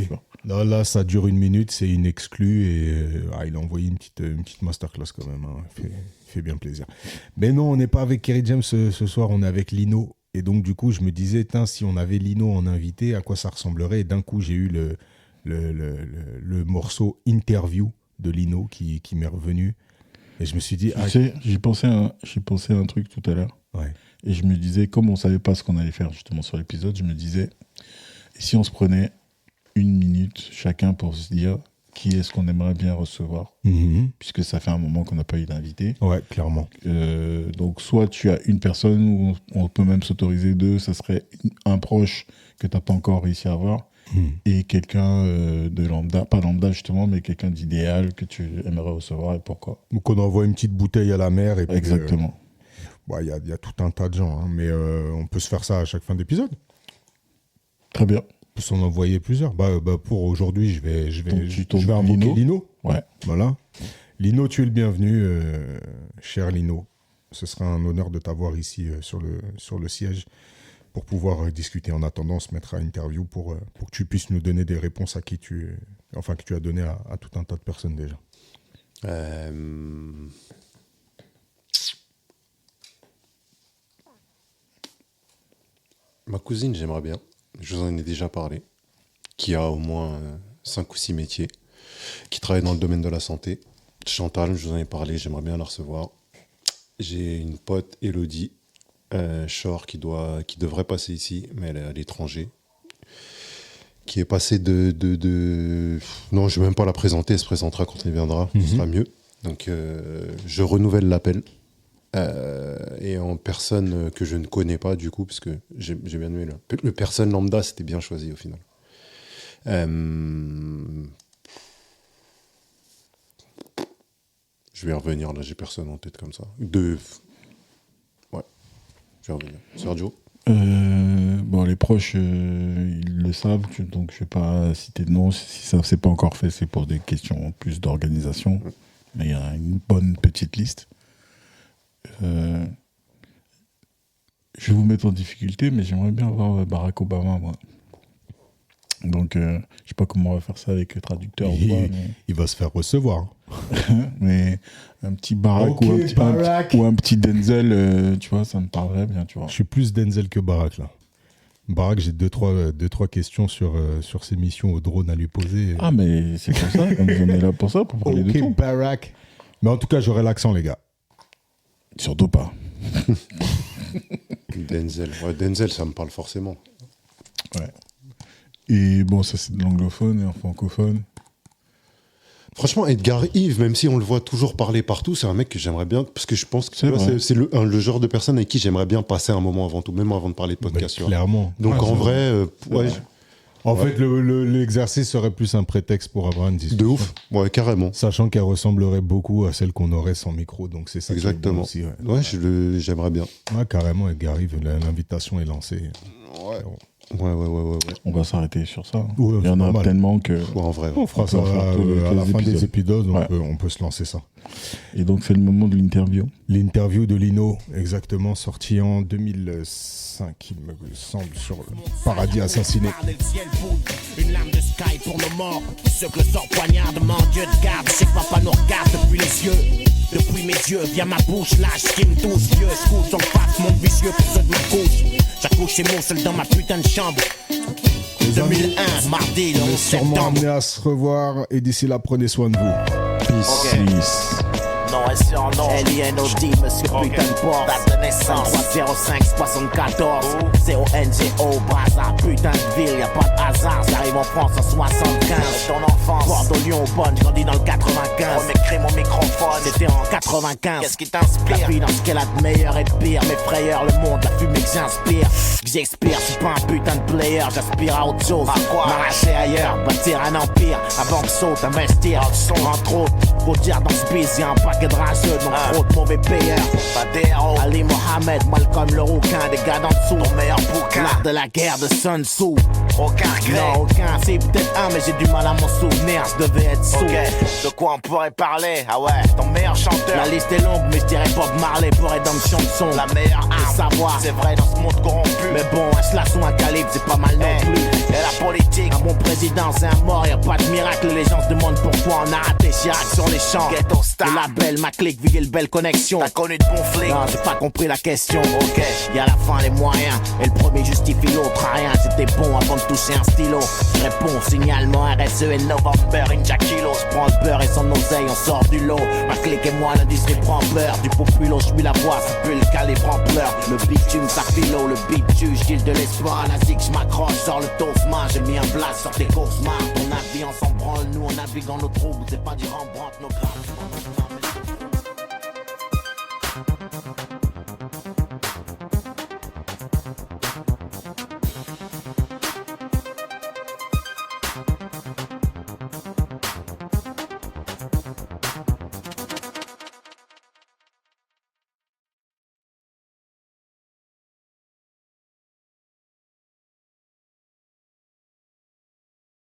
Là, ça dure 1 minute, c'est une exclue, et il a envoyé une petite masterclass quand même. Hein. Il fait bien plaisir. Mais non, on n'est pas avec Kerry James ce soir, on est avec Lino. Et donc, du coup, je me disais, si on avait Lino en invité, à quoi ça ressemblerait? Et d'un coup, j'ai eu le morceau Interview de Lino qui m'est revenu. Et je me suis dit... Tu sais, j'ai pensé à un truc tout à l'heure. Ouais. Et je me disais, comme on ne savait pas ce qu'on allait faire justement sur l'épisode, je me disais, et si on se prenait 1 minute chacun pour se dire qui est-ce qu'on aimerait bien recevoir, puisque ça fait un moment qu'on n'a pas eu d'invité. Ouais, clairement. Donc, soit tu as une personne, ou on peut même s'autoriser 2, ça serait un proche que tu n'as pas encore réussi à avoir, et quelqu'un de lambda, pas lambda justement, mais quelqu'un d'idéal que tu aimerais recevoir, et pourquoi. Donc, on envoie une petite bouteille à la mer. Et puis, exactement. Il y a tout un tas de gens, hein, mais on peut se faire ça à chaque fin d'épisode. Très bien. On peut s'en envoyer plusieurs. Pour aujourd'hui, je vais invoquer Lino. Ouais. Voilà. Lino, tu es le bienvenu, cher Lino. Ce sera un honneur de t'avoir ici sur le siège pour pouvoir discuter. En attendant, on se mettra à interview pour que tu puisses nous donner des réponses que tu as donné à tout un tas de personnes déjà. Ma cousine, j'aimerais bien. Je vous en ai déjà parlé. Qui a au moins 5 ou 6 métiers. Qui travaille dans le domaine de la santé. Chantal, je vous en ai parlé, j'aimerais bien la recevoir. J'ai une pote, Elodie Shore, qui devrait passer ici, mais elle est à l'étranger. Qui est passée Non, je ne vais même pas la présenter, elle se présentera quand elle viendra, ce sera mieux. Donc, je renouvelle l'appel. Et en personne que je ne connais pas, du coup, parce que j'ai bien aimé le personne lambda, c'était bien choisi au final. Je vais revenir, là, j'ai personne en tête comme ça. Ouais, je vais revenir. Sergio? Les proches, ils le savent, donc je ne vais pas citer de nom. Si ça ne s'est pas encore fait, c'est pour des questions plus d'organisation. Mais il y a une bonne petite liste. Je vais vous mettre en difficulté, mais j'aimerais bien avoir Barack Obama, moi. Donc, je ne sais pas comment on va faire ça avec le traducteur. Il va se faire recevoir. Mais un petit Barack, ou un petit Denzel, tu vois, ça me parlerait bien, tu vois. Je suis plus Denzel que Barack, là. Barack, j'ai deux, trois questions sur ses missions au drone à lui poser. Ah, mais c'est pour ça, on est là pour ça, pour parler de tout. Ok, Barack. Mais en tout cas, j'aurai l'accent, les gars. Surtout pas. Denzel. Ouais, Denzel, ça me parle forcément. Ouais. Et bon, ça c'est de l'anglophone et en francophone. Franchement, Edgar Yves, même si on le voit toujours parler partout, c'est un mec que j'aimerais bien, parce que je pense que c'est le genre de personne avec qui j'aimerais bien passer un moment avant tout, même avant de parler de podcast. Clairement. Donc en vrai, En fait, l'exercice serait plus un prétexte pour avoir une discussion. De ouf, ouais, carrément. Sachant qu'elle ressemblerait beaucoup à celle qu'on aurait sans micro, donc c'est ça. Exactement. Aussi, ouais, j'aimerais bien. Ouais, carrément, Edgar Yves, l'invitation est lancée. Ouais. On va s'arrêter sur ça. Ouais, il y en a tellement que. Ouais, en vrai. On fera ça à la fin des épisodes, on peut se lancer ça. Et donc, c'est le moment de l'interview. L'interview de Lino, exactement, sorti en 2005, il me semble, sur le Paradis Assassiné. Une lame de sky pour nos morts. Ceux que le sort poignarde, mon Dieu de garde. Je sais que papa nous regarde depuis les yeux. Depuis mes yeux, via ma bouche, lâche qui me touche. Vieux school, son face, mon vicieux pour ceux de ma couche. J'accouche chez moi seul dans ma putain de chambre. 2001, mardi, le 11 septembre. Sûrement amené à se revoir et d'ici là, prenez soin de vous. Peace. nom et surnom. L-I-N-O-D, monsieur putain de boss. Date de naissance 305 74. C-O-N-G-O, Brazza, putain de ville, y'a pas de hasard. J'arrive en France en 75. Ton enfance, Bordeaux, Lyon, Bonne, je grandis dans le 95. On m'écrit mon microphone, c'était en 95. Qu'est-ce qui t'inspire? La vie dans ce qu'elle a de meilleur et de pire. Mes frayeurs, le monde, la fumée que j'inspire. Que j'expire, je suis pas un putain de player. J'aspire à autre chose, m'arracher ailleurs, bâtir un empire. La banque saute, investir, entre autres. Faut dire dans ce biz, y'a un paquet de rageux, donc trop de mauvais payeurs. Pas des héros. Ali Mohamed, Malcolm le rouquin, des gars d'en dessous. Ton meilleur bouquin, l'art de la guerre de Sun Tzu. Aucun regret. Non, aucun, c'est peut-être un, mais j'ai du mal à m'en souvenir. Je devais être sourd. De quoi on pourrait parler? Ah ouais, ton meilleur chanteur. La liste est longue, mais je dirais Bob Marley pour rédemption de son. La meilleure arme, savoir, c'est vrai dans ce monde corrompu. Mais bon, un slash ou un calibre, c'est pas mal non plus. Et la politique, un bon président, c'est un mort, y'a pas de miracle. Les gens se demandent pourquoi on a raté Chirac sur les champs. Ghetto Star, la belle, ma clique, ville, belle connexion. T'as connu de bons flics? Non, j'ai pas compris la question. Ok, y'a la fin, les moyens. Et le premier justifie l'autre à rien. J'étais bon avant de toucher un stylo. Je réponds, signalement, RSE et November, Inja Kilo. Je prends le beurre et son oseille, on sort du lot. Ma clique et moi, l'industrie prend peur. Du populo, je suis la voix, ça pue le calibre en pleurs. Le bitume, ça philo, le beat tue, j'gile de l'espoir. Nazik, j'm'accroche, sors le toast-main. J'ai mis un blast sur tes courses-mains. Ton avis, on s'en branle, nous on navigue dans nos troubles. C'est pas du Rembrandt, nos graves.